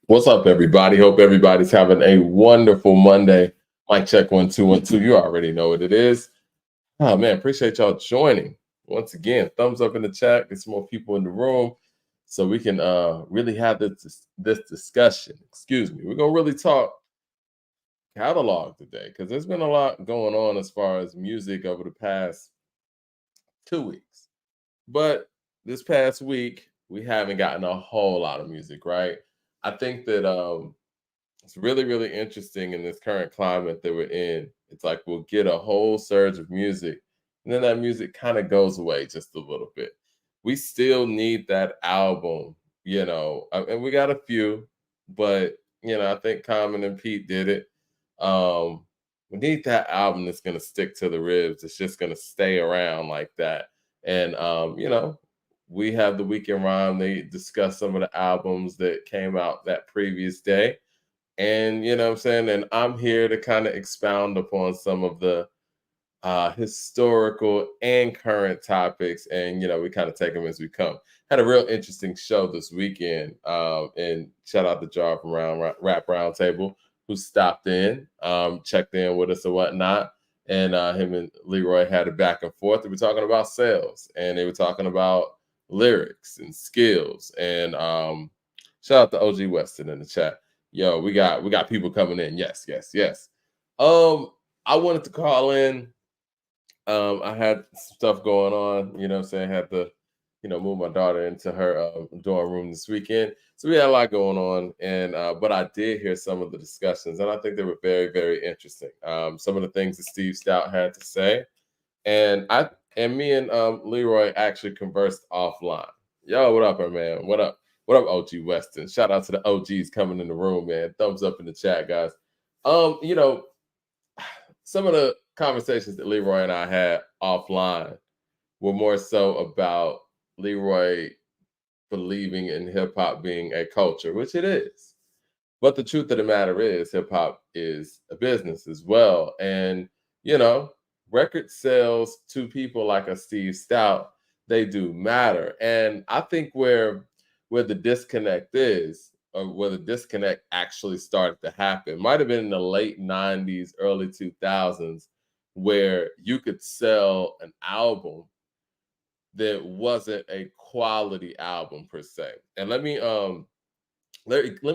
What's up, everybody? Hope everybody's having a wonderful Monday. Mic check 1 2 1 2. You already know what it is. Oh man, appreciate y'all joining. Once again, thumbs up in the chat. Get some more people in the room so we can really have this discussion. Excuse me. We're gonna really talk catalog today because there's been a lot going on as far as music over the past 2 weeks. But this past week, we haven't gotten a whole lot of music, right? I think that it's really, really interesting in this current climate that we're in. It's like we'll get a whole surge of music, and then that music kind of goes away just a little bit. We still need that album, and we got a few, but I think Common and Pete did it. We need that album that's gonna stick to the ribs. It's just gonna stay around like that. And we have the weekend rhyme. They discuss some of the albums that came out that previous day, and what I'm saying, and I'm here to kind of expound upon some of the historical and current topics, and we kind of take them as we come. Had a real interesting show this weekend, and shout out to Jar from Rap Roundtable who stopped in, checked in with us and whatnot. And him and Leroy had a back and forth. They were talking about sales, and they were talking about lyrics and skills. And shout out to OG Weston in the chat. Yo, we got people coming in. Yes, yes, yes. I wanted to call in. I had some stuff going on, what I'm saying, had to, move my daughter into her dorm room this weekend. So we had a lot going on, and but I did hear some of the discussions, and I think they were very, very interesting. Some of the things that Steve Stout had to say, and me and Leroy actually conversed offline. Yo, what up, man? What up? What up, OG Weston? Shout out to the OGs coming in the room, man. Thumbs up in the chat, guys. Um, you know, some of the conversations that Leroy and I had offline were more so about Leroy believing in hip hop being a culture, which it is. But the truth of the matter is, hip hop is a business as well. And, you know, record sales to people like a Steve Stout, they do matter. And I think where the disconnect is, or where the disconnect actually started to happen, might have been in the late 90s, early 2000s, where you could sell an album that wasn't a quality album per se. And let me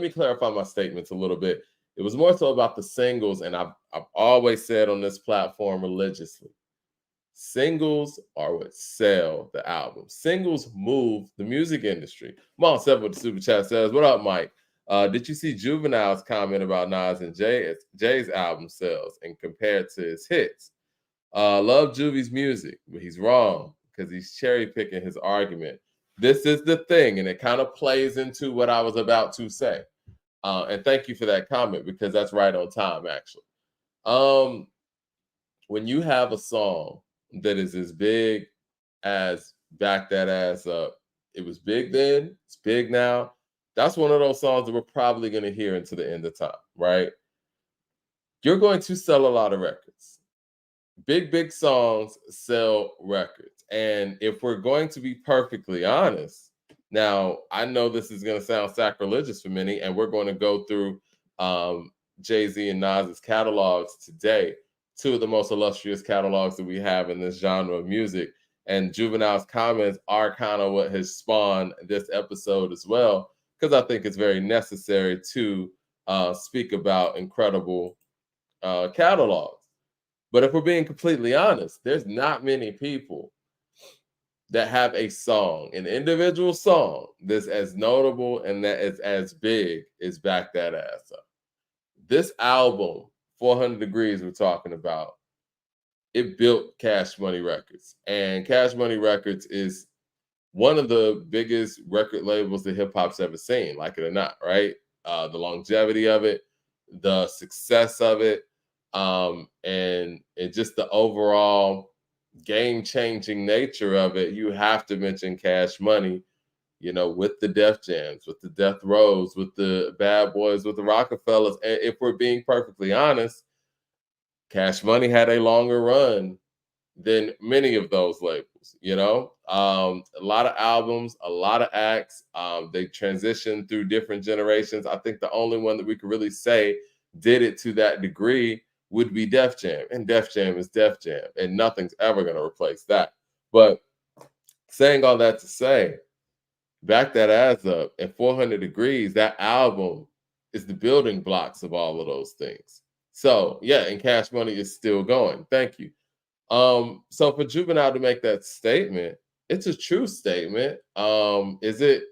clarify my statements a little bit. It was more so about the singles, and I've always said on this platform religiously, singles are what sell the album. Singles move the music industry. Mom Seven with the super chat says, "What up, Mike? Did you see Juvenile's comment about Nas and Jay's album sales and compared to his hits? Love Juvie's music, but he's wrong because he's cherry picking his argument. This is the thing, and it kind of plays into what I was about to say. And thank you for that comment because that's right on time, actually. Um, when you have a song that is as big as Back That Ass Up, it was big then, it's big now. That's one of those songs that we're probably going to hear into the end of time, right? You're going to sell a lot of records. Big songs sell records. And if we're going to be perfectly honest, now I know this is going to sound sacrilegious for many, and we're going to go through Jay-Z and Nas's catalogs today, two of the most illustrious catalogs that we have in this genre of music. And Juvenile's comments are kind of what has spawned this episode as well, because I think it's very necessary to speak about incredible catalogs. But if we're being completely honest, there's not many people that have a song, an individual song that's as notable and that is as big as Back That Ass Up. This album, 400 Degrees, we're talking about, it built Cash Money Records. And Cash Money Records is one of the biggest record labels that hip hop's ever seen, like it or not, right? The longevity of it, the success of it, and just the overall game-changing nature of it. You have to mention Cash Money, with the Def Jams, with the Death Rows, with the Bad Boys, with the Rockefellers. And if we're being perfectly honest, Cash Money had a longer run than many of those labels, A lot of albums, a lot of acts. They transitioned through different generations. I think the only one that we could really say did it to that degree would be Def Jam. And Def Jam is Def Jam, and nothing's ever going to replace that. But saying all that to say, back that ass up at 400 Degrees, that album is the building blocks of all of those things. So yeah, and Cash Money is still going. Thank you. So for Juvenile to make that statement, it's a true statement. Is it?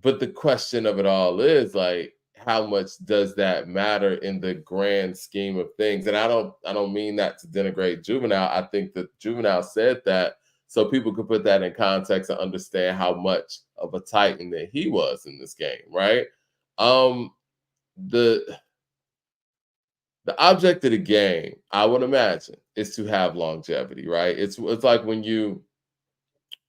But the question of it all is like, how much does that matter in the grand scheme of things? And I don't mean that to denigrate Juvenile. I think that Juvenile said that so people could put that in context and understand how much of a titan that he was in this game, right? Um, the the object of the game, I would imagine, is to have longevity, right? It's like when you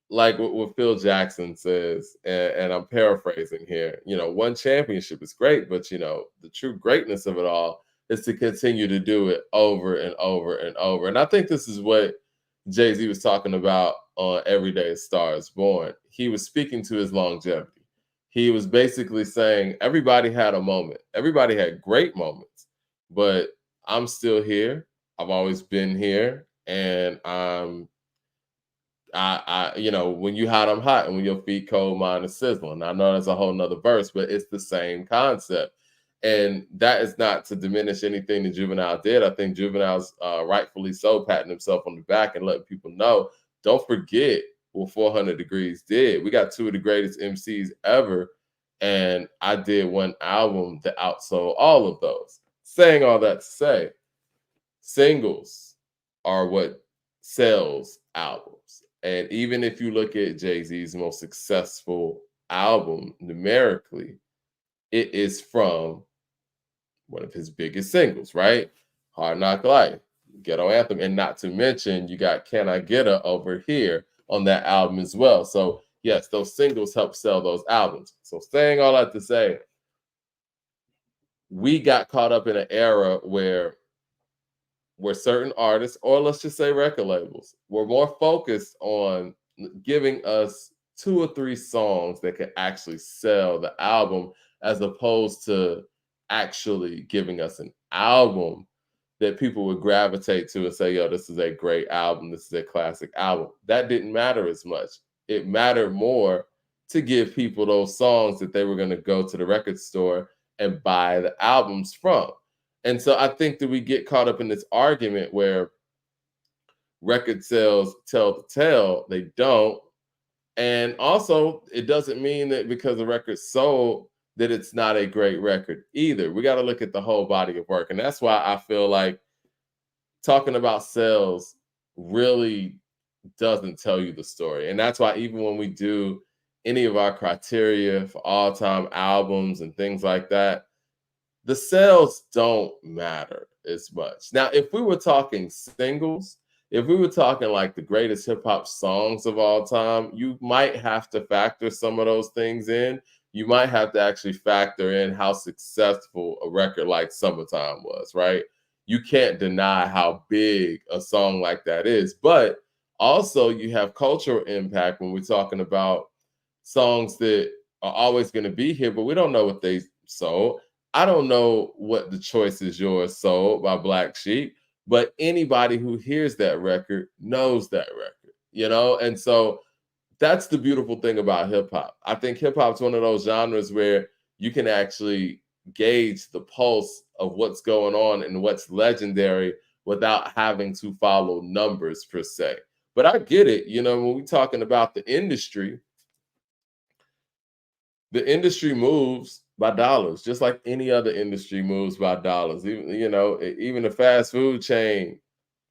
like what Phil Jackson says, and I'm paraphrasing here. One championship is great, but the true greatness of it all is to continue to do it over and over and over. And I think this is what Jay-Z was talking about on Every Day a Star is Born. He was speaking to his longevity. He was basically saying everybody had a moment. Everybody had great moments, but I'm still here. I've always been here, and when you hot, I'm hot, and when your feet cold, mine is sizzling. I know that's a whole nother verse, but it's the same concept. And that is not to diminish anything that Juvenile did. I think Juvenile's rightfully so patting himself on the back and letting people know, don't forget what 400 Degrees did. We got two of the greatest MCs ever, and I did one album that outsold all of those. Saying all that to say, singles are what sells albums. And even if you look at Jay-Z's most successful album numerically, it is from one of his biggest singles, right? Hard Knock Life, Ghetto Anthem. And not to mention, you got Can I Get Her over here on that album as well. So, yes, those singles help sell those albums. So, saying all that to say, we got caught up in an era where certain artists, or let's just say record labels, were more focused on giving us 2 or 3 songs that could actually sell the album, as opposed to actually giving us an album that people would gravitate to and say, yo, this is a great album. This is a classic album. That didn't matter as much. It mattered more to give people those songs that they were going to go to the record store and buy the albums from. And so I think that we get caught up in this argument where record sales tell the tale. They don't. And also, it doesn't mean that because the record's sold that it's not a great record either. We got to look at the whole body of work. And that's why I feel like talking about sales really doesn't tell you the story. And that's why even when we do any of our criteria for all-time albums and things like that, the sales don't matter as much. Now, if we were talking singles, if we were talking like the greatest hip hop songs of all time, you might have to factor some of those things in. You might have to actually factor in how successful a record like Summertime was, right? You can't deny how big a song like that is. But also, you have cultural impact when we're talking about songs that are always going to be here, but we don't know what they sold. I don't know what The Choice Is Yours sold by Black Sheep, but anybody who hears that record knows that record. And so that's the beautiful thing about hip hop. I think hip hop is one of those genres where you can actually gauge the pulse of what's going on and what's legendary without having to follow numbers per se. But I get it. When we're talking about the industry moves by dollars, just like any other industry moves by dollars. Even a fast food chain.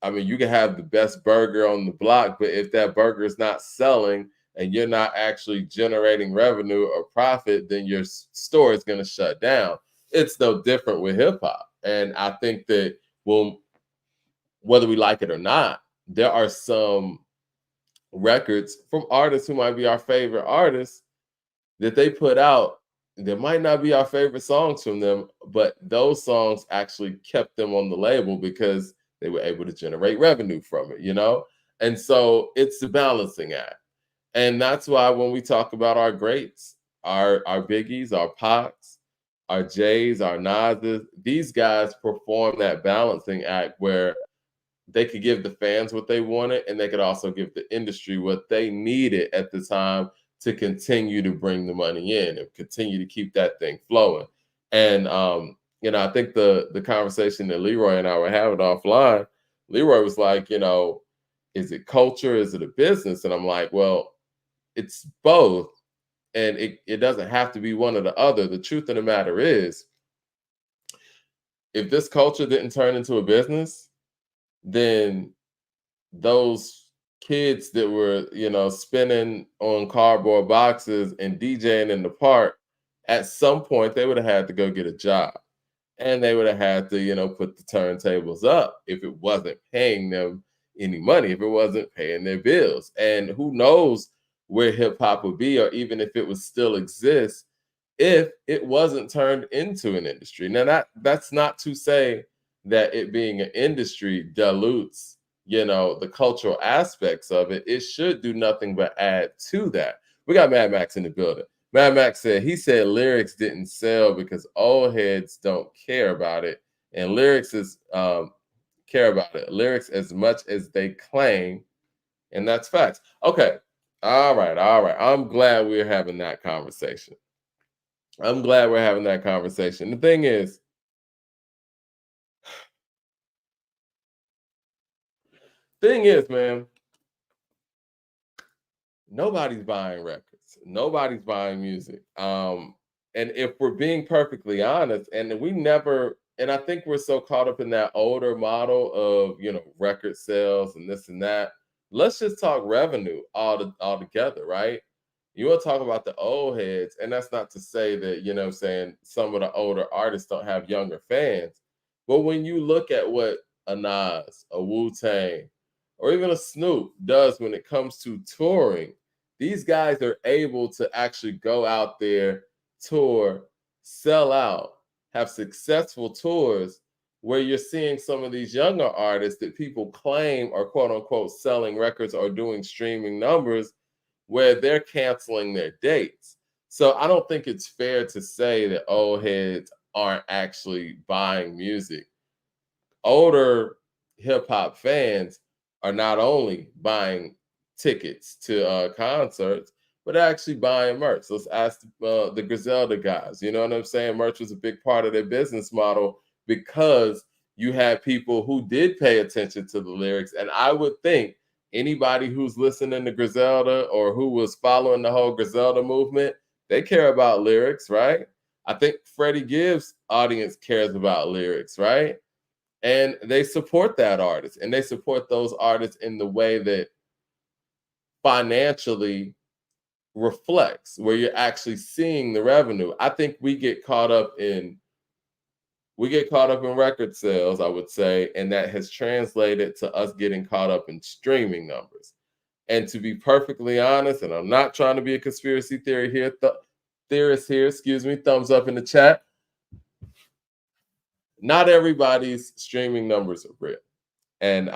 I mean, you can have the best burger on the block, but if that burger is not selling and you're not actually generating revenue or profit, then your store is going to shut down. It's no different with hip hop. And I think that, whether we like it or not, there are some records from artists who might be our favorite artists that they put out. There might not be our favorite songs from them, but those songs actually kept them on the label because they were able to generate revenue from it, And so it's the balancing act. And that's why when we talk about our greats, our Biggies, our Pacs, our Jays, our Nas's, these guys perform that balancing act where they could give the fans what they wanted, and they could also give the industry what they needed at the time to continue to bring the money in and continue to keep that thing flowing. And I think the conversation that Leroy and I were having offline, Leroy was like, is it culture? Is it a business? And I'm like, well, it's both. And it doesn't have to be one or the other. The truth of the matter is, if this culture didn't turn into a business, then those kids that were, spinning on cardboard boxes and DJing in the park, at some point they would have had to go get a job. And they would have had to, put the turntables up if it wasn't paying them any money, if it wasn't paying their bills. And who knows where hip hop would be, or even if it would still exist if it wasn't turned into an industry. Now that's not to say that it being an industry dilutes, the cultural aspects of it. It should do nothing but add to that. We got Mad Max in the building. Mad Max said lyrics didn't sell because old heads don't care about it, and lyrics is care about it. Lyrics as much as they claim, and that's facts. Okay, all right, all right. I'm glad we're having that conversation. I'm glad we're having that conversation. The thing is, man, nobody's buying records. Nobody's buying music. And if we're being perfectly honest, and I think we're so caught up in that older model of, record sales and this and that. Let's just talk revenue all together, right? You want to talk about the old heads, and that's not to say that, saying some of the older artists don't have younger fans. But when you look at what a Nas, a Wu Tang, or even a Snoop does when it comes to touring, these guys are able to actually go out there, tour, sell out, have successful tours where you're seeing some of these younger artists that people claim are quote unquote selling records or doing streaming numbers where they're canceling their dates. So I don't think it's fair to say that old heads aren't actually buying music. Older hip hop fans are not only buying tickets to concerts, but actually buying merch. Let's ask the Griselda guys. You know what I'm saying? Merch was a big part of their business model because you had people who did pay attention to the lyrics. And I would think anybody who's listening to Griselda or who was following the whole Griselda movement, they care about lyrics, right? I think Freddie Gibbs' audience cares about lyrics, right? And they support that artist, and they support those artists in the way that financially reflects, where you're actually seeing the revenue. I think we get caught up in record sales, I would say, and that has translated to us getting caught up in streaming numbers. And to be perfectly honest, and I'm not trying to be a conspiracy theorist here, excuse me, thumbs up in the chat. Not everybody's streaming numbers are real. And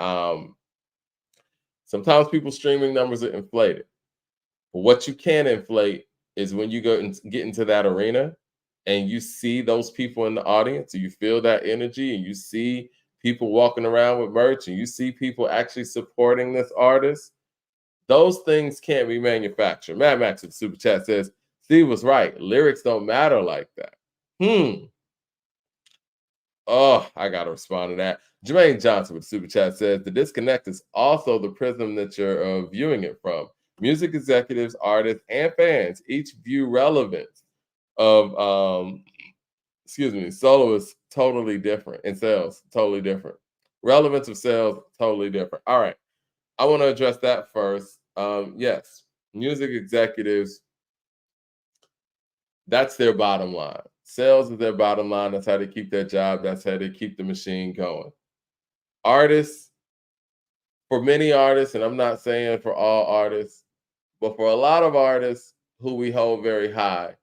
sometimes people's streaming numbers are inflated. But what you can inflate is when you go and get into that arena and you see those people in the audience, and you feel that energy, and you see people walking around with merch, and you see people actually supporting this artist. Those things can't be manufactured. Mad Max in the super chat says, Steve was right. Lyrics don't matter like that. Oh, I gotta respond to that. Jermaine Johnson with Super Chat says the disconnect is also the prism that you're viewing it from. Music executives, artists, and fans each view relevance of soloists totally different, and sales totally different. Relevance of sales totally different. All right, I want to address that first. Yes, music executives, that's their bottom line. Sales is their bottom line. That's how they keep their job. That's how they keep the machine going. Artists, for many artists, and I'm not saying for all artists, but for a lot of artists who we hold very high,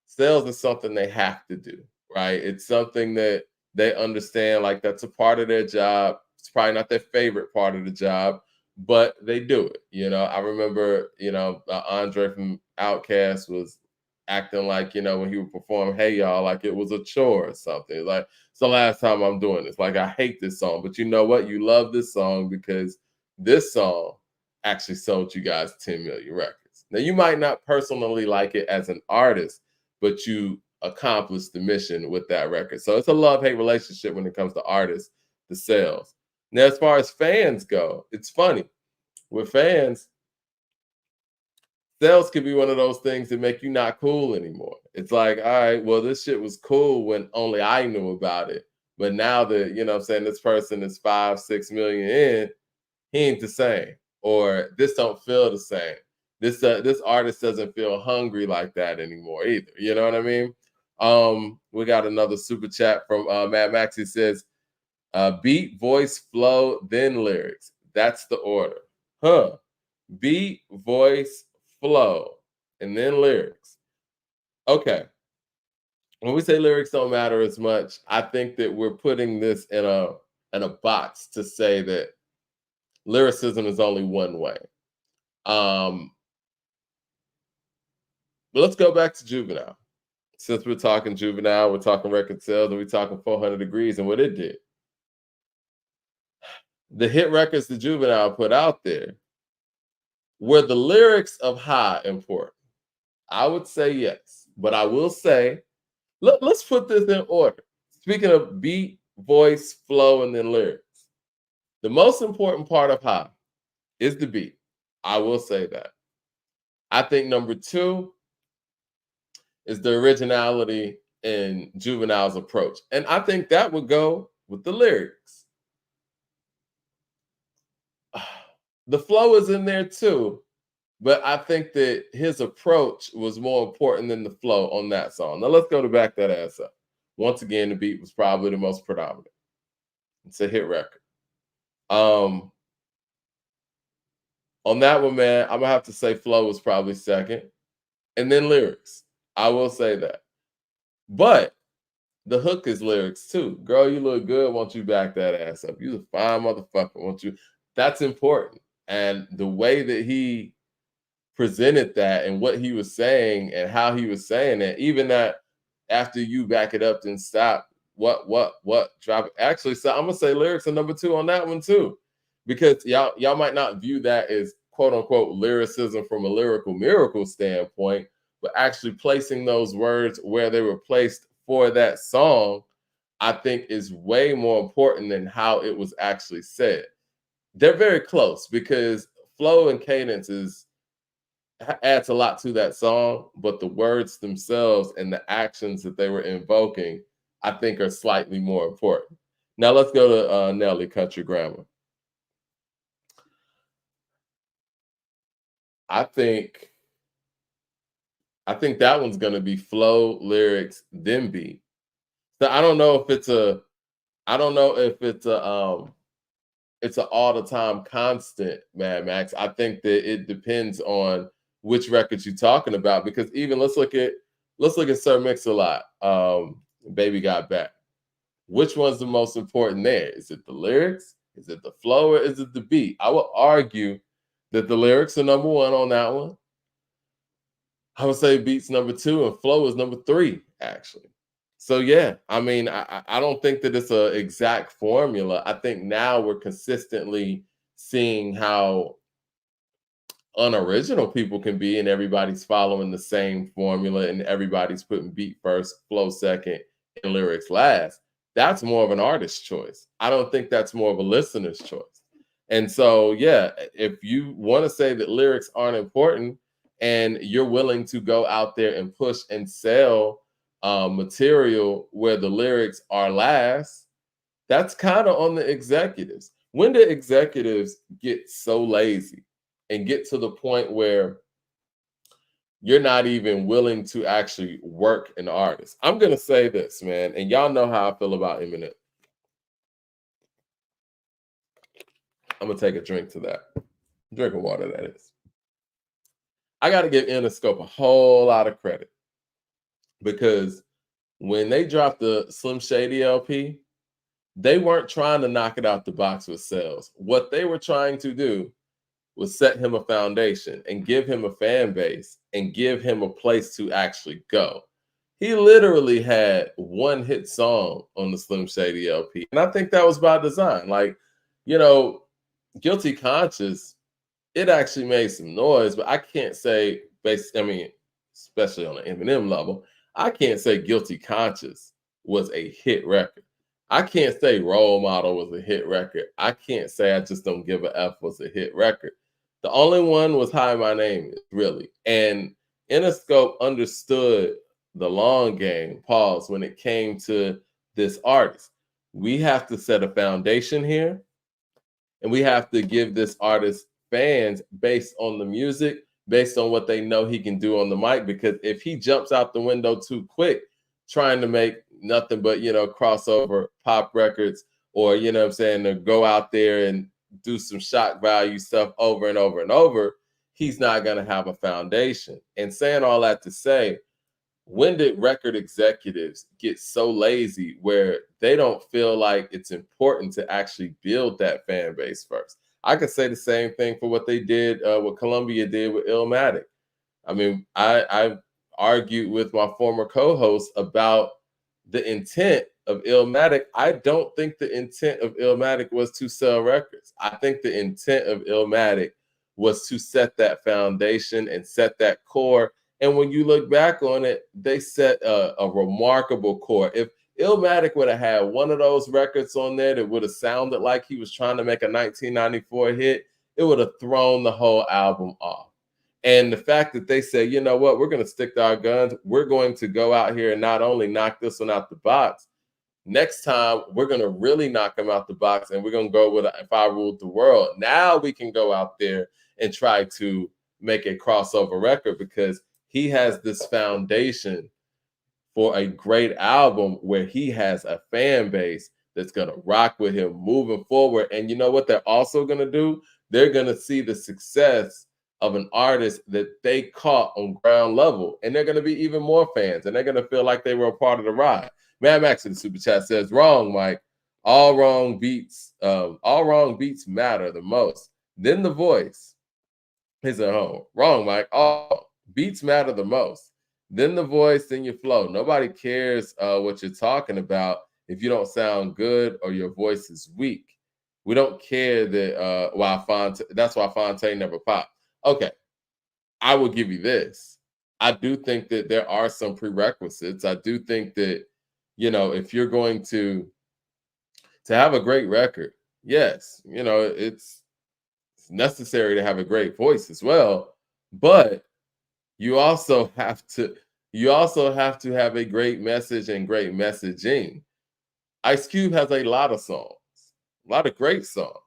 sales is something they have to do, right? It's something that they understand, like that's a part of their job. It's probably not their favorite part of the job, but they do it. I remember, Andre from Outkast was acting like, when he would perform Hey Y'all, like it was a chore or something. Like, it's the last time I'm doing this. Like, I hate this song, but you know what? You love this song because this song actually sold you guys 10 million records. Now, you might not personally like it as an artist, but you accomplished the mission with that record. So it's a love-hate relationship when it comes to artists, the sales. Now, as far as fans go, it's funny. With fans, sales could be one of those things that make you not cool anymore. It's like, all right, well, this shit was cool when only I knew about it. But now that, I'm saying, this person is 5, 6 million in, he ain't the same. Or this don't feel the same. This artist doesn't feel hungry like that anymore either. You know what I mean? We got another super chat from Matt Max. He says, beat, voice, flow, then lyrics. That's the order. Huh. Beat, voice, flow, and then lyrics. Okay. When we say lyrics don't matter as much, I think that we're putting this in a box to say that lyricism is only one way. But let's go back to Juvenile. Since we're talking Juvenile, we're talking record sales, and we're talking 400 Degrees and what it did. The hit records that Juvenile put out there, were the lyrics of High important? I would say yes. But I will say, let's put this in order. Speaking of beat, voice, flow, and then lyrics, the most important part of High is the beat. I will say that. I think number 2 is the originality in Juvenile's approach. And I think that would go with the lyrics. The flow is in there too, but I think that his approach was more important than the flow on that song. Now let's go to Back That Ass Up. Once again, the beat was probably the most predominant. It's a hit record. On that one, man, I'm gonna have to say flow was probably second, and then lyrics. I will say that. But the hook is lyrics too. Girl, you look good. Won't you back that ass up? You a fine motherfucker. Won't you? That's important. And the way that he presented that and what he was saying and how he was saying it, even that after you back it up, then stop. What? Drop it. Actually, so I'm gonna say lyrics are number 2 on that one too, because y'all might not view that as quote unquote lyricism from a lyrical miracle standpoint, but actually placing those words where they were placed for that song, I think is way more important than how it was actually said. They're very close because flow and cadence adds a lot to that song, but the words themselves and the actions that they were invoking, I think, are slightly more important. Now let's go to Nelly, Country Grammar. I think that one's going to be flow, lyrics, then beat. So I don't know if it's a it's an all the time constant, Mad Max. I think that it depends on which records you're talking about, because even let's look at Sir Mix-a-Lot, Baby Got Back. Which one's the most important there? Is it the lyrics? Is it the flow? Or is it the beat? I would argue that the lyrics are number 1 on that one. I would say beats number 2 and flow is number 3, actually. So yeah, I mean, I don't think that it's an exact formula. I think now we're consistently seeing how unoriginal people can be, and everybody's following the same formula, and everybody's putting beat first, flow second, and lyrics last. That's more of an artist's choice. I don't think that's more of a listener's choice. And so, yeah, if you want to say that lyrics aren't important and you're willing to go out there and push and sell material where the lyrics are last, that's kind of on the executives. When do executives get so lazy and get to the point where you're not even willing to actually work an artist? I'm going to say this, man, and y'all know how I feel about Eminem. I'm going to take a drink to that. Drink of water, that is. I got to give Interscope a whole lot of credit, because when they dropped the Slim Shady LP, they weren't trying to knock it out the box with sales. What they were trying to do would set him a foundation and give him a fan base and give him a place to actually go. He literally had one hit song on the Slim Shady LP. And I think that was by design. Like, you know, Guilty Conscious, it actually made some noise, but I can't say, I mean, especially on the Eminem level, I can't say Guilty Conscious was a hit record. I can't say Role Model was a hit record. I can't say I Just Don't Give a F was a hit record. The only one was Hi, My Name Is, really. And Interscope understood the long game, pause, when it came to this artist. We have to set a foundation here, and we have to give this artist fans based on the music, based on what they know he can do on the mic. Because if he jumps out the window too quick, trying to make nothing but, crossover pop records, or, I'm saying, to go out there and do some shock value stuff over and over and over, he's not going to have a foundation. And saying all that to say, when did record executives get so lazy where they don't feel like it's important to actually build that fan base first? I could say the same thing for what they did, what Columbia did with Illmatic. I mean, I argued with my former co-host about the intent of Illmatic. I don't think the intent of Illmatic was to sell records. I think the intent of Illmatic was to set that foundation and set that core. And when you look back on it, they set a remarkable core. If Illmatic would have had one of those records on there that would have sounded like he was trying to make a 1994 hit, it would have thrown the whole album off. And the fact that they say, you know what, we're going to stick to our guns. We're going to go out here and not only knock this one out the box, next time we're going to really knock them out the box, and we're going to go with If I Ruled the World. Now we can go out there and try to make a crossover record, because he has this foundation for a great album where he has a fan base that's going to rock with him moving forward. And you know what they're also going to do? They're going to see the success of an artist that they caught on ground level, and they're going to be even more fans, and they're going to feel like they were a part of the ride. Mad Max in the super chat says, "Wrong, Mike. All wrong beats matter the most. Then the voice." He's at home. Wrong, Mike. All beats matter the most. Then the voice, then your flow. Nobody cares what you're talking about if you don't sound good or your voice is weak. We don't care that that's why Fontaine never popped. Okay, I will give you this. I do think that there are some prerequisites. I do think that, if you're going to have a great record, yes, it's necessary to have a great voice as well, but you also have to have a great message and great messaging. Ice Cube has a lot of songs, a lot of great songs,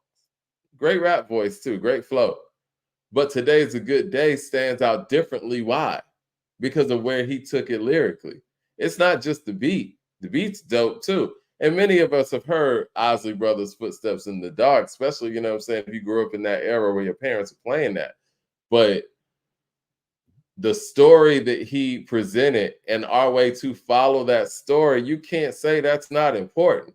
great rap voice too, great flow. But Today's a Good Day stands out differently. Why? Because of where he took it lyrically. It's not just the beat. The beat's dope too. And many of us have heard Isley Brothers' Footsteps in the Dark, especially, if you grew up in that era where your parents were playing that. But the story that he presented and our way to follow that story, you can't say that's not important.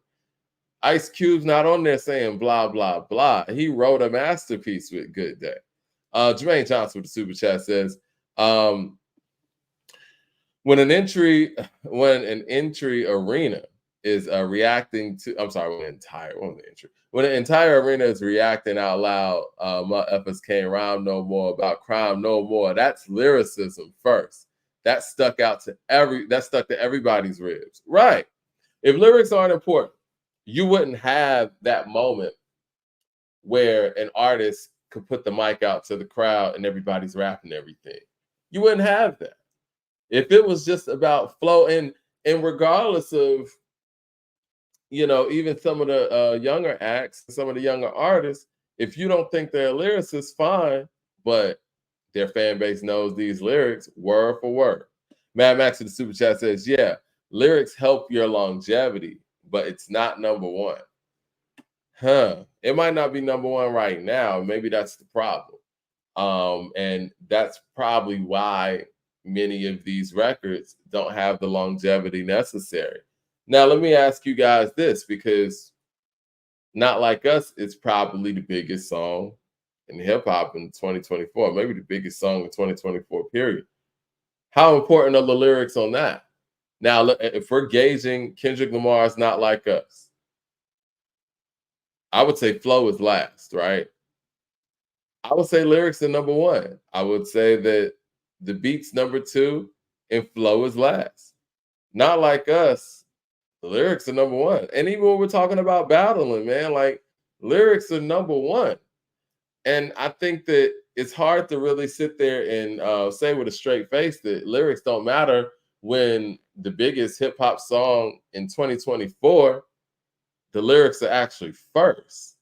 Ice Cube's not on there saying blah, blah, blah. He wrote a masterpiece with Good Day. Jermaine Johnson with the super chat says, when an entry arena is reacting to, when an entire arena is reacting out loud, my efforts can't rhyme no more, about crime no more. That's lyricism first. That stuck to everybody's ribs. Right. If lyrics aren't important, you wouldn't have that moment where an artist could put the mic out to the crowd and everybody's rapping everything. You wouldn't have that. If it was just about flow, and regardless of, even some of the younger acts, some of the younger artists, if you don't think they're lyricists, fine, but their fan base knows these lyrics word for word. Mad Max in the super chat says, yeah, lyrics help your longevity, but it's not number one. It might not be number one right now. Maybe that's the problem. And that's probably why many of these records don't have the longevity necessary. Now, let me ask you guys this, because Not Like Us is probably the biggest song in hip hop in 2024, maybe the biggest song in 2024, period. How important are the lyrics on that? Now, if we're gauging Kendrick Lamar's Not Like Us, I would say flow is last, right? I would say lyrics are number one. I would say that the beat's number two and flow is last. Not Like Us, the lyrics are number one. And even when we're talking about battling, man, like lyrics are number one. And I think that it's hard to really sit there and say with a straight face that lyrics don't matter when the biggest hip hop song in 2024, the lyrics are actually first.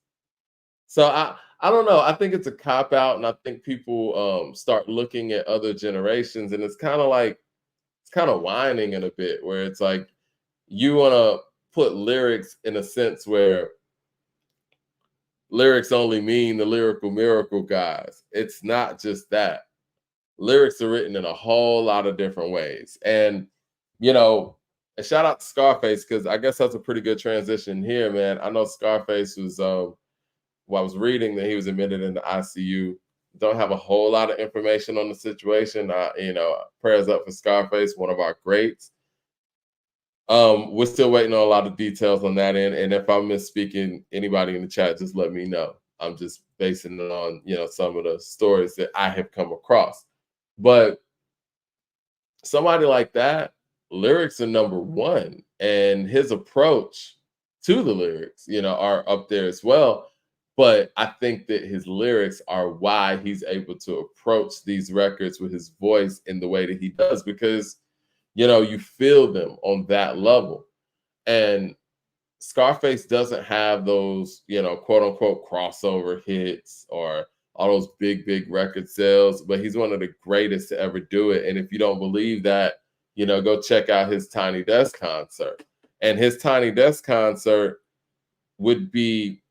So I don't know. I think it's a cop out, and I think people start looking at other generations, and it's kind of like it's kind of whining in a bit, where it's like you want to put lyrics in a sense where lyrics only mean the lyrical miracle guys. It's not just that. Lyrics are written in a whole lot of different ways. And, you know, and shout out to Scarface, because I guess that's a pretty good transition here, man. I know Scarface was, I was reading that he was admitted in the ICU. Don't have a whole lot of information on the situation. Prayers up for Scarface, one of our greats. We're still waiting on a lot of details on that end. And if I'm misspeaking, anybody in the chat, just let me know. I'm just basing it on, some of the stories that I have come across. But somebody like that, lyrics are number one. And his approach to the lyrics, are up there as well. But I think that his lyrics are why he's able to approach these records with his voice in the way that he does, because you feel them on that level. And Scarface doesn't have those, quote unquote crossover hits or all those big record sales, but he's one of the greatest to ever do it. And if you don't believe that, go check out his Tiny Desk concert. And his Tiny Desk concert would be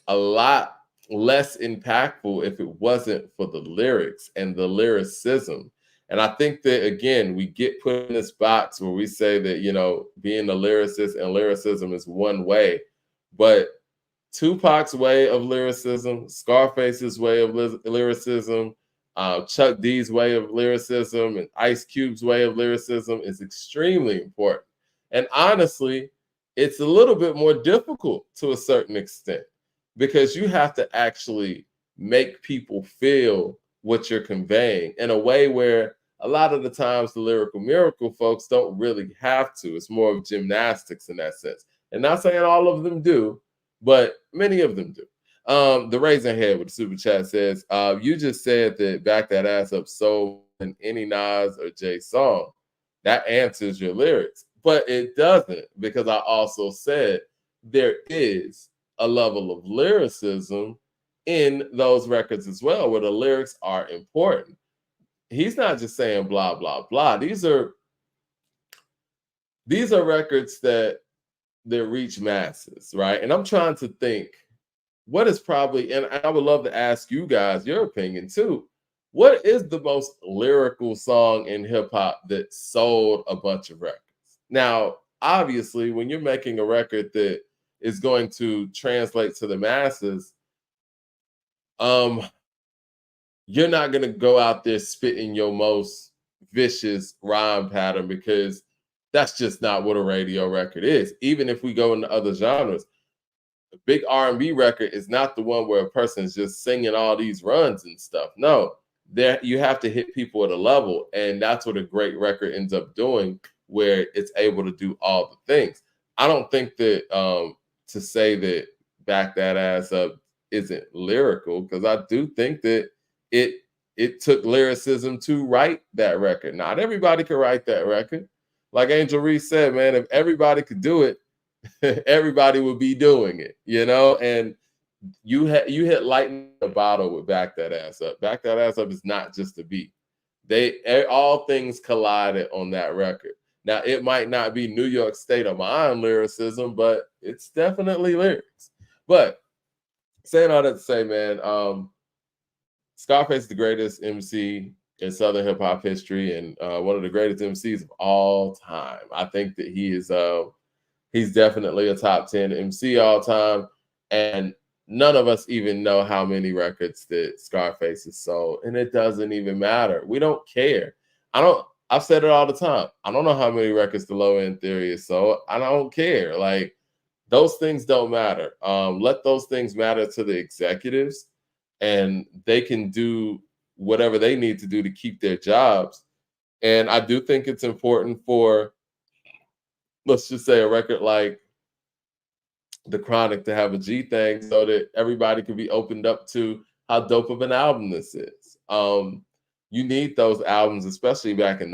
a lot less impactful if it wasn't for the lyrics and the lyricism. And I think that, again, we get put in this box where we say that, being a lyricist and lyricism is one way. But Tupac's way of lyricism, Scarface's way of lyricism, Chuck D's way of lyricism, and Ice Cube's way of lyricism is extremely important. And honestly, it's a little bit more difficult to a certain extent, because you have to actually make people feel what you're conveying in a way where a lot of the times the lyrical miracle folks don't really have to. It's more of gymnastics in that sense. And not saying all of them do, but many of them do. The Raising Head with the super chat says, you just said that Back That Ass Up sold in any Nas or Jay song. That answers your lyrics. But it doesn't, because I also said there is a level of lyricism in those records as well, where the lyrics are important. He's not just saying blah, blah, blah. These are records that reach masses, right? And I'm trying to think what is probably, and I would love to ask you guys your opinion too. What is the most lyrical song in hip hop that sold a bunch of records? Now, obviously, when you're making a record that is going to translate to the masses, you're not going to go out there spitting your most vicious rhyme pattern, because that's just not what a radio record is. Even if we go into other genres, a big R&B record is not the one where a person is just singing all these runs and stuff. No, there you have to hit people at a level, and that's what a great record ends up doing, where it's able to do all the things. I don't think that to say that Back That Ass Up isn't lyrical, because I do think that it took lyricism to write that record. Not everybody could write that record. Like Angel Reese said, man, if everybody could do it, everybody would be doing it, And you hit lightning in the bottle with Back That Ass Up. Back That Ass Up is not just a beat. All things collided on that record. Now, it might not be New York State of Mind lyricism, but it's definitely lyrics. But saying all that to say, man, Scarface is the greatest MC in Southern hip hop history, and one of the greatest MCs of all time. I think that he's definitely a top 10 MC all time. And none of us even know how many records that Scarface has sold, and it doesn't even matter. We don't care. I don't. I've said it all the time. I don't know how many records the Low End Theory has sold. I don't care. Like those things don't matter. Let those things matter to the executives, and they can do whatever they need to do to keep their jobs. And I do think it's important for, let's just say, a record like The Chronic to have a G thing so that everybody can be opened up to how dope of an album this is. You need those albums, especially back in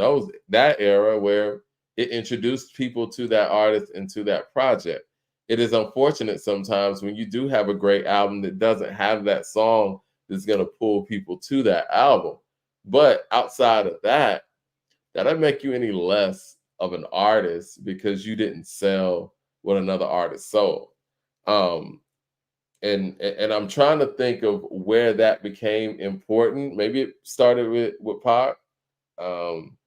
that era where it introduced people to that artist and to that project. It is unfortunate sometimes when you do have a great album that doesn't have that song that's going to pull people to that album. But outside of that, that doesn't make you any less of an artist because you didn't sell what another artist sold. Um, and I'm trying to think of where that became important. Maybe it started with Pac, um,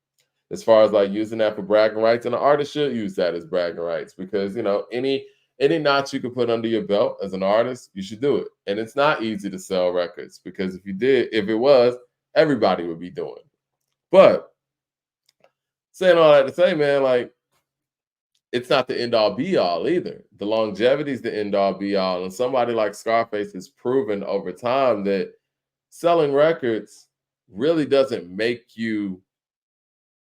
as far as like using that for bragging rights, and an artist should use that as bragging rights because any notch you can put under your belt as an artist, you should do it. And it's not easy to sell records because if it was, everybody would be doing it. But saying all that to say, man, like it's not the end all be all either. The longevity is the end all be all. And somebody like Scarface has proven over time that selling records really doesn't make you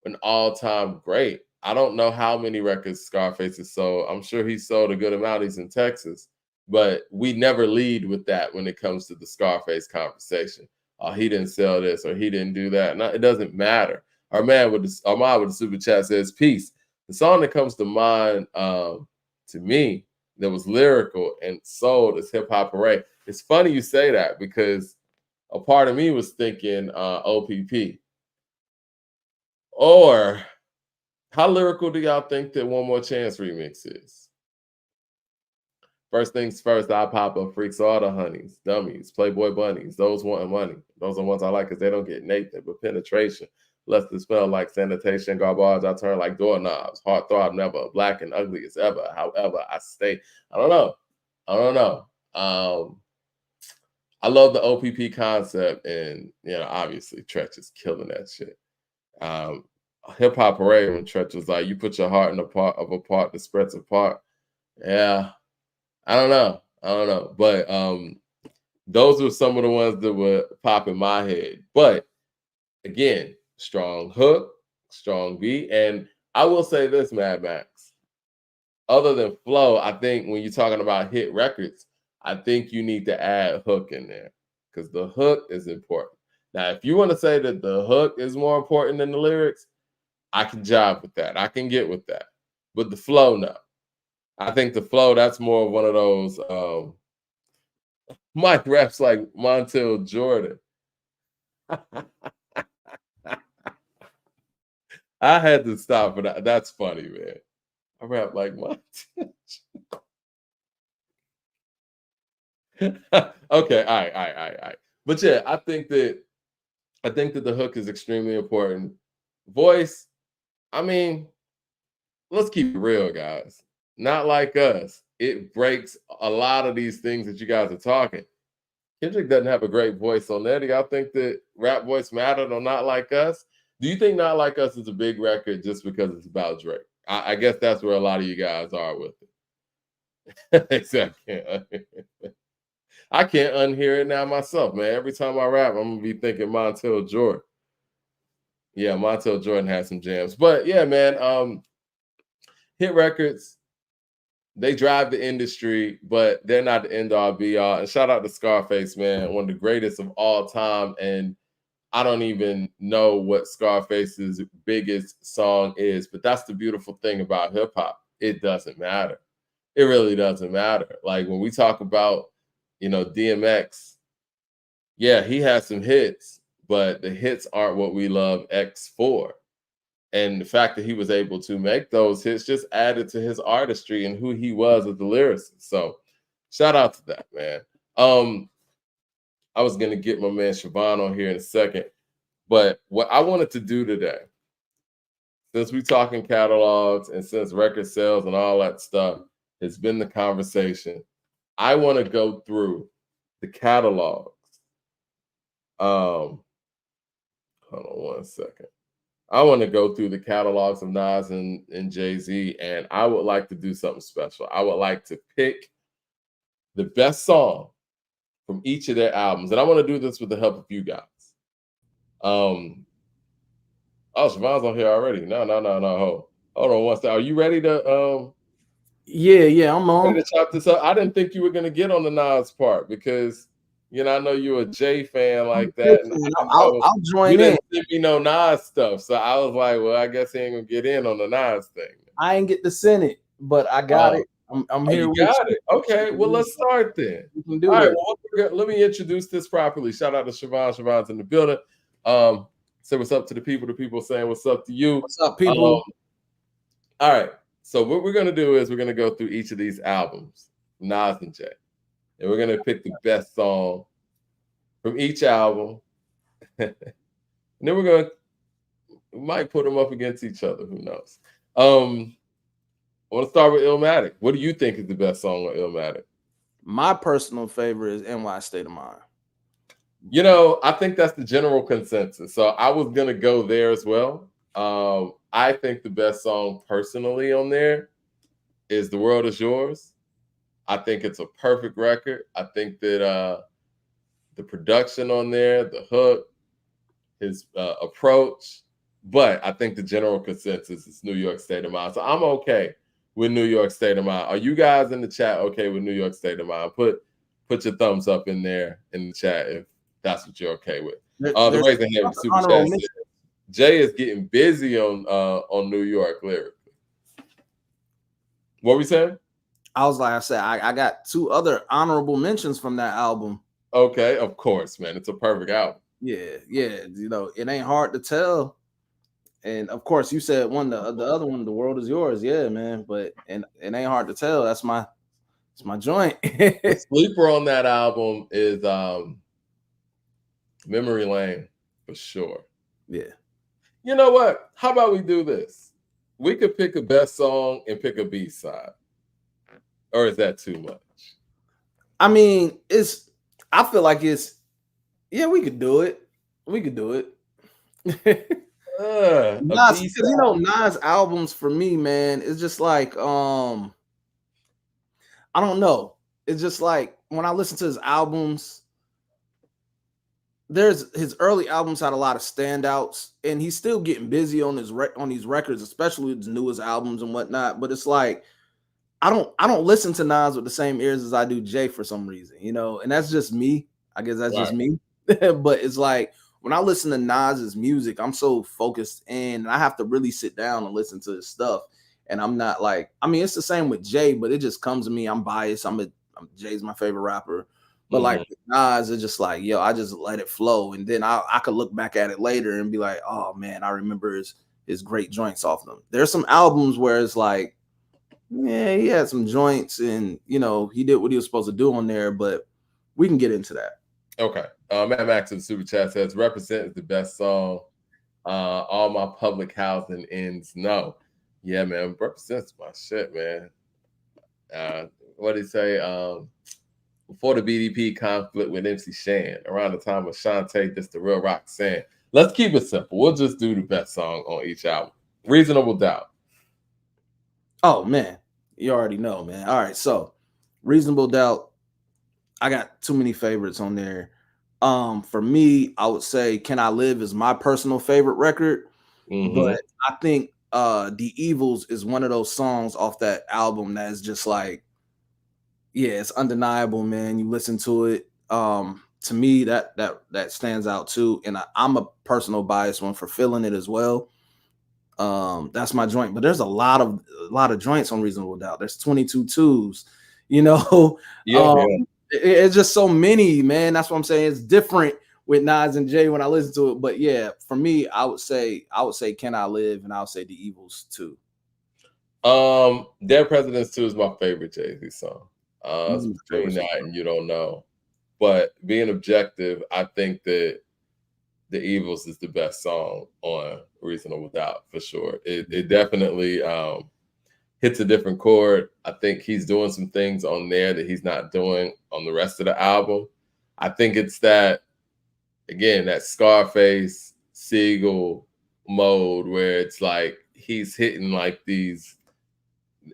an all-time great. I don't know how many records Scarface has sold. I'm sure he sold a good amount. He's in Texas, but we never lead with that when it comes to the Scarface conversation. Oh, he didn't sell this or he didn't do that. No, it doesn't matter. Our man with the super chat says, "Peace." The song that comes to mind to me that was lyrical and sold is Hip Hop Hooray. It's funny you say that because a part of me was thinking OPP. Or how lyrical do y'all think that One More Chance remix is? First things first, I pop up freaks all the honeys, dummies, Playboy bunnies, those wanting money. Those are ones I like because they don't get Nathan, but penetration. Less the spell like sanitation, garbage, I turn like doorknobs. Heart throb never, black and ugly as ever. However, I stay. I don't know. I love the OPP concept, and obviously Tretch is killing that shit. Hip Hop Parade when Tretch was like, "You put your heart in a part of a part that spreads apart." Yeah, I don't know, but those were some of the ones that would pop in my head. But again, strong hook, strong beat, and I will say this, Mad Max. Other than flow, I think when you're talking about hit records, I think you need to add hook in there because the hook is important. Now, if you want to say that the hook is more important than the lyrics, I can jive with that. I can get with that. But the flow, no. I think the flow, that's more of one of those Mike raps like Montel Jordan. I had to stop for that. That's funny, man. I rap like Montel. Okay, all right. But yeah, I think that the hook is extremely important. Voice, I mean, let's keep it real, guys. Not like us. It breaks a lot of these things that you guys are talking. Kendrick doesn't have a great voice on there. Do y'all think that rap voice mattered on Not Like Us? Do you think Not Like Us is a big record just because it's about Drake? I guess that's where a lot of you guys are with it. Exactly. I can't unhear it now myself, man. Every time I rap, I'm gonna be thinking Montel Jordan. Yeah, Montel Jordan has some jams. But yeah, man, hit records, they drive the industry, but they're not the end all be all. And shout out to Scarface, man, one of the greatest of all time. And I don't even know what Scarface's biggest song is, but that's the beautiful thing about hip hop. It doesn't matter. It really doesn't matter. Like when we talk about, DMX, yeah, he has some hits, but the hits aren't what we love X for. And the fact that he was able to make those hits just added to his artistry and who he was as the lyricist. So shout out to that, man. I was gonna get my man Siobhan on here in a second, but what I wanted to do today, since we're talking catalogs and since record sales and all that stuff has been the conversation, I want to go through the catalogs. Hold on one second. I want to go through the catalogs of Nas and Jay-Z, and I would like to do something special. I would like to pick the best song from each of their albums, and I want to do this with the help of you guys. Oh, Siobhan's on here already. No. Hold on one second. Are you ready to Yeah, I'm ready on. to chop this up? I didn't think you were gonna get on the Nas part because I know you're a Jay fan like that, and I didn't know I'll you join in. didn't send me no Nas stuff. So I was like, well, I guess he ain't gonna get in on the Nas thing. I ain't get to send it, but I got it. I'm Oh, here you with got you. it. Okay, well, let's start then. We can All do right, that. well, let me introduce this properly. Shout out to Siobhan. Siobhan's in the building. Say what's up to the people. The people saying what's up to you. What's up, people? All right. So what we're gonna do is we're gonna go through each of these albums, Nas and Jay, and we're gonna pick the best song from each album, and then we might put them up against each other. Who knows? I want to start with Illmatic. What do you think is the best song on Illmatic? My personal favorite is NY State of Mind. I think that's the general consensus. So I was gonna go there as well. I think the best song personally on there is The World Is Yours. I think it's a perfect record. I think that the production on there, the hook, his approach, but I think the general consensus is New York State of Mind. So I'm okay with New York State of Mind. Are you guys in the chat okay with New York State of Mind? Put your thumbs up in there in the chat if that's what you're okay with. The raising hand super chat says Jay is getting busy on New York lyrically. What were we saying? I said, I got two other honorable mentions from that album. Okay, of course, man. It's a perfect album. Yeah. It ain't hard to tell. And of course, you said the other one, The World Is Yours. Yeah, man. But it ain't hard to tell. It's my joint. The sleeper on that album is Memory Lane for sure. Yeah. You know what? How about we do this? We could pick a best song and pick a B-side. Or is that too much? I mean, I feel like we could do it. We could do it. Nas, because Nas albums for me, man, it's just like I don't know. It's just like when I listen to his albums, his early albums had a lot of standouts, and he's still getting busy on these records, especially his newest albums and whatnot. But it's like I don't listen to Nas with the same ears as I do Jay for some reason, and that's just me. I guess that's just me. But it's like when I listen to Nas's music, I'm so focused in, and I have to really sit down and listen to his stuff. And I'm not like, it's the same with Jay, but it just comes to me. I'm biased. Jay's my favorite rapper. But like Nas, it's just like, I just let it flow. And then I could look back at it later and be like, oh man, I remember his great joints off them. There's some albums where it's like, yeah, he had some joints and he did what he was supposed to do on there, but we can get into that. Okay. Matt Max in the super chat says Represent is the best song. All my public housing ends. No. Yeah, man. Represent's my shit, man. What did he say? Before the BDP conflict with MC Shan, around the time of Shantae, this the real Roxanne. Let's keep it simple. We'll just do the best song on each album. Reasonable Doubt. Oh man, you already know, man. All right, so Reasonable Doubt. I got too many favorites on there. For me, I would say Can I Live is my personal favorite record, but I think The Evils is one of those songs off that album that is just like, yeah, it's undeniable, man. You listen to it. To me, that stands out too. And I'm a personal bias one for Feeling It as well. That's my joint. But there's a lot of joints on Reasonable Doubt. There's 22 twos, It's just so many, man. That's what I'm saying. It's different with Nas and Jay when I listen to it. But yeah, for me, I would say Can I Live, and I would say The Evils too. Dead Presidents 2 is my favorite Jay-Z song. It's between that and You Don't Know. But being objective, I think that The Evils is the best song on Reasonable Doubt for sure. It definitely hits a different chord. I think he's doing some things on there that he's not doing on the rest of the album. I think it's that, again, that Scarface Siegel mode where it's like he's hitting like these,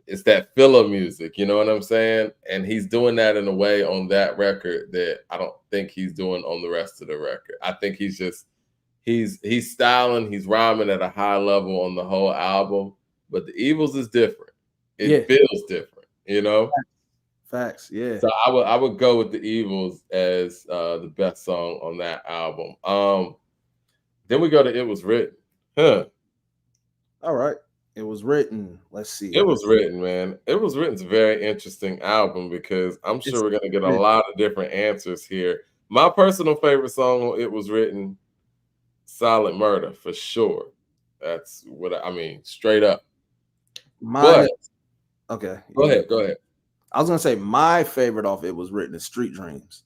it's that filler music, you know what I'm saying? And he's doing that in a way on that record that I don't think he's doing on the rest of the record. I think he's just he's styling, he's rhyming at a high level on the whole album, but the Evils is different. It feels different, you know? Facts, yeah. So I would go with the Evils as the best song on that album. Then we go to It Was Written. Huh. All right. It Was Written. Let's see. It Was Written, man. It Was Written's a very interesting album because I'm sure we're gonna get a lot of different answers here. My personal favorite song on It Was Written, Silent Murder, for sure. That's what I mean, straight up. Mine okay. Go ahead. I was gonna say my favorite off It Was Written is Street Dreams.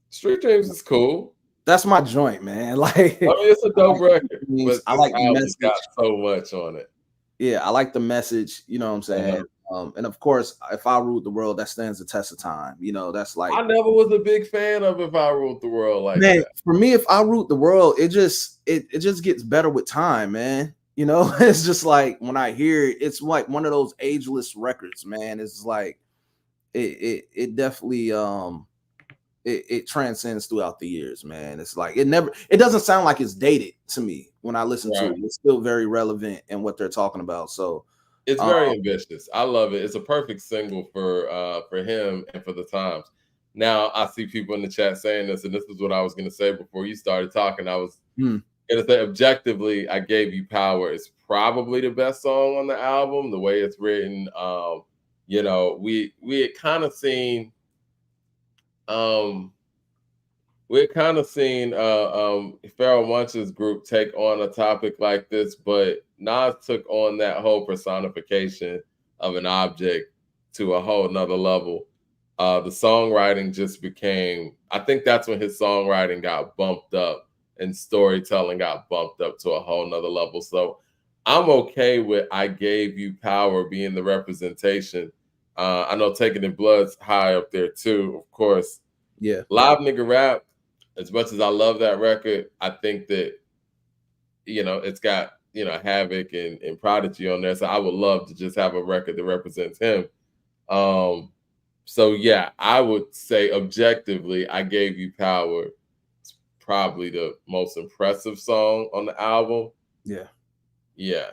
Street Dreams is cool. That's my joint, man. Like, I mean, it's a dope record. But I like the message. Got so much on it. Yeah, I like the message. You know what I'm saying? And of course, If I Ruled the World, that stands the test of time. You know, that's like, I never was a big fan of If I Ruled the World like man, that. For me, If I Ruled the World, it just gets better with time, man. You know, it's just like when I hear it, it's like one of those ageless records, man. It's like it definitely it transcends throughout the years, man. It's like it doesn't sound like it's dated to me when I listen to it. It's still very relevant in what they're talking about. So it's very ambitious. I love it. It's a perfect single for him and for the times. Now I see people in the chat saying this, and this is what I was going to say before you started talking. I was going to say, objectively, I Gave You Power is probably the best song on the album. The way it's written, you know, we had kind of seen. We had kind of seen Pharoah Munch's group take on a topic like this, but Nas took on that whole personification of an object to a whole nother level. The songwriting just became, I think that's when his songwriting got bumped up and storytelling got bumped up to a whole nother level. So I'm okay with I Gave You Power being the representation. I know Taking in Blood's high up there too, of course. Yeah. Live Nigga Rap, as much as I love that record, I think that, you know, it's got, you know, Havoc and Prodigy on there. So I would love to just have a record that represents him. So yeah, I would say objectively, I Gave You Power. It's probably the most impressive song on the album. Yeah.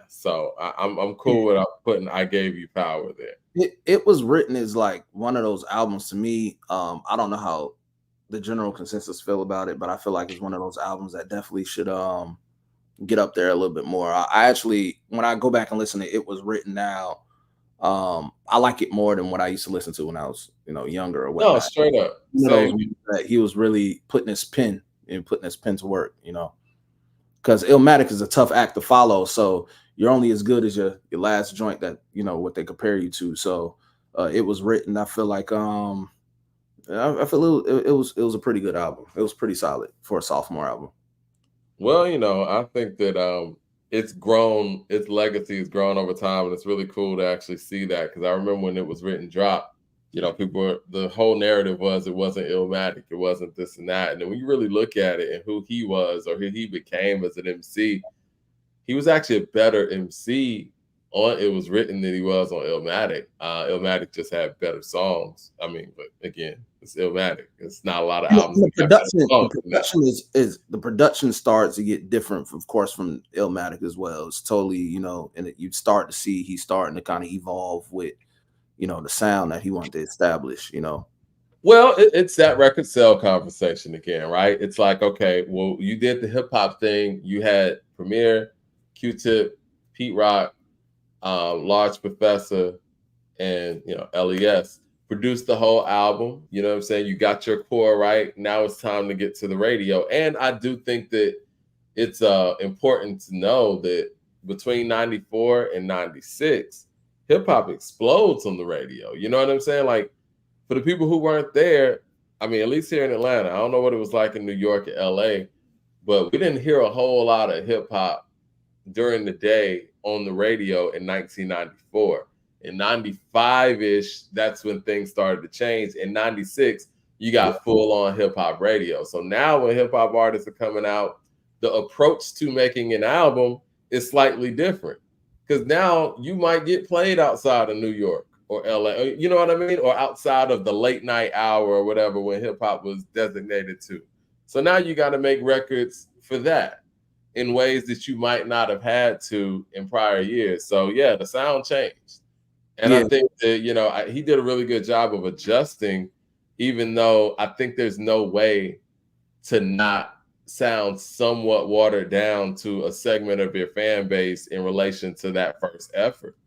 So I'm cool with putting I Gave You Power there. It Was Written is like one of those albums to me. I don't know how the general consensus feel about it, but I feel like it's one of those albums that definitely should get up there a little bit more. I actually, when I go back and listen to It Was Written now, I like it more than what I used to listen to when I was, you know, younger or whatnot. No, straight up. That he was really putting his pen to work, you know, because Illmatic is a tough act to follow. So you're only as good as your last joint that, you know, what they compare you to. So It Was Written, I feel like I feel it was a pretty good album. It was pretty solid for a sophomore album. Well, you know, I think that it's grown, its legacy has grown over time, and it's really cool to actually see that, because I remember when It Was Written dropped, you know, the whole narrative was it wasn't Illmatic, it wasn't this and that. And then when you really look at it and who he was or who he became as an MC, he was actually a better MC on It Was Written than he was on Illmatic. Illmatic just had better songs. I mean, but again, it's Illmatic. It's not a lot of albums. The production starts to get different, of course, from Illmatic as well. It's totally, you know, and you start to see he's starting to kind of evolve with, you know, the sound that he wanted to establish, you know. Well, it's that record sale conversation again, right? It's like, okay, well, you did the hip hop thing. You had Premier, Q-Tip, Pete Rock, Large Professor, and, you know, LES produced the whole album. You know what I'm saying? You got your core right. Now it's time to get to the radio. And I do think that it's important to know that between 94 and 96, hip hop explodes on the radio. You know what I'm saying? Like, for the people who weren't there, I mean, at least here in Atlanta, I don't know what it was like in New York or LA, but we didn't hear a whole lot of hip hop during the day on the radio in 1994. In 95-ish, that's when things started to change. In 96, you got full on hip hop radio. So now when hip hop artists are coming out, the approach to making an album is slightly different, because now you might get played outside of New York or LA, you know what I mean? Or outside of the late night hour or whatever when hip hop was designated to. So now you got to make records for that in ways that you might not have had to in prior years. So yeah, the sound changed. And I Yeah. think that, he did a really good job of adjusting, even though I think there's no way to not sound somewhat watered down to a segment of your fan base in relation to that first effort.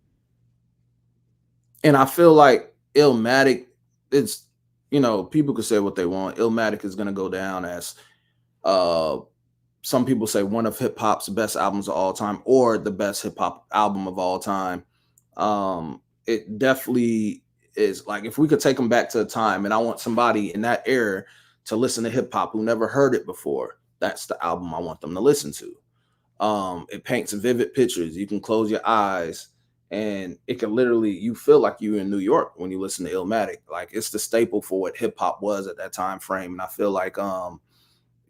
And I feel like Illmatic, it's, people could say what they want. Illmatic is going to go down as, some people say, one of hip hop's best albums of all time, or the best hip hop album of all time. It definitely is. Like, if we could take them back to a time, and I want somebody in that era to listen to hip hop who never heard it before, that's the album I want them to listen to. It paints vivid pictures. You can close your eyes, and it can literally, you feel like you're in New York when you listen to Illmatic. Like, it's the staple for what hip hop was at that time frame. And I feel like,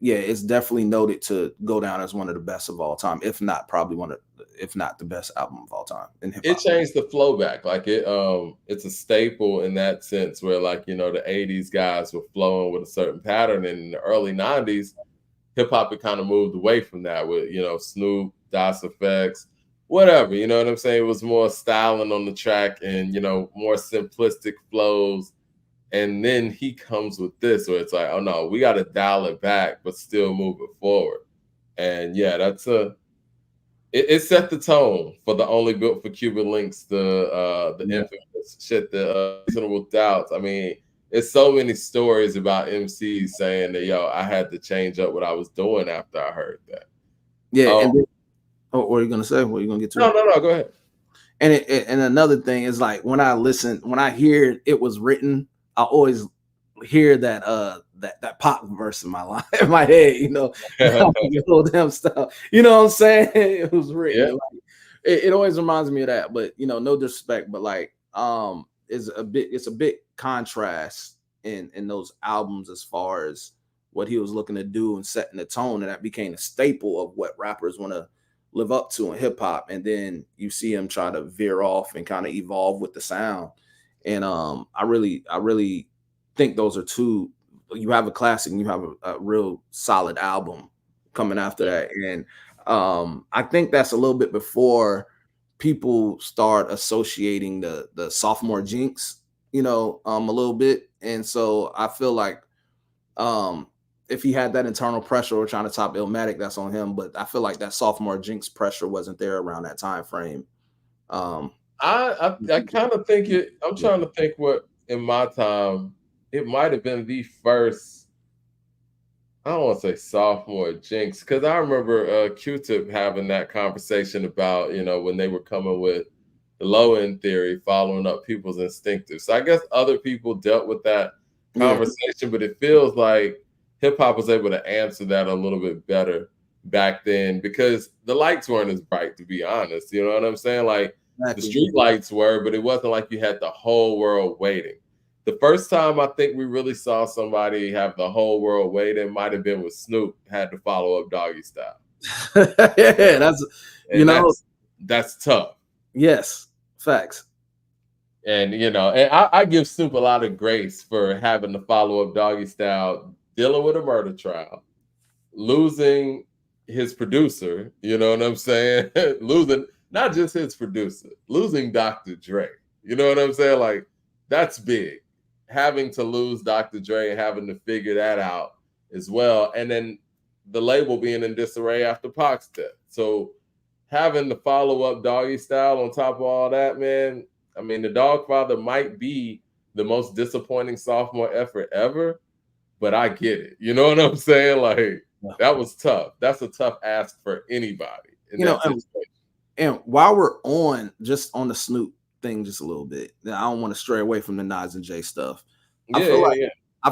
yeah, it's definitely noted to go down as one of the best of all time, if not probably if not the best album of all time in hip hop. It changed the flow back. Like it's a staple in that sense, where like, the 80s guys were flowing with a certain pattern, and in the early 90s, hip hop had kind of moved away from that with, Snoop, Das Effects, whatever, you know what I'm saying? It was more styling on the track and, more simplistic flows. And then he comes with this, where it's like, oh no, we got to dial it back, but still move it forward. And yeah, it set the tone for the Only Built for Cuban Links, the infamous shit, the Reasonable Doubts. I mean, it's so many stories about MCs saying that, yo, I had to change up what I was doing after I heard that. Yeah. And then, what are you gonna say? What are you gonna get to? No, go ahead. And another thing is, like, when I hear it was written, I always hear that that pop verse in my head, damn stuff. You know what I'm saying? It was written. Yeah. Like, it always reminds me of that. But no disrespect, but like it's a big contrast in those albums as far as what he was looking to do and setting the tone, and that became a staple of what rappers want to live up to in hip hop. And then you see him try to veer off and kind of evolve with the sound. And I really think those are two. You have a classic and you have a real solid album coming after that. And I think that's a little bit before people start associating the sophomore jinx, a little bit. And so I feel like if he had that internal pressure or trying to top Illmatic, that's on him. But I feel like that sophomore jinx pressure wasn't there around that time frame. I kind of think it. I'm trying to think what in my time it might have been the first. I don't want to say sophomore jinx, because I remember Q-Tip having that conversation about when they were coming with the low end theory, following up people's instinctive. So I guess other people dealt with that conversation, but it feels like hip hop was able to answer that a little bit better back then, because the lights weren't as bright, to be honest. You know what I'm saying? Like, the street lights were, but it wasn't like you had the whole world waiting. The first time I think we really saw somebody have the whole world waiting might have been with Snoop, had to follow up Doggy Style. Yeah, that's tough. Yes, facts. And and I give Snoop a lot of grace for having to follow up Doggy Style, dealing with a murder trial, losing his producer, you know what I'm saying? Losing not just his producer, losing Dr. Dre. You know what I'm saying? Like, that's big. Having to lose Dr. Dre and having to figure that out as well. And then the label being in disarray after Pac's death. So having to follow up Doggy Style on top of all that, man, I mean, the Dogfather might be the most disappointing sophomore effort ever, but I get it. You know what I'm saying? Like, that was tough. That's a tough ask for anybody. And while we're on the Snoop thing just a little bit, I don't want to stray away from the Nas and Jay stuff. I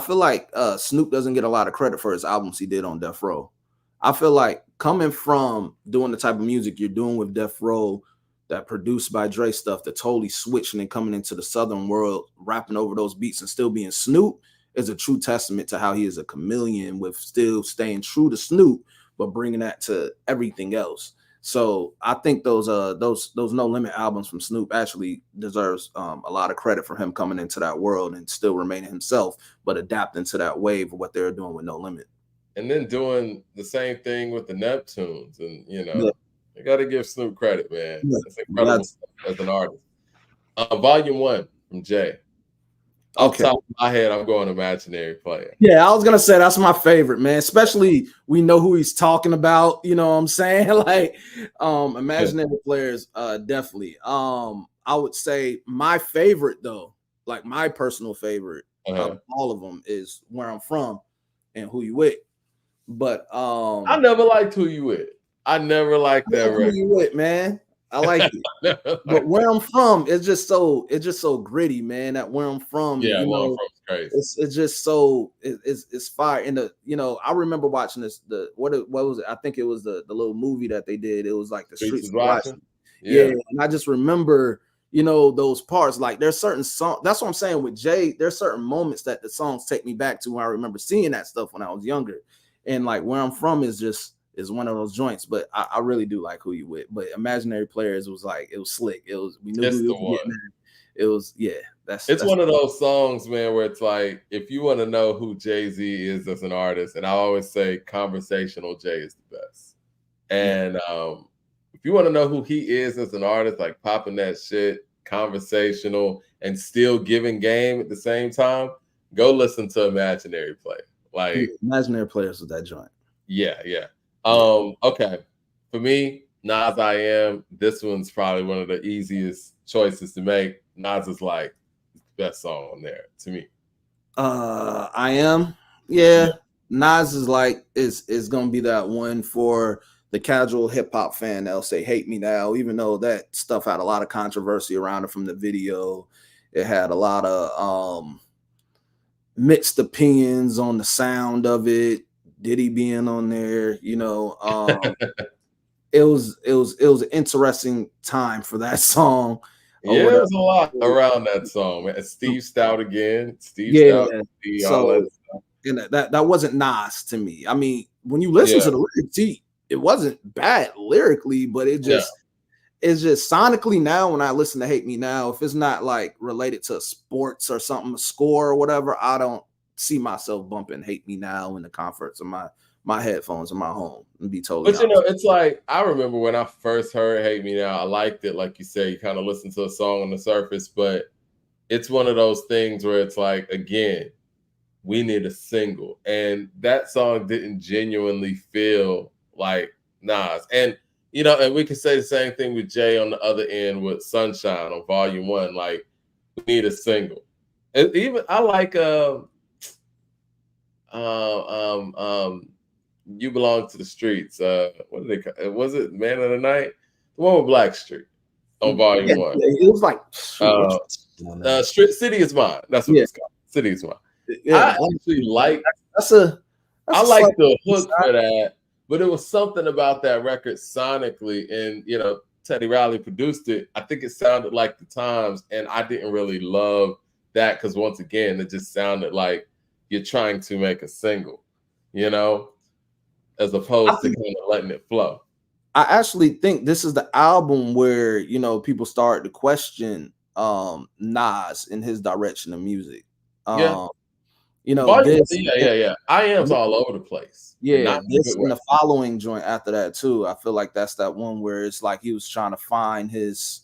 feel like Snoop doesn't get a lot of credit for his albums he did on Death Row. I feel like coming from doing the type of music you're doing with Death Row, that produced by Dre stuff, that totally switching and coming into the Southern world, rapping over those beats and still being Snoop, is a true testament to how he is a chameleon with still staying true to Snoop, but bringing that to everything else. So I think those No Limit albums from Snoop actually deserves a lot of credit for him coming into that world and still remaining himself, but adapting to that wave of what they're doing with No Limit. And then doing the same thing with the Neptunes, and Yeah, you got to give Snoop credit, man. yeah, That's incredible stuff as an artist. Volume 1 from Jay. Off okay. top of my head, I'm going Imaginary Player. Yeah, I was gonna say that's my favorite, man. Especially we know who he's talking about. You know what I'm saying? Like, Imaginary Players, definitely. I would say my favorite though, like my personal favorite out of all of them is Where I'm From and Who You With. But I never liked Who You With. I never liked that record. Who You With, man. I like it. But Where I'm From, it's just so gritty, man. That Where I'm From, yeah, Where I'm From is crazy. It's just so it's fire. And I remember watching this. What was it? I think it was the little movie that they did. It was like the Streets of Watching. Yeah, and I just remember those parts. Like there's certain songs. That's what I'm saying with Jay. There's certain moments that the songs take me back to when I remember seeing that stuff when I was younger. And like Where I'm From is one of those joints, but I really do like Who You With. But Imaginary Players was like, it was slick. We knew who was getting there. It was, yeah. That's one of those songs, man, where it's like, if you want to know who Jay-Z is as an artist, and I always say conversational Jay is the best. And if you want to know who he is as an artist, like popping that shit, conversational, and still giving game at the same time, go listen to Imaginary Player. Like Imaginary Players with that joint. Yeah. Okay. For me, Nas I Am. This one's probably one of the easiest choices to make. Nas is like the best song on there to me. I Am. Yeah. Nas is like is gonna be that one for the casual hip hop fan that'll say "Hate Me Now," even though that stuff had a lot of controversy around it from the video. It had a lot of mixed opinions on the sound of it. Diddy being on there, it was an interesting time for that song. Yeah, there's a lot around that song, man. Steve Stout again. Stout. So that wasn't Nas to me. I mean, when you listen to the lyrics, it wasn't bad lyrically, but it's just sonically now when I listen to Hate Me Now, if it's not like related to sports or something, a score or whatever, I don't see myself bumping Hate Me Now in the comforts of my headphones in my home and be totally honest. It's like I remember when I first heard Hate Me Now, I liked it. Like you say, you kind of listen to a song on the surface, but it's one of those things where it's like, again, we need a single. And that song didn't genuinely feel like Nas. And and we can say the same thing with Jay on the other end with Sunshine on Volume 1. Like, we need a single. And even I like You Belong to the Streets. What did they call it? Was it Man of the Night? The one with Blackstreet on Volume 1. It was like City Is Mine. That's what it's called. City Is Mine. I actually like the hook for that. But it was something about that record sonically, and Teddy Riley produced it. I think it sounded like the times, and I didn't really love that because once again, it just sounded like you're trying to make a single, as opposed to kind of letting it flow. I actually think this is the album where people start to question Nas in his direction of music. Yeah. I Am's all over the place. Yeah, this and the following joint after that too. I feel like that's that one where it's like he was trying to find his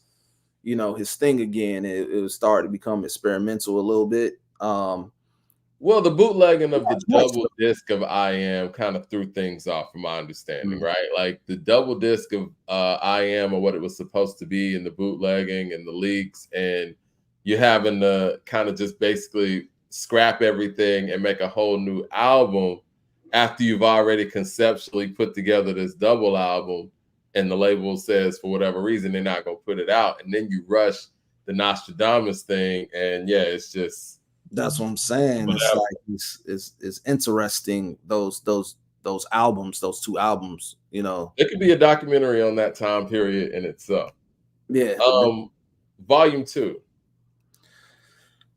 thing again. It was starting to become experimental a little bit. Well, the bootlegging of the double disc of I Am kind of threw things off, from my understanding, right? Like the double disc of I Am, or what it was supposed to be, and the bootlegging and the leaks, and you having to kind of just basically scrap everything and make a whole new album after you've already conceptually put together this double album, and the label says for whatever reason they're not going to put it out, and then you rush the Nostradamus thing, and it's just. That's what I'm saying. It's like it's interesting those albums, those two albums. It could be a documentary on that time period in itself. Yeah. Volume 2.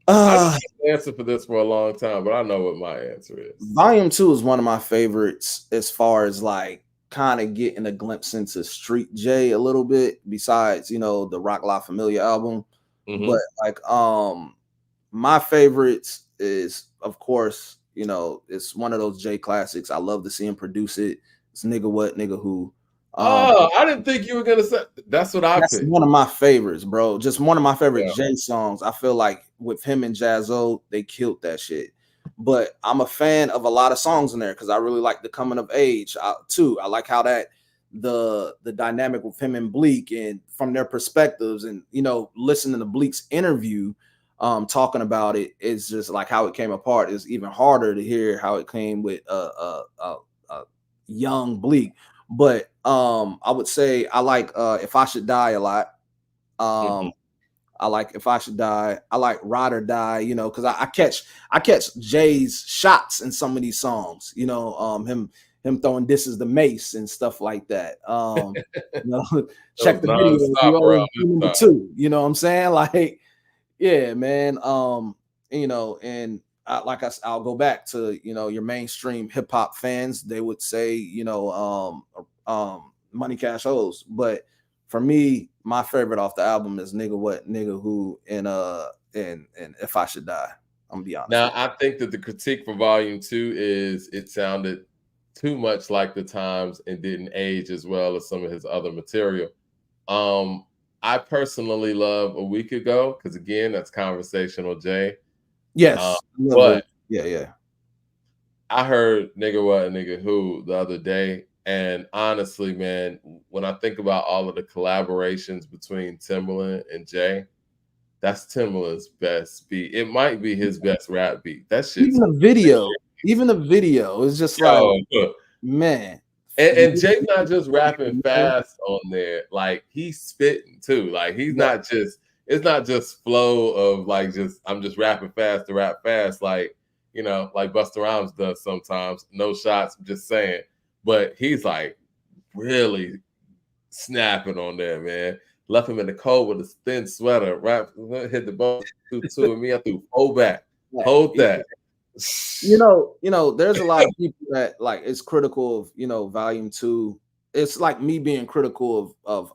I didn't Uh, have an answer for this for a long time, but I know what my answer is. Volume 2 is one of my favorites as far as like kind of getting a glimpse into Street J a little bit, besides, the Rock La Familia album. But Hmm. like my favorites is, of course, it's one of those J classics. I love to see him produce it. It's Nigga What, Nigga Who. Um, Oh, I didn't think you were gonna say that's what I that's picked. one of my favorites, bro. Just one of my favorite Yeah. J songs. I feel like with him and Jazzo, they killed that shit. But I'm a fan of a lot of songs in there because I really like the coming of age too. I like how that the dynamic with him and Bleak and from their perspectives, and listening to Bleak's interview, talking about it is just like how it came apart. It's even harder to hear how it came with young Bleak. But I would say I like If I Should Die a lot. Mhm. Um, I like If I Should Die. I like Ride or Die, because I catch Jay's shots in some of these songs, him throwing This Is the Mace and stuff like that. You know, That was check the video if nonstop you always around this number time. two, you know what I'm saying? Like, yeah, man. And I'll go back to your mainstream hip hop fans. They would say Money Cash Hoes, but for me, my favorite off the album is Nigga What, Nigga Who, and If I Should Die. I'm gonna be honest Now, with I think that the critique for volume two is it sounded too much like the times and didn't age as well as some of his other material. Um, I personally love A Week Ago because again, that's conversational Jay. you. Uh, Yes, I love it. but Yeah, yeah. I heard Nigga What and Nigga Who the other day, and honestly, man, when I think about all of the collaborations between Timbaland and Jay, that's Timbaland's best beat. It might be his best rap beat. That Even shit's the video, even the video is just like, yo. Look, man. and Jay's not just rapping fast on there, like he's spitting too. Like he's Yeah, not just it's not just flow of like just I'm just rapping fast to rap fast, like like Busta Rhymes does sometimes. No shots, I'm just saying. But he's like really snapping on there, man. Left him in the cold with his thin sweater. Rap hit the ball two and me. I threw four back. Hold yeah. that. There's a lot of people that like it's critical of volume two. It's like me being critical of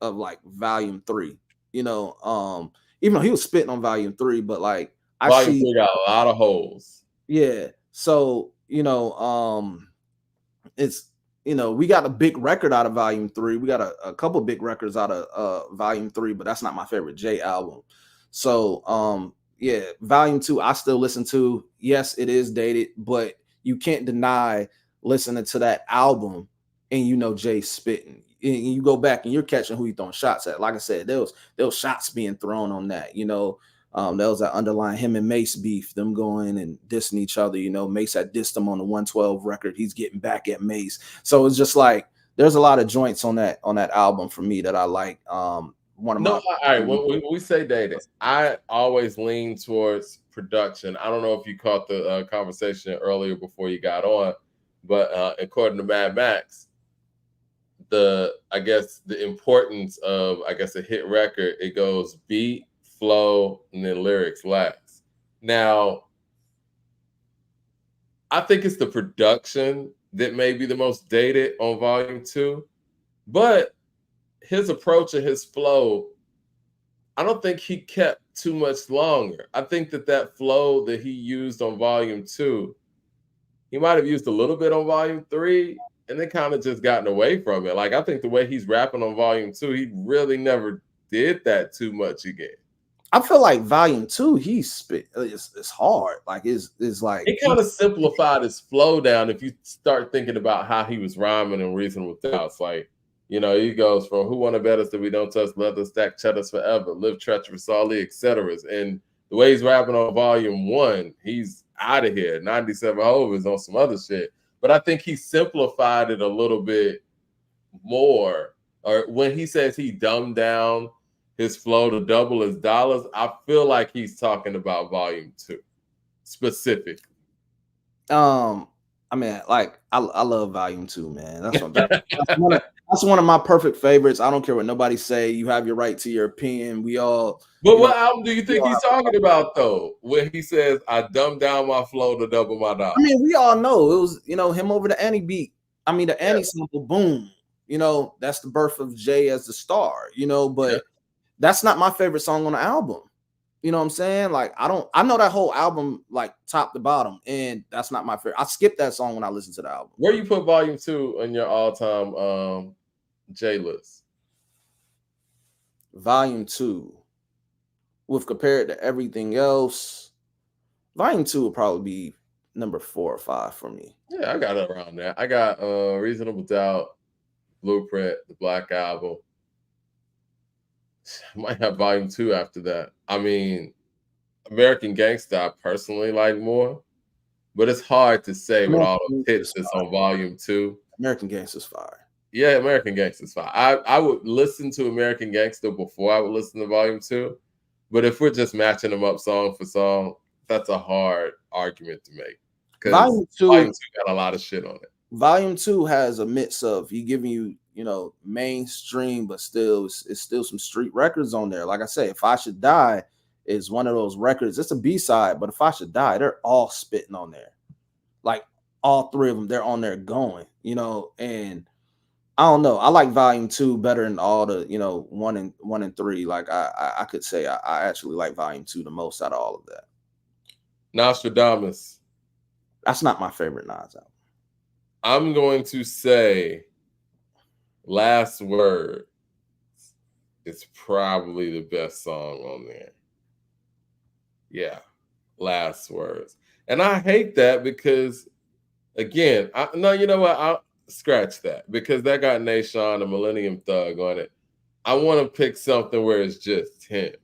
like volume three. Even though he was spitting on volume three, but like I Volume see, three got a lot of holes. yeah. So it's we got a big record out of volume three. We got a couple big records out of volume three, but that's not my favorite J album. So yeah, volume two I still listen to. Yes, it is dated, but you can't deny listening to that album and Jay spitting. And you go back and you're catching who you throwing shots at. Like I said, there was shots being thrown on that. There was that underlying him and Mace beef, them going and dissing each other. Mace had dissed him on the 112 record. He's getting back at Mace. So it's just like there's a lot of joints on that album for me that I like. One of No, my all right. When we say dated, I always lean towards production. I don't know if you caught the conversation earlier before you got on, but according to Mad Max, I guess the importance of a hit record, it goes beat, flow, and then lyrics last. Now, I think it's the production that may be the most dated on volume two, but his approach and his flow, I don't think he kept too much longer. I think that flow that he used on volume two, he might have used a little bit on volume three and then kind of just gotten away from it. Like I think the way he's rapping on volume two, he really never did that too much again. I feel like volume two, he spit. It's hard. Like it's like It kind of simplified his flow down if you start thinking about how he was rhyming and reasoning with doubts. Like, he goes from who wanna bet us that we don't touch leather, stack cheddars forever, live treacherous, all the etceteras. And the way he's rapping on volume one, he's out of here. 97 Hove is on some other shit. But I think he simplified it a little bit more. Or when he says he dumbed down his flow to double his dollars, I feel like he's talking about volume two specifically. I mean, like I love volume two, man. That's one. That's one of That's one of my perfect favorites. I don't care what nobody say. You have your right to your opinion. We all, But you know, what album do you we think all he's talking about though? When he says, "I dumbed down my flow to double my I dollars." mean, we all know it was, him over the Annie beat. I mean, the Yeah, Annie sample, boom. That's the birth of Jay as the star, yeah. but that's not my favorite song on the album. You know what I'm saying? Like, I know that whole album, like top to bottom, and that's not my favorite. I skipped that song when I listened to the album. Where you put Volume 2 on your all-time J list? Volume 2, with compared to everything else, Volume 2 will probably be number 4 or 5 for me. Yeah, I got it around there. I got Reasonable Doubt, Blueprint, the Black Album. I might have Volume 2 after that. I mean, American Gangsta, I personally like more, but it's hard to say with all American those hits Gangsta's that's fire. on Volume 2. American Gangsta's fire. Yeah, American Gangsta's fine. I would listen to American Gangsta before I would listen to Volume 2. But if we're just matching them up song for song, that's a hard argument to make. Because Volume 2 Volume 2 got a lot of shit on it. Volume 2 has a mix of he giving you, mainstream, but still it's still some street records on there. Like I say, If I Should Die is one of those records. It's a B-side, but If I Should Die, they're all spitting on there. Like all three of them, they're on there going, and I don't know. I like Volume 2 better than all the, 1 and 3. Like I could say I actually like Volume 2 the most out of all of that. Nostradamus. That's not my favorite Nas album. I'm going to say Last Word is probably the best song on there. Yeah, Last Words. And I hate that because, again, you know what? I'll scratch that because that got Nation, the Millennium Thug on it. I want to pick something where it's just him.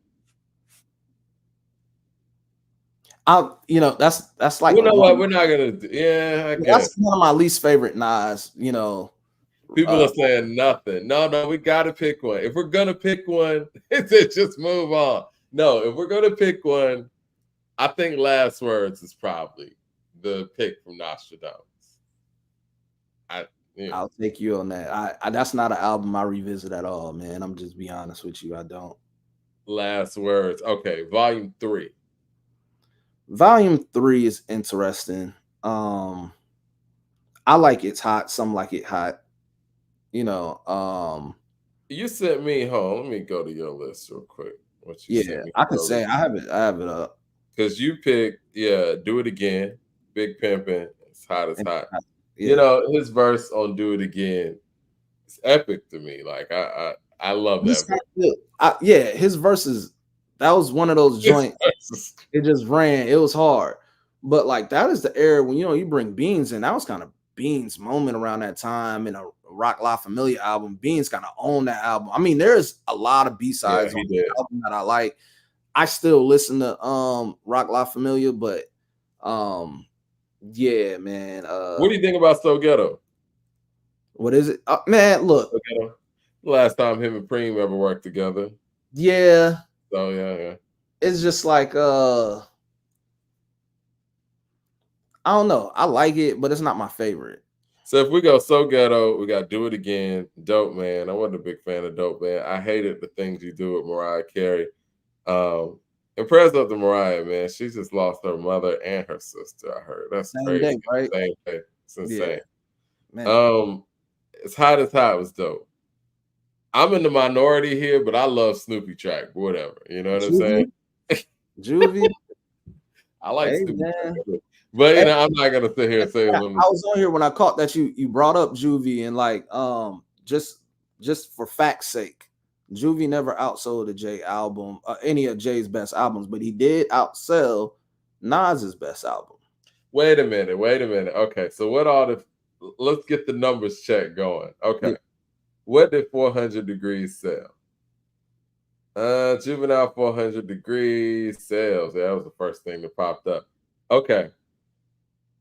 That's like You know what? We're not gonna do. Yeah, I guess. That's one of my least favorite Nas. People are saying nothing. No, we got to pick one. If we're gonna pick one, it's just move on. No, if we're gonna pick one, I think Last Words is probably the pick from Nostradamus. I'll take you on that. I that's not an album I revisit at all, man. I'm just be honest with you. I don't. Last Words. Okay, Volume 3. Volume 3 is interesting. I like It's Hot. Some like it hot. You sent me home. Let me go to your list real quick. What you yeah, I could say I have it up. Because you picked, Do It Again, Big Pimpin', It's Hot as Hot. Yeah. His verse on Do It Again is epic to me. Like I love that. His verses, that was one of those joints. It just ran. It was hard. But like that is the era when you bring Beans in. That was kind of Beans' moment around that time in a Rock La Familia album. Beans kind of owned that album. I mean, there's a lot of B-sides on the album that I like. I still listen to Rock La Familia, but yeah, man. What do you think about So Ghetto? What is it? Man, look. So Ghetto. Last time him and Preem ever worked together. Yeah. So yeah. It's just like I don't know. I like it, but it's not my favorite. So if we go So Ghetto, we got Do It Again, Dope Man. I wasn't a big fan of Dope Man. I hated the things you do with Mariah Carey. Impressed with the Mariah, man. She just lost her mother and her sister. I heard that's Same crazy. Day, right? Same day. It's insane. Yeah. Man. It's Hot as Hot was dope. I'm in the minority here, but I love Snoopy track, whatever. You know what I'm saying? Juvie. I like Snoopy track. But I'm not gonna sit here and say I was on here when I caught that you brought up Juvie and like just for fact's sake, Juvie never outsold a Jay album, any of Jay's best albums, but he did outsell Nas's best album. Wait a minute. Okay, so let's get the numbers check going. Okay. Yeah. What did 400 Degrees sell? Juvenile 400 Degrees sales. Yeah, that was the first thing that popped up. Okay.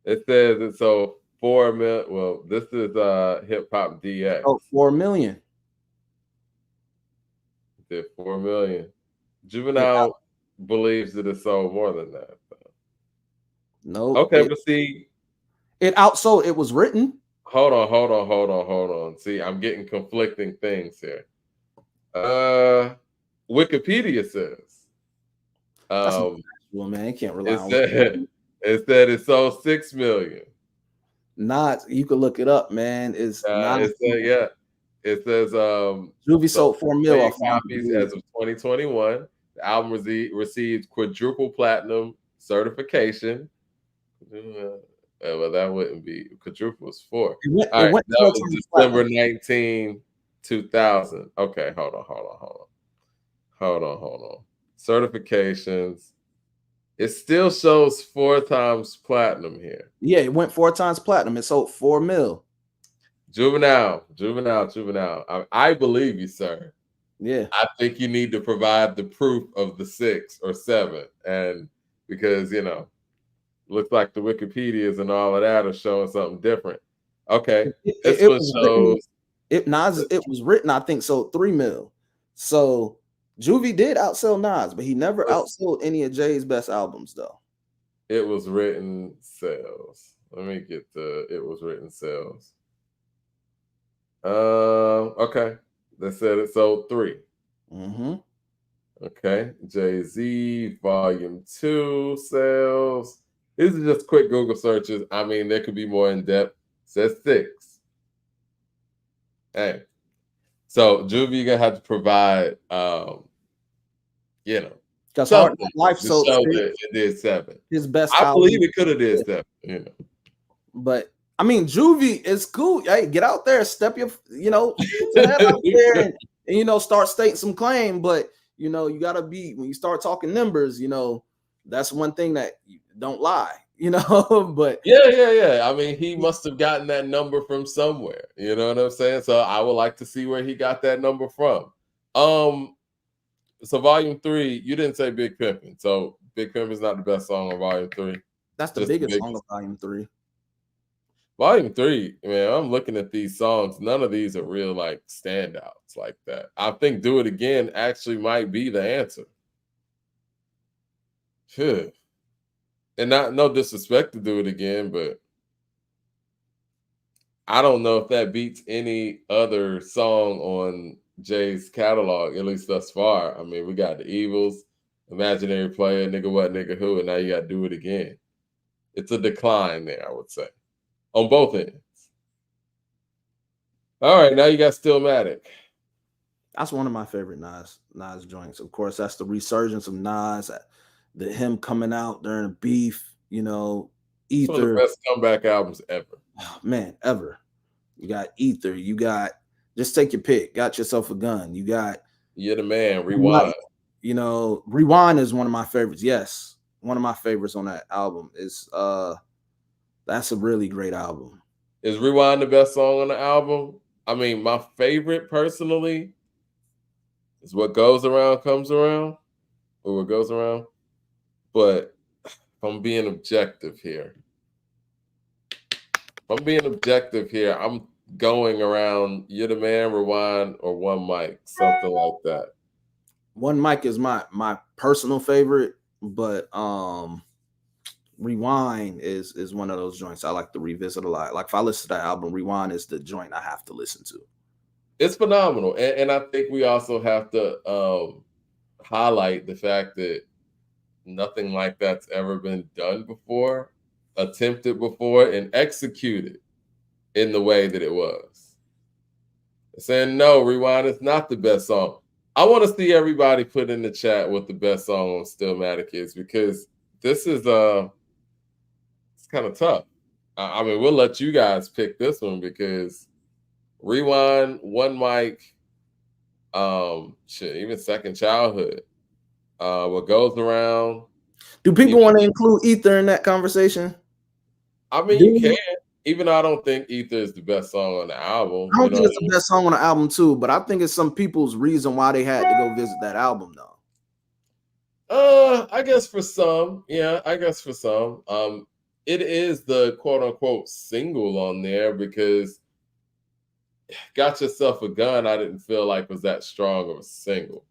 It says it's so 4 million. Well, this is Hip Hop DX. Oh, 4 million. It did 4 million. Juvenile believes that it sold more than that. No. Okay, but see, it outsold. It was written. Hold on. See, I'm getting conflicting things here. Wikipedia says That's not um factual, man. You can't rely it on said it said it sold 6 million. not. You can look it up, man. It's not. It said yeah. It says Juvie sold sold 4 mil 6 million off of copies Unbelievable. as of 2021. The album received quadruple platinum certification. Well, that wouldn't be quadruple was 4. All It right, went that 4 was times December platinum. 19, 2000. Okay, hold on. Certifications. It still shows 4 times platinum here. Yeah, it went 4 times platinum. It sold 4 mil. Juvenile. I believe you, sir. Yeah. I think you need to provide the proof of the 6 or 7, and because looks like the Wikipedias and all of that are showing something different. Okay, this It one was written. shows. It was written. I think sold 3 mil. So Juvie did outsell Nas, but he never outsold any of Jay's best albums, though. It was written sales. Let me get the. It was written sales. Okay. They said it sold 3. Mm-hmm. Okay. Jay-Z Volume 2 sales. These are just quick Google searches. I mean, there could be more in depth. Says 6. Hey. So Juvie, you're gonna have to provide Because Hard something Knock Life to sold show 6. that it did 7. His best I album. believe it could have did 7, But I mean, Juvie is cool. Hey, get out there, step your out there, and start stating some claim. But you gotta be when you start talking numbers. That's one thing that you don't lie. But Yeah. I mean, he must have gotten that number from somewhere. You know what I'm saying? So I would like to see where he got that number from. So Volume 3, you didn't say Big Pimpin'. So Big Pimpin' is not the best song on Volume 3. that's the Just biggest song of Volume 3. Volume 3, man, I'm looking at these songs. None of these are real like standouts like that. I think Do It Again actually might be the answer. Phew. And not no disrespect to Do It Again, but I don't know if that beats any other song on Jay's catalog, at least thus far. I mean, we got The Evils, Imaginary Player, Nigga What, Nigga Who, and now you got to Do It Again. It's a decline there, I would say, on both ends. All right, now you got Stillmatic. That's one of my favorite Nas joints. Of course, that's the resurgence of Nas, him coming out during a beef. It's one of the Ether. best comeback albums ever. Oh, man, ever. You got Ether. You got Just Take Your Pick. Got Yourself a Gun. You got You're the Man. Rewind. Rewind is one of my favorites. Yes, one of my favorites on that album is that's a really great album. Is Rewind the best song on the album? I mean, my favorite personally is What Goes Around Comes Around, or What Goes Around. But if I'm being objective here, I'm going around You're the Man, Rewind, or One Mic, something like that. One Mic is my personal favorite, but Rewind is one of those joints I like to revisit a lot. Like if I listen to that album, Rewind is the joint I have to listen to. It's phenomenal, and I think we also have to highlight the fact that nothing like that's ever been done before, attempted before, and executed in the way that it was. Saying no, Rewind is not the best song. I want to see everybody put in the chat what the best song on Stillmatic is, because this is it's kind of tough. I mean, we'll let you guys pick this one because Rewind, One Mic, even Second Childhood, What Goes Around. Do people want to include Ether in that conversation? I mean, you can, even though I don't think Ether is the best song on the album. I don't think it's the best song on the album too, but I think it's some people's reason why they had to go visit that album though. I guess for some, yeah, it is the quote unquote single on there because Got Yourself a Gun, I didn't feel like was that strong of a single.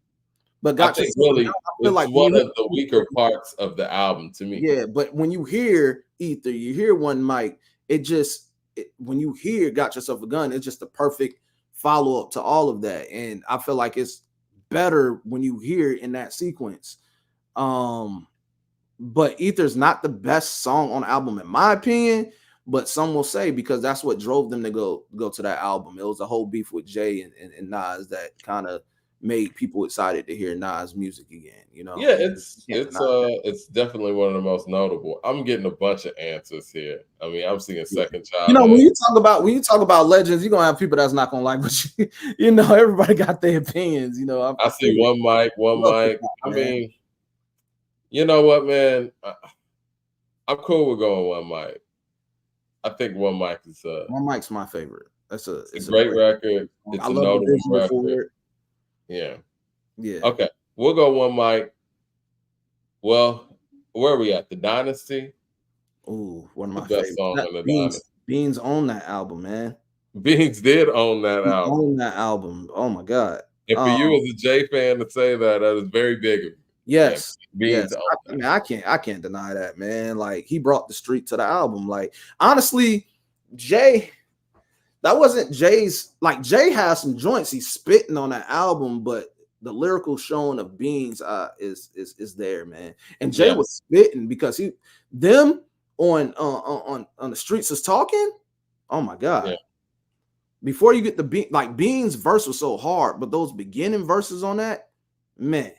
But Got Yourself a Gun, I feel it's like one of the weaker parts of the album to me. Yeah, but when you hear Ether, you hear One Mic, it just when you hear Got Yourself a Gun, it's just the perfect follow-up to all of that. And I feel like it's better when you hear it in that sequence. But Ether's not the best song on the album, in my opinion. But some will say because that's what drove them to go to that album. It was a whole beef with Jay and Nas that kind of made people excited to hear Nas music again. You know, Yeah, it's definitely one of the most notable. I'm getting a bunch of answers here. I mean, I'm seeing Second you know, Childhood. when you talk about legends, you're gonna have people that's not gonna like, but you know, everybody got their opinions. You know, I see one mic. I mean, you know what, man? I'm cool with going one mic. I think one mic is one mic's my favorite. It's a great record. It's I a love the notable visual for record. it. Yeah. Okay, we'll go one mic. Well, where are we at? The Dynasty. Ooh, one of my The best favorites. song on the Dynasty. Beans on that album, man. Beans did own that album. On that album. Oh my God. And for you as a J fan to say that is very big of you. Yes. Beans Yes. I mean, I can't deny that, man. Like he brought the street to the album. Like honestly, Jay, that wasn't Jay's. Like Jay has some joints he's spitting on that album, but the lyrical showing of Beans is there, man. And Jay was spitting because them on the streets is talking. Oh my God. Yeah. Before you get the beat, like Beans' verse was so hard, but those beginning verses on that, man.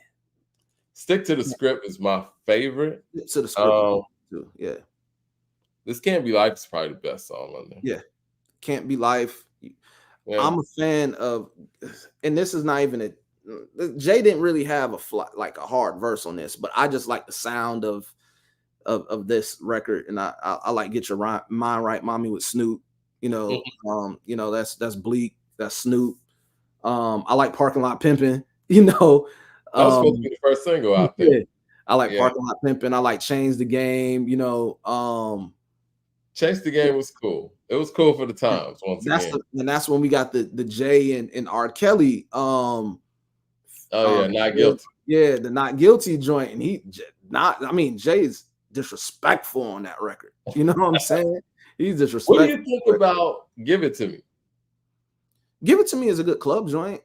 Stick to the Script is my favorite. Stick to the Script, too. Yeah. This Can't Be Life is probably the best song on there. Yeah. Can't Be Life. Yeah. I'm a fan of, and this is not even Jay didn't really have a hard verse on this, but I just like the sound of this record, and I like Get Your Mind Right, Mommy with Snoop. You know, that's Bleak, that's Snoop. I like Parking Lot Pimpin'. You know, that was supposed to be the first single out there. Yeah. I like Parking Lot Pimpin'. I like Change the Game. You know, Change the Game was cool. It was cool for the times. And that's when we got the Jay and R. Kelly. Not Guilty. Yeah, the Not Guilty joint, and Jay's disrespectful on that record. You know what I'm saying? He's disrespectful. What do you think about Give It To Me? Give It To Me is a good club joint.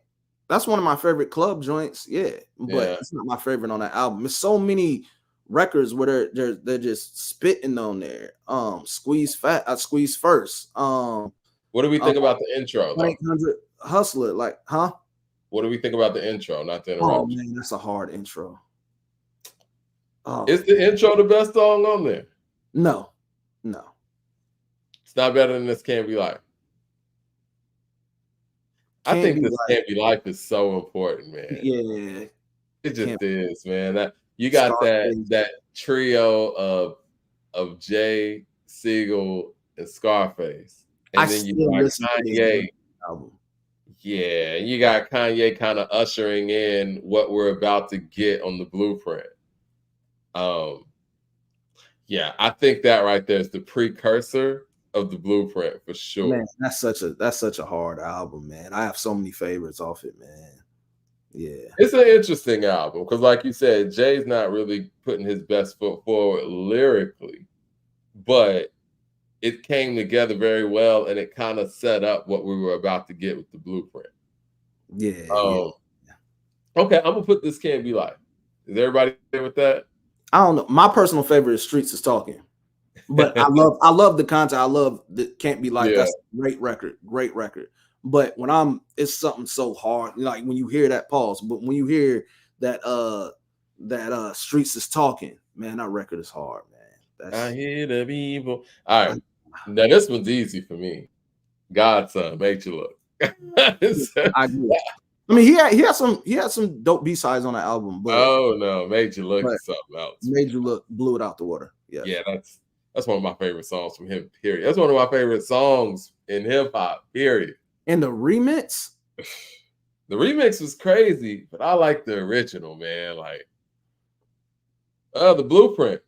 That's one of my favorite club joints. Yeah, but it's not my favorite on that album. There's so many records where they're just spitting on there. Squeeze First. What do we think about the intro? 1-800 Hustler, like, huh? What do we think about the intro? Not the interrupt. Oh man, that's a hard intro. Is the intro the best song on there? No. It's not better than This Can't Be Life. I think This Can't Be Life is so important, man. Yeah. It just is, man. That you got that trio of Jay, Siegel, and Scarface. And then you got Kanye. Album. Yeah, you got Kanye kind of ushering in what we're about to get on the Blueprint. Yeah, I think that right there is the precursor of the Blueprint for sure. Man, that's such a hard album, man. I have so many favorites off it, man. Yeah, it's an interesting album because, like you said, Jay's not really putting his best foot forward lyrically, but it came together very well, and it kind of set up what we were about to get with the Blueprint. Yeah. Okay, I'm gonna put This Can't Be Life. Is everybody there with that? I don't know. My personal favorite is Streets Is Talking, but I love the content. I love the Can't Be Life. Yeah. That's a great record. But when it's something so hard, like when you hear that pause, but when you hear that Streets Is Talking, man, that record is hard, man. I hear the people. All right, now this one's easy for me. Godson, Made You Look. I agree. I mean, he had some dope B-sides on the album, but no, Made You Look is something else. Made You Look blew it out the water. Yeah, that's one of my favorite songs from him. Period. That's one of my favorite songs in hip hop. Period. And the remix was crazy, but I like the original, man. Like, the Blueprint.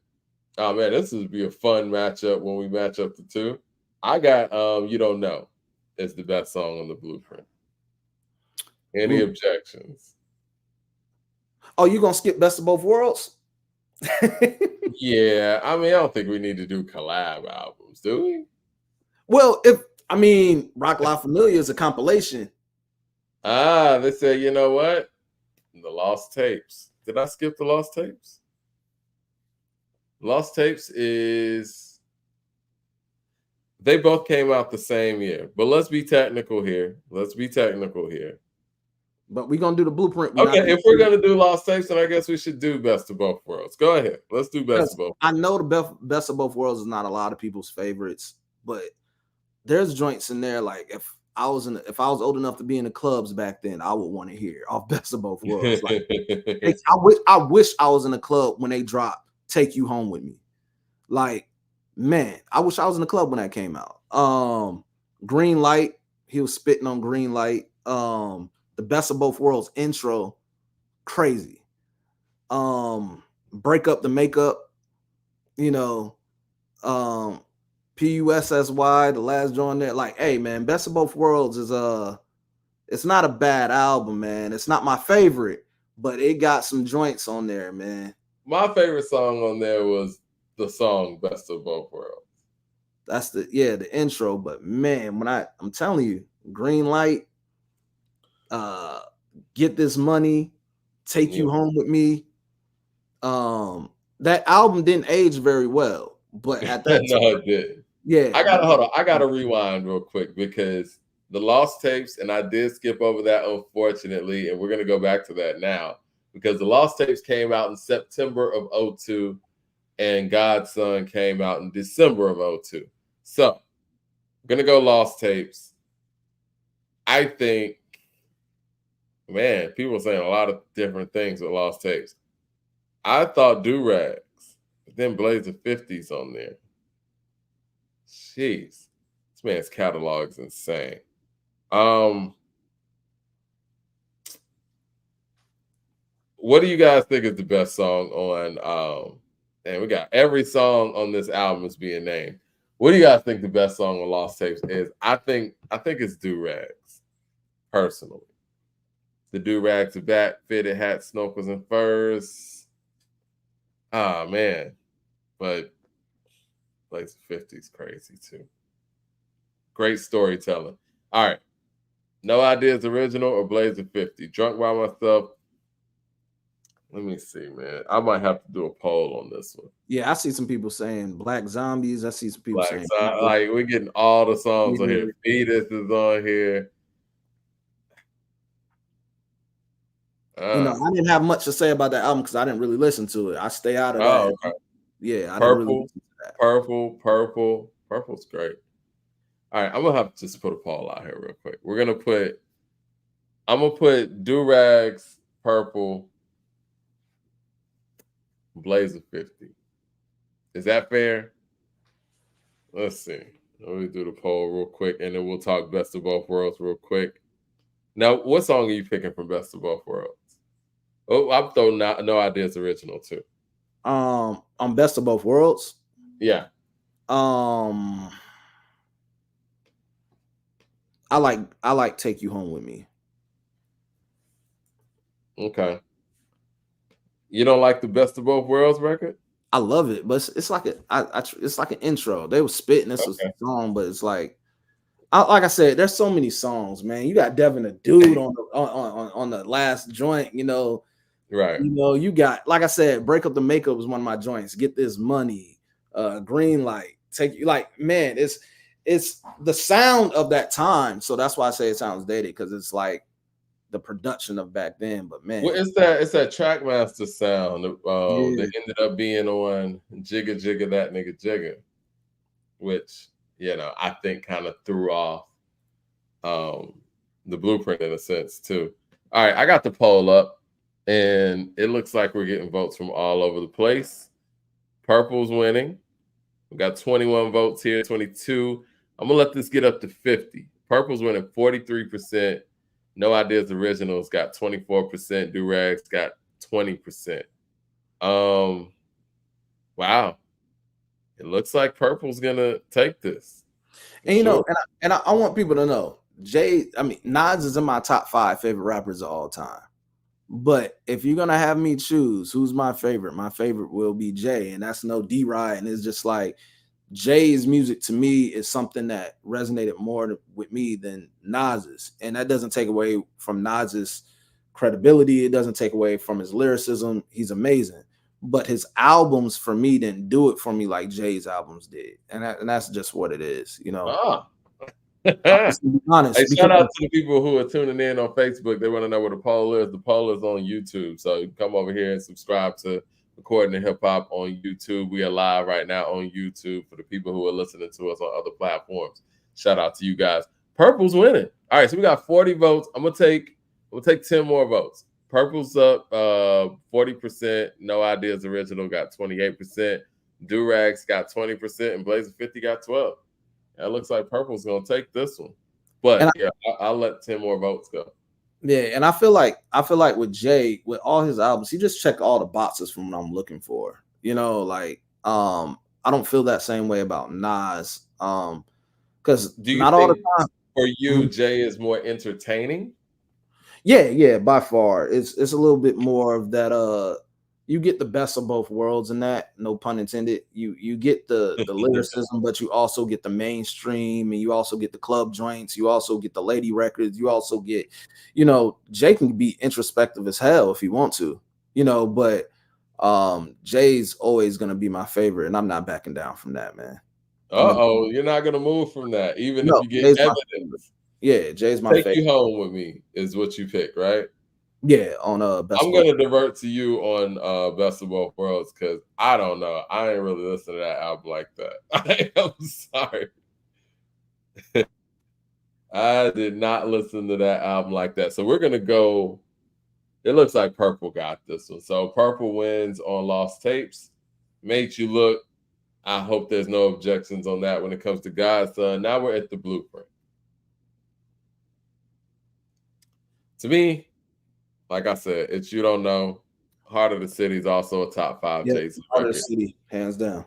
Oh man, this would be a fun matchup when we match up the two. I got You Don't Know as the best song on the Blueprint. Any objections? Oh, you gonna skip Best of Both Worlds? Yeah, I mean, I don't think we need to do collab albums, do we? Well, Rock La Familia is a compilation. They said, you know what? The Lost Tapes. Did I skip the Lost Tapes? Lost Tapes is they both came out the same year. But let's be technical here. But we're gonna do the blueprint. Okay, if we're gonna do Lost Tapes, then I guess we should do Best of Both Worlds. Go ahead. Let's do Best of Both. I know the best of Both Worlds is not a lot of people's favorites, but there's joints in there. Like if I was old enough to be in the clubs back then, I would want to hear off Best of Both Worlds. Like, I wish I was in a club when they dropped Take You Home With Me. Like, man, I wish I was in the club when that came out. Green Light, he was spitting on Green Light. The Best of Both Worlds intro, crazy. Break Up the Makeup, PUSSY, the last joint there. Like, hey man, Best of Both Worlds is it's not a bad album, man. It's not my favorite, but it got some joints on there, man. My favorite song on there was the song Best of Both Worlds. That's the intro. But man, when I'm telling you, Green Light, Get This Money, Take You Home With Me. That album didn't age very well, but at that no, it didn't. Yeah. I gotta rewind real quick because the Lost Tapes, and I did skip over that unfortunately, and we're gonna go back to that now because the Lost Tapes came out in September of 2002 and Godson came out in December of 2002. So I'm gonna go Lost Tapes. I think, man, people are saying a lot of different things with Lost Tapes. I thought Do-Rags, but then Blaze of 50s on there. Jeez, this man's catalog is insane. What do you guys think is the best song on? And we got every song on this album is being named. What do you guys think the best song on Lost Tapes is? I think it's Do-Rags, personally. The Do-Rags, the bat, fitted hats, snorkels, and furs. Ah, man. But Blaze of 50 is crazy, too. Great storytelling. All right. No Ideas Original or Blaze of 50? Drunk by Myself. Let me see, man. I might have to do a poll on this one. Yeah, I see some people saying Black Zombies. I see some people saying like we're getting all the songs on here. Fetus is on here. I didn't have much to say about that album because I didn't really listen to it. I stay out of that. Okay. Yeah, I Purple, didn't really listen to that. Purple's great. All right, I'm gonna have to just put a poll out here real quick. I'm gonna put Do-Rags, Purple, Blaze of 50. Is that fair? Let's see. Let me do the poll real quick, and then we'll talk Best of Both Worlds real quick. Now, what song are you picking from Best of Both Worlds? Oh, I'm throwing No Ideas Original too. On Best of Both Worlds? Yeah. I like Take You Home With Me. Okay. You don't like the Best of Both Worlds record? I love it, but it's like it's like an intro. They were spitting this was a song, but it's like I said, there's so many songs, man. You got Devin the Dude on the last joint, Right. You got, like I said, Break Up the Makeup was one of my joints. Get This Money, Green Light, Take You. Like, man, it's the sound of that time. So that's why I say it sounds dated, because it's like the production of back then. But man, well, it's that Trackmaster sound that ended up being on Jigga Jigga That Nigga Jigga, which I think kind of threw off the blueprint in a sense too. All right, I got the poll up, and it looks like we're getting votes from all over the place. Purple's winning. We got 21 votes here, 22. I'm gonna let this get up to 50. Purple's winning 43%. No Ideas Originals got 24%. Do-Rags got 20%. Wow. It looks like Purple's gonna take this. And I want people to know, Nas is in my top 5 favorite rappers of all time. But if you're gonna have me choose who's my favorite will be Jay, and that's no D-Ride. And it's just like Jay's music to me is something that resonated more with me than Nas's, and that doesn't take away from Nas's credibility. It doesn't take away from his lyricism. He's amazing, but his albums for me didn't do it for me like Jay's albums did, and that's just what it is, you know. Ah. I'm just to be honest, Hey, because shout out to the people who are tuning in on Facebook. They want to know where the poll is. The poll is on YouTube. So you can come over here and subscribe to Recording the Hip Hop on YouTube. We are live right now on YouTube for the people who are listening to us on other platforms. Shout out to you guys. Purple's winning. All right, so we got 40 votes. I'm gonna take 10 more votes. Purple's up 40%. No Ideas Original got 28%. Durags got 20%, and Blazer 50 got 12. It looks like Purple's gonna take this one, but yeah, I'll let 10 more votes go. Yeah, and I feel like with Jay, with all his albums, he just checked all the boxes from what I'm looking for. You know, like I don't feel that same way about Nas. Because not all the time. For you, Jay is more entertaining. Yeah, by far. It's a little bit more of that. You get the best of both worlds in that, no pun intended. You get the lyricism, but you also get the mainstream, and you also get the club joints, you also get the lady records, you also get, you know, Jay can be introspective as hell if he want to, you know, but Jay's always gonna be my favorite, and I'm not backing down from that, man. You're not gonna move from that, even if you get evidence. Yeah, Jay's my favorite. Take You Home With Me is what you pick, right? Yeah, on Best I'm gonna divert to you on Best of Both Worlds, because I don't know. I ain't really listened to that album like that. I'm sorry. I did not listen to that album like that. So we're gonna go. It looks like Purple got this one. So Purple wins on Lost Tapes. Made You Look. I hope there's no objections on that when it comes to Godson. Now we're at the Blueprint. To me, like I said, it's You Don't Know. Heart of the City is also a top 5 Jay-Z Heart of the City, hands down.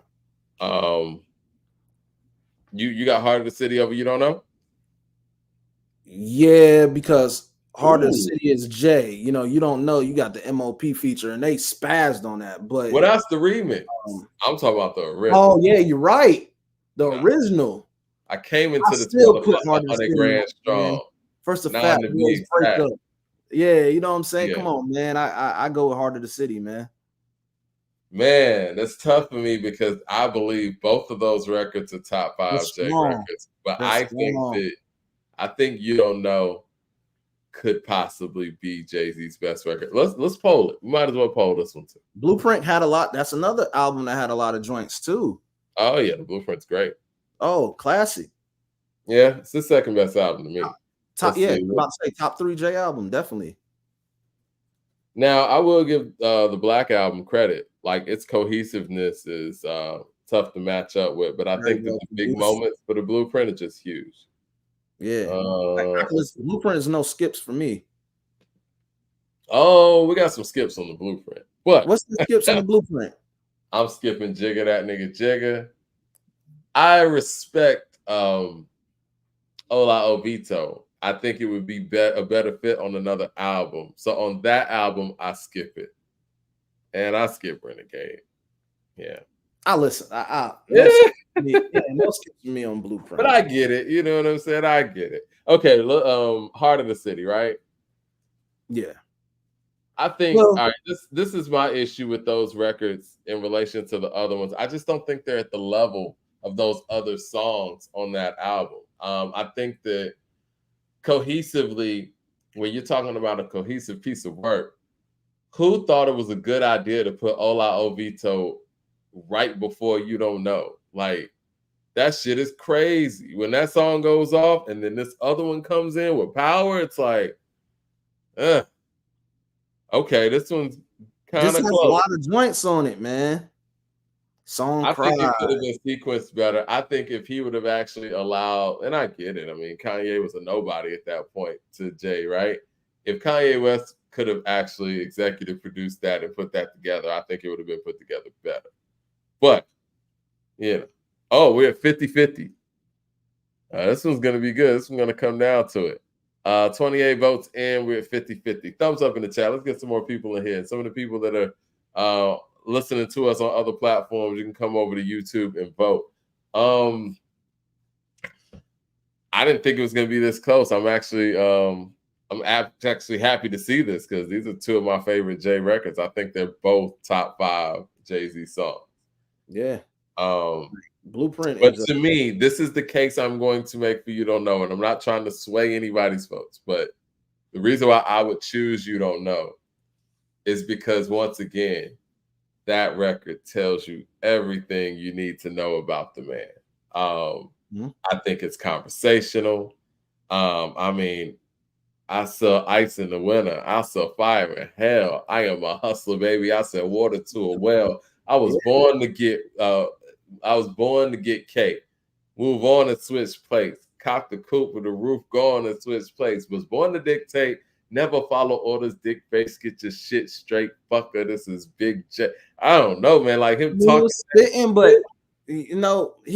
You got Heart of the City over You Don't Know? Yeah, because Heart of the City is Jay. You know, You Don't Know. You got the MOP feature, and they spazzed on that. But well, that's the remix. I'm talking about the original. Oh yeah, you're right. The original. I came into the 100 grand strong. First of fact, yeah, you know what I'm saying? Yeah. Come on, man. I go with Heart of the City, man. Man, that's tough for me because I believe both of those records are top 5 Jay records. But I think You Don't Know could possibly be Jay-Z's best record. Let's poll it. We might as well poll this one too. Blueprint had a lot. That's another album that had a lot of joints too. Oh yeah, the Blueprint's great. Oh, classic. Yeah, it's the second best album to me. About to say top 3 Jay album, definitely. Now I will give the Black Album credit. Like its cohesiveness is tough to match up with, but I think that the big moments for the Blueprint are just huge. Yeah, Blueprint is no skips for me. Oh, we got some skips on the Blueprint. What? What's the skips on the Blueprint? I'm skipping Jigga That Nigga Jigga. I respect Ola Ovito. I think it would be a better fit on another album. So on that album, I skip it. And I skip Renegade. Yeah. I listen. No skips for me on Blueprint. But I get it. You know what I'm saying? I get it. Okay, Heart of the City, right? Yeah. I think all right, this is my issue with those records in relation to the other ones. I just don't think they're at the level of those other songs on that album. I think that cohesively, when you're talking about a cohesive piece of work, who thought it was a good idea to put Ola Ovito right before You Don't Know? Like, that shit is crazy. When that song goes off and then this other one comes in with power, it's like, okay, this one's kind of close. A lot of joints on it, man. I think it could have been sequenced better. I think if he would have actually allowed, and I get it. I mean, Kanye was a nobody at that point to Jay, right? If Kanye West could have actually executive produced that and put that together, I think it would have been put together better. But, we're at 50-50. This one's going to be good. This one's going to come down to it. 28 votes in, we're at 50-50. Thumbs up in the chat. Let's get some more people in here. And some of the people that are listening to us on other platforms, you can come over to YouTube and vote. Um, I didn't think it was going to be this close. I'm actually actually happy to see this because these are two of my favorite Jay records. I think they're both top 5 Jay-Z songs. Yeah. Um, Blueprint but is to me, this is the case I'm going to make for You Don't Know, and I'm not trying to sway anybody's votes, but the reason why I would choose You Don't Know is because, once again, that record tells you everything you need to know about the man. I think it's conversational. I mean, I sell ice in the winter. I sell fire in hell. I am a hustler, baby. I sell water to a well. I was born to get cake. Move on and switch plates. Cock the coop with the roof gone and switch plates. Was born to dictate. Never follow orders. Dick face. Get your shit straight. Fucker. This is Big J. I don't know, man. Like him he talking. was spitting, but he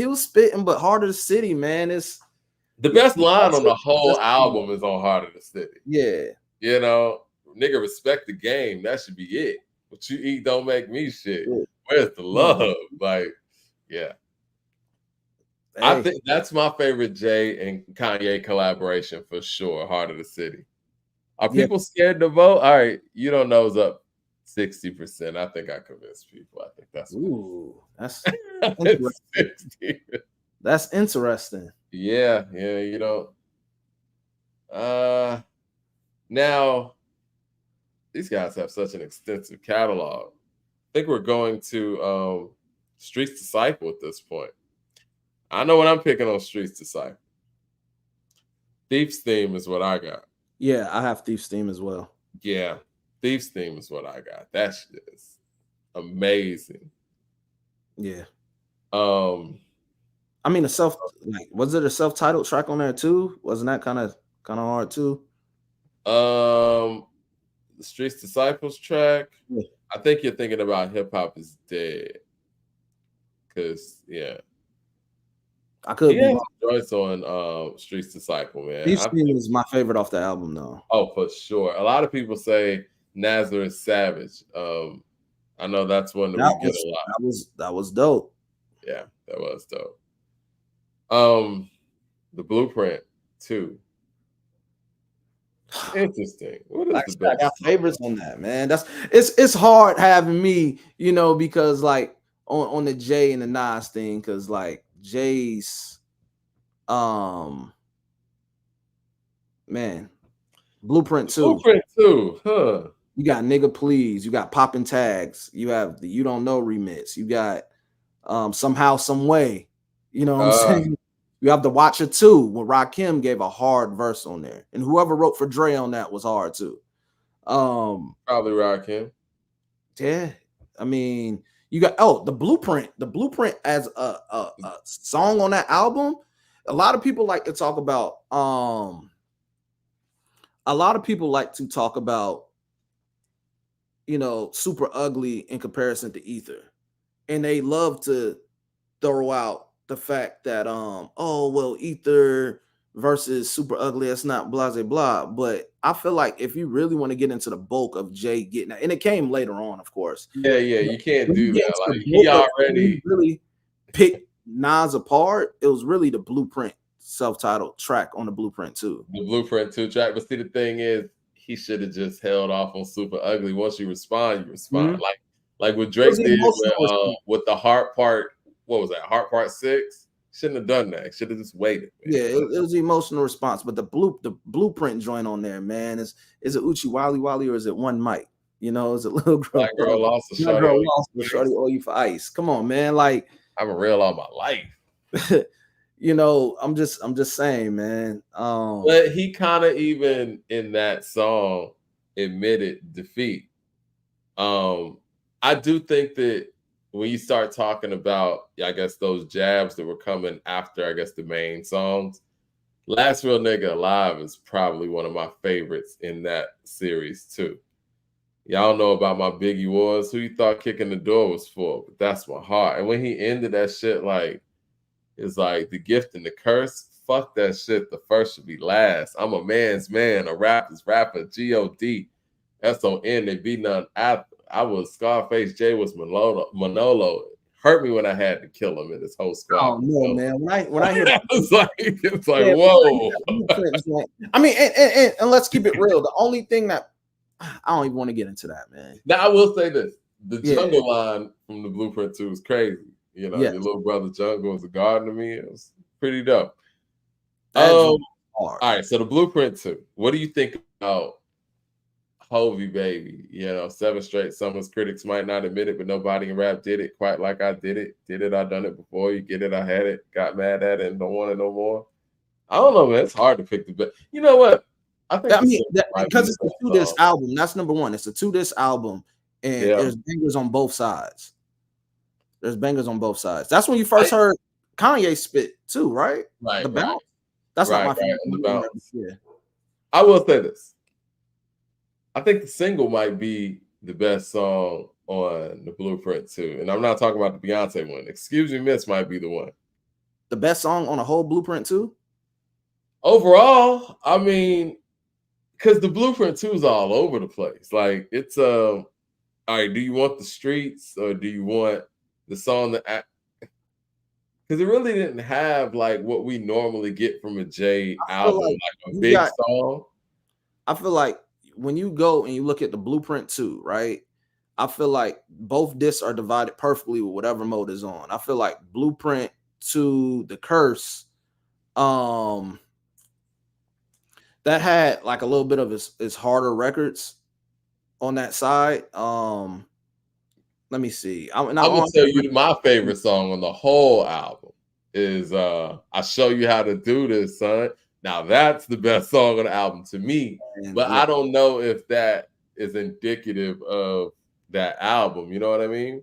was spitting, but Heart of the City, man. It's the best line on the whole album is on Heart of the City. Yeah. You know, nigga, respect the game. That should be it. What you eat don't make me shit. Yeah. Where's the love? Like, yeah. Hey. I think that's my favorite Jay and Kanye collaboration for sure. Heart of the City. Are people scared to vote? All right, You Don't Know's up 60%. I think I convinced people. I think that's that's interesting. That's interesting. Yeah, you know. Now these guys have such an extensive catalog. I think we're going to Streets Disciple at this point. I know what I'm picking on Streets Disciple. Thief's Theme is what I got. Yeah, I have Thief's Theme as well. Yeah, Thief's Theme is what I got. That shit is amazing. Yeah. I mean, was it a self-titled track on there too? Wasn't that kind of hard too? The Streets Disciples track. Yeah. I think you're thinking about Hip Hop Is Dead. Cause I could be Joyce on Streets Disciple, man. Thief's Theme is my favorite off the album, though. Oh, for sure. A lot of people say Nazareth Savage. I know that's one that we get a lot. That was dope. Yeah, that was dope. The Blueprint too. Interesting. What is the best? I got favorites on that, man. It's hard having me, because like on the Jay and the Nas thing, because like Jay's man, Blueprint 2. Huh? You got Nigga Please, you got Poppin' Tags, you have the You Don't Know remix, you got Somehow Some Way, you know what I'm saying? You have the Watcher 2, where Rakim gave a hard verse on there, and whoever wrote for Dre on that was hard too. Probably Rakim. Yeah, I mean, you got the Blueprint as a song on that album. A lot of people like to talk about. Super Ugly in comparison to Ether, and they love to throw out the fact that Ether versus Super Ugly, it's not blah blah blah. But I feel like if you really want to get into the bulk of Jay getting that, and it came later on, of course. Yeah, you can't do that. Like he already really picked Nas apart. It was really the Blueprint self-titled track on the Blueprint 2. The Blueprint 2 track. But see, the thing is, he should have just held off on Super Ugly. Once you respond, you respond. Mm-hmm. Like what Drake did with the Heart Part. What was that? Heart Part 6? Shouldn't have done that. Should have just waited. Man. Yeah, it was the emotional response. But the Blueprint joint on there, man, is it Uchi Wally Wally or is it One Mic? Is it Little Girl? Black Girl Lost a Shorty Owe You for Ice. Come on, man. Like I've been real all my life. I'm just saying, man. But he kind of even in that song admitted defeat. I do think that when you start talking about, I guess, those jabs that were coming after, I guess, the main songs, Last Real Nigga Alive is probably one of my favorites in that series, too. Y'all know about my Biggie Wars. Who you thought Kicking the Door was for? But that's my heart. And when he ended that shit, like, it's like the gift and the curse. Fuck that shit. The first should be last. I'm a man's man. A rapper's rapper. G-O-D. S-O-N. They be none after. I was Scarface. Jay was Manolo. hurt me when I had to kill him in this whole squad. Oh no, man! When I hear it's like yeah, whoa. Blueprint joint, I mean, and let's keep it real. The only thing that I don't even want to get into that, man. Now I will say this: the Yeah. jungle line from the Blueprint 2 is crazy. You know, Yes. your little brother Jungle was a garden to me. It was pretty dope. That joint All hard. right, so the Blueprint 2. What do you think about Hovey Baby? You know, 7 straight summers. Critics might not admit it, but nobody in rap did it quite like I did it. Did it, I done it before. You get it, I had it. Got mad at it and don't want it no more. I don't know, man. It's hard to pick the best. You know what? I think mean, because it's a 2-disc album. That's number one. It's a 2-disc album, and there's bangers on both sides. There's bangers on both sides. That's when you first heard Kanye spit too, right? Right. The Bounce. That's not my favorite. The Bounce. Yeah. I will say this. I think the single might be the best song on the Blueprint 2. And I'm not talking about the Beyonce one. Excuse Me Miss might be the one. The best song on a whole Blueprint 2? Overall, I mean, because the Blueprint 2 is all over the place. Like, it's all right, do you want the streets or do you want the song that because it really didn't have like what we normally get from a Jay album, like a big song. I feel like when you go and you look at the Blueprint 2, right? I feel like both discs are divided perfectly with whatever mode is on. I feel like Blueprint 2, The Curse, that had like a little bit of his harder records on that side. Let me see. I would tell you my favorite song on the whole album is I Show You How to Do This, Son. Now that's the best song on the album to me, but I don't know if that is indicative of that album. You know what I mean?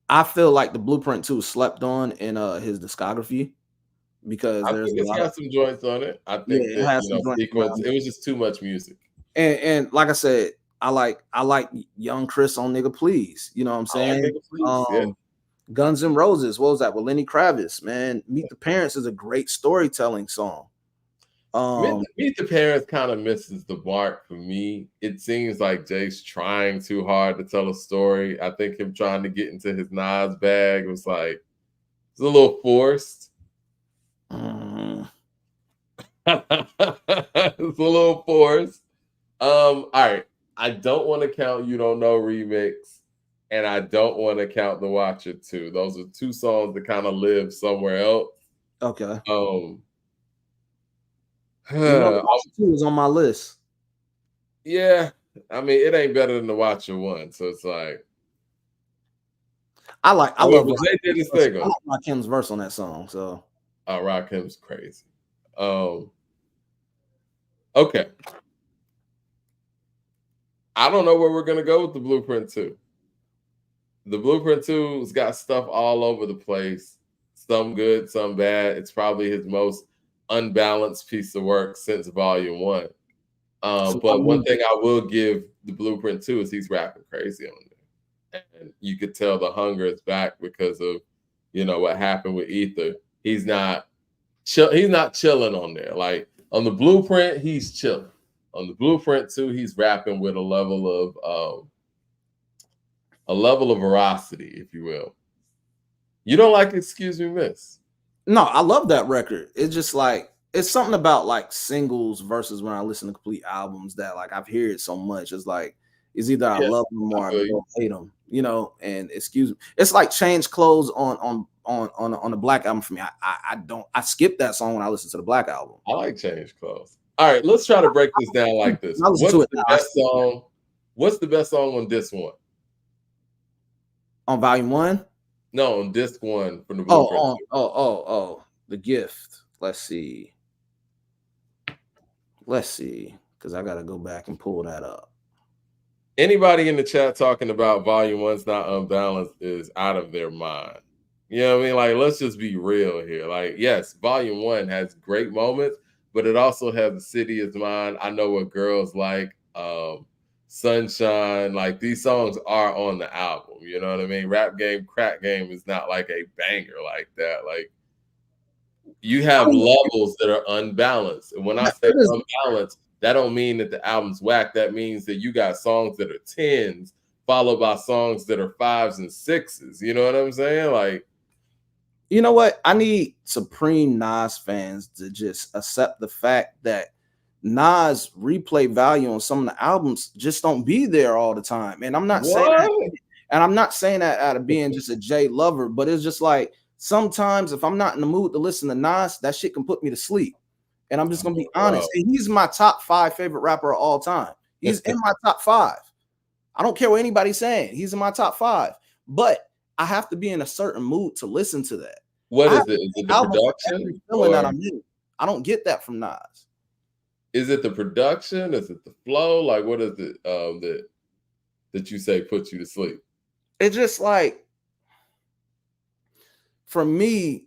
I feel like the Blueprint 2 slept on in his discography because I think it's got some joints on it. I think it has some sequence. It was just too much music. And like I said, I like Young Chris on Nigga Please. You know what I'm saying? Guns N' Roses. What was that? With Lenny Kravitz, man. Meet the Parents is a great storytelling song. Meet the Parents kind of misses the mark for me. It seems like Jay's trying too hard to tell a story. I think him trying to get into his Nas bag was like it's a little forced. It's a little forced. All right. I don't want to count You Don't Know remix, and I don't want to count The Watcher 2. Those are 2 songs that kind of live somewhere else. Okay. You know, The Watcher 2 is on my list. Yeah. I mean, it ain't better than The Watcher 1. So it's like I love Jay did his thing. I like Rakim's verse on that song. So Rakim's crazy. Okay. I don't know where we're gonna go with the Blueprint 2. The Blueprint 2's got stuff all over the place. Some good, some bad. It's probably his most unbalanced piece of work since Volume 1. But one thing I will give the Blueprint 2 is he's rapping crazy on there. And you could tell the hunger is back because of, what happened with Ether. He's not chilling on there. Like on the Blueprint, he's chilling. On the Blueprint 2, he's rapping with a level of veracity, if you will. You don't like Excuse Me Miss? No, I love that record. It's just like it's something about like singles versus when I listen to complete albums that like I've heard it so much. It's like it's either I love them or I don't hate them, And Excuse Me, it's like Change Clothes on the Black album for me. I skip that song when I listen to the Black album. I like Change Clothes. All right, let's try to break this down like this. What's the best song? What's the best song on disc 1? On Volume 1? No, on disc 1 from the Blueprint. The Gift. Let's see, because I gotta go back and pull that up. Anybody in the chat talking about Volume 1's not unbalanced is out of their mind. You know what I mean? Like, let's just be real here. Like, yes, Volume 1 has great moments, but it also has The City Is Mine, I Know What Girls Like, Sunshine. Like, these songs are on the album. You know what I mean? Rap Game, Crack Game is not like a banger like that. Like, you have levels that are unbalanced. And when I say unbalanced, that don't mean that the album's whack. That means that you got songs that are 10s followed by songs that are 5s and 6s. You know what I'm saying? Like, you know what? I need Supreme Nas fans to just accept the fact that Nas replay value on some of the albums just don't be there all the time. And I'm not saying that, what? and I'm not saying that out of being just a Jay lover, but it's just like sometimes if I'm not in the mood to listen to Nas, that shit can put me to sleep. And I'm just gonna be honest. And he's my top 5 favorite rapper of all time. He's in my top 5. I don't care what anybody's saying. He's in my top 5. But I have to be in a certain mood to listen to that. What is it? Is it the production? Feeling that I'm in. I don't get that from Nas. Is it the production? Is it the flow? Like, what is it that you say puts you to sleep? It's just like, for me,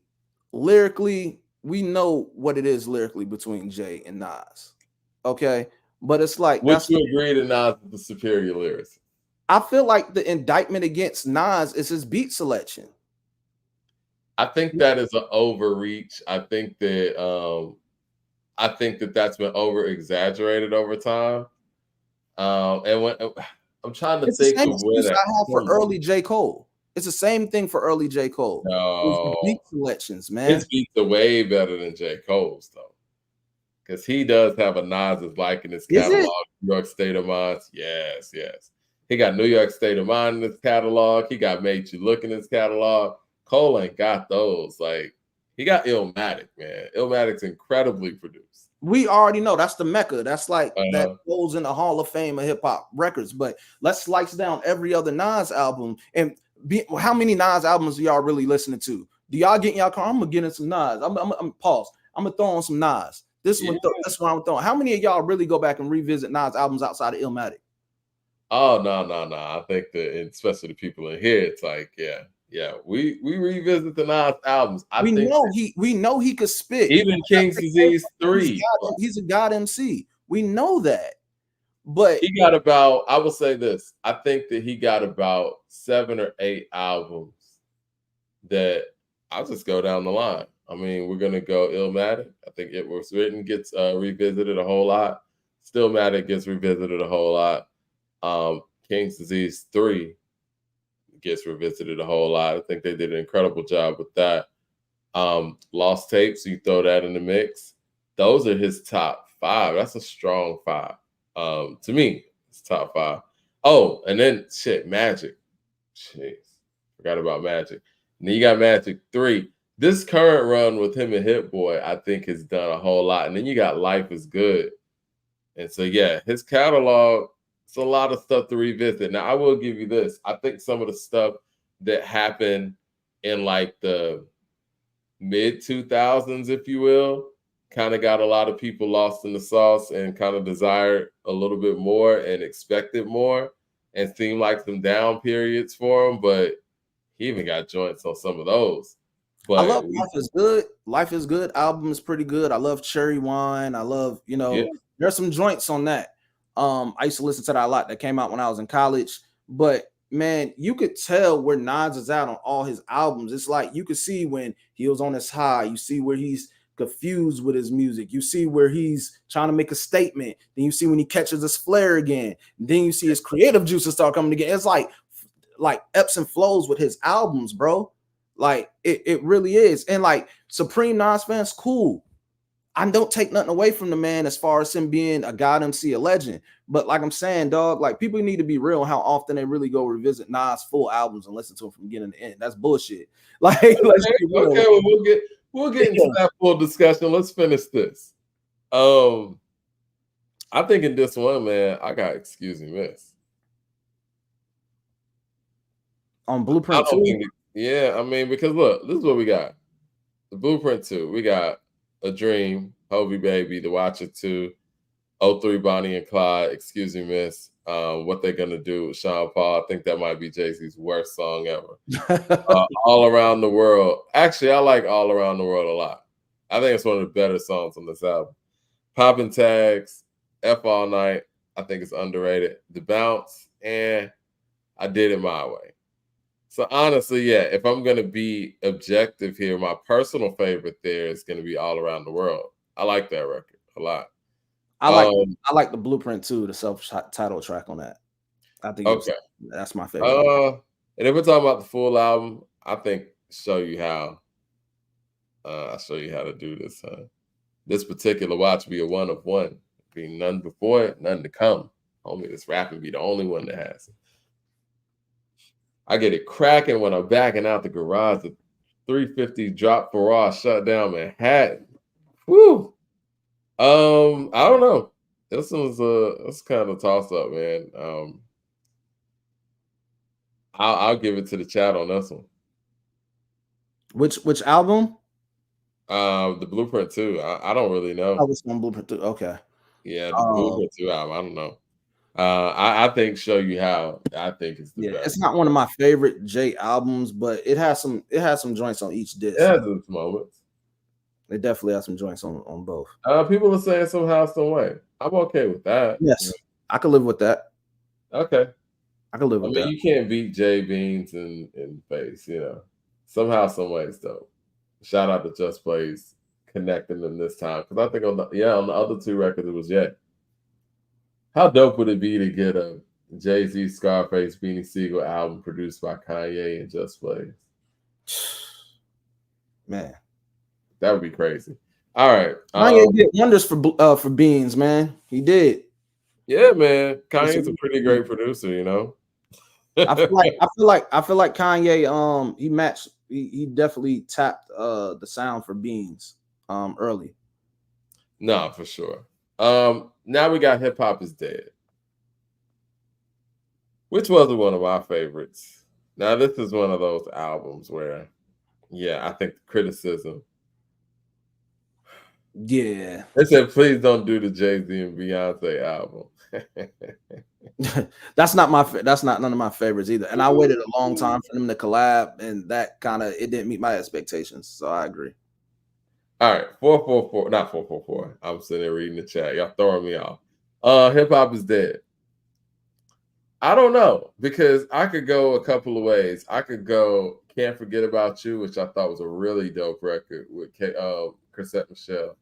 lyrically, we know what it is lyrically between Jay and Nas. Okay. But it's like, would you agree to Nas with the superior lyrics? I feel like the indictment against Nas is his beat selection. I think that is an overreach. I think that that's been over exaggerated over time. And when I'm trying to think of when I have for early J. Cole. It's the same thing for early J. Cole. No, beat selections, man. His beats are way better than J. Cole's though, because he does have a Nas's like in his catalog. New York State of Mind, yes. He got New York State of Mind in his catalog. He got Made You Look in his catalog. Cole ain't got those. Like, he got Illmatic, man. Illmatic's incredibly produced. We already know that's the Mecca. That's like that goes in the Hall of Fame of hip hop records. But let's slice down every other Nas album. And how many Nas albums are y'all really listening to? Do y'all get in y'all car? I'm gonna get in some Nas. I'm pause. I'm gonna throw on some Nas. This one, that's what I'm throwing. How many of y'all really go back and revisit Nas albums outside of Illmatic? Oh, no. I think that, especially the people in here, it's like, yeah, we revisit the Nas albums. We know he could spit. Even King's Disease 3. He's a god MC. We know that. But he got about, I will say this, I think that he got about 7 or 8 albums that I'll just go down the line. I mean, we're gonna go Illmatic. I think It Was Written gets revisited a whole lot. Stillmatic gets revisited a whole lot. King's Disease 3 gets revisited a whole lot. I think they did an incredible job with that. Lost Tapes, you throw that in the mix. Those are his top 5. That's a strong 5. To me, it's top 5. Oh, and then Magic. Jeez, forgot about Magic. And then you got Magic 3. This current run with him and Hit Boy, I think, has done a whole lot. And then you got Life Is Good. And so, yeah, his catalog, it's a lot of stuff to revisit. Now, I will give you this. I think some of the stuff that happened in like the mid 2000s, if you will, kind of got a lot of people lost in the sauce and kind of desired a little bit more and expected more and seemed like some down periods for him. But he even got joints on some of those. But I love Life Is Good. Life Is Good album is pretty good. I love Cherry Wine. I love, there's some joints on that. I used to listen to that a lot. That came out when I was in college. But man, you could tell where Nas is at on all his albums. It's like you could see when he was on his high. You see where he's confused with his music. You see where he's trying to make a statement. Then you see when he catches his flare again. Then you see his creative juices start coming again. It's like ebbs and flows with his albums, bro. Like it really is. And like Supreme Nas fans, cool. I don't take nothing away from the man as far as him being a god MC, a legend. But like I'm saying, dog, like people need to be real how often they really go revisit Nas full albums and listen to him from beginning to end. That's bullshit. Like, let's be real. Okay, well, we'll get into that full discussion. Let's finish this. I think in this one, man, I got Excuse Me Miss. On Blueprint 2? Yeah, I mean, because look, this is what we got. The Blueprint 2, we got A Dream, Hobie Baby, The Watcher 2, 03 Bonnie and Clyde, Excuse Me Miss, What They Gonna Do with Sean Paul. I think that might be Jay-Z's worst song ever. All Around the World. Actually, I like All Around the World a lot. I think it's one of the better songs on this album. Poppin' Tags, F All Night, I think it's underrated. The Bounce, and I Did It My Way. So honestly, yeah, if I'm going to be objective here, my personal favorite there is going to be All Around the World. I like that record a lot. I like the Blueprint 2, the self-titled track on that. I think Okay. that's my favorite. And if we're talking about the full album, I think Show You How. I'll show you how to do this. This particular watch be a one of one. Be none before it, none to come. Homie, this rapping be the only one that has it. I get it cracking when I'm backing out the garage. The 350 drop Farrar shut down Manhattan. Woo. I don't know. This was kind of a toss up, man. I'll give it to the chat on this one. Which album? The Blueprint 2. I don't really know. Oh, it's on Blueprint 2. Okay. Yeah, the Blueprint 2 album. I don't know. I think Show You How. I think it's the best. It's not one of my favorite J albums, but it has some joints on each disc. It has its moments. They definitely have some joints on both. People are saying somehow, some way. I'm okay with that. Yes, I could live with that. Okay. I could live with that. You can't beat Jay Beans in bass, Somehow, some way it's dope. Shout out to Just Plays connecting them this time. Because I think on the other two records it was Jay. How dope would it be to get a Jay-Z, Scarface, Beanie Siegel album produced by Kanye and Just Plays? Man. That would be crazy. All right. Kanye did wonders for Beans, man. He did. Yeah, man. Kanye's a pretty great producer, I feel like Kanye he definitely tapped the sound for Beans early. No, for sure. Now we got Hip Hop Is Dead, which was one of my favorites. Now this is one of those albums where I think the criticism. Yeah. They said please don't do the Jay-Z and Beyonce album. That's not none of my favorites either. And I waited a long time for them to collab, and that it didn't meet my expectations. So I agree. All right, 444, not 444. I'm sitting there reading the chat. Y'all throwing me off. Hip Hop Is Dead. I don't know, because I could go a couple of ways. I could go Can't Forget About You, which I thought was a really dope record with Chrisette Michele.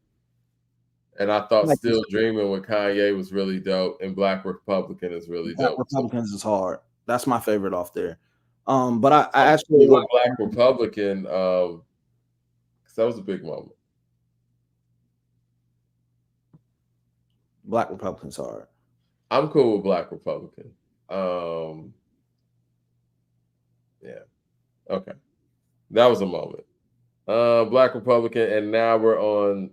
And I thought Still Dreaming with Kanye was really dope, and Black Republican is really dope. Black Republicans is hard. That's my favorite off there. But I actually like Black Republican, because that was a big moment. Black Republican's hard. I'm cool with Black Republican. Yeah. Okay. That was a moment. Black Republican, and now we're on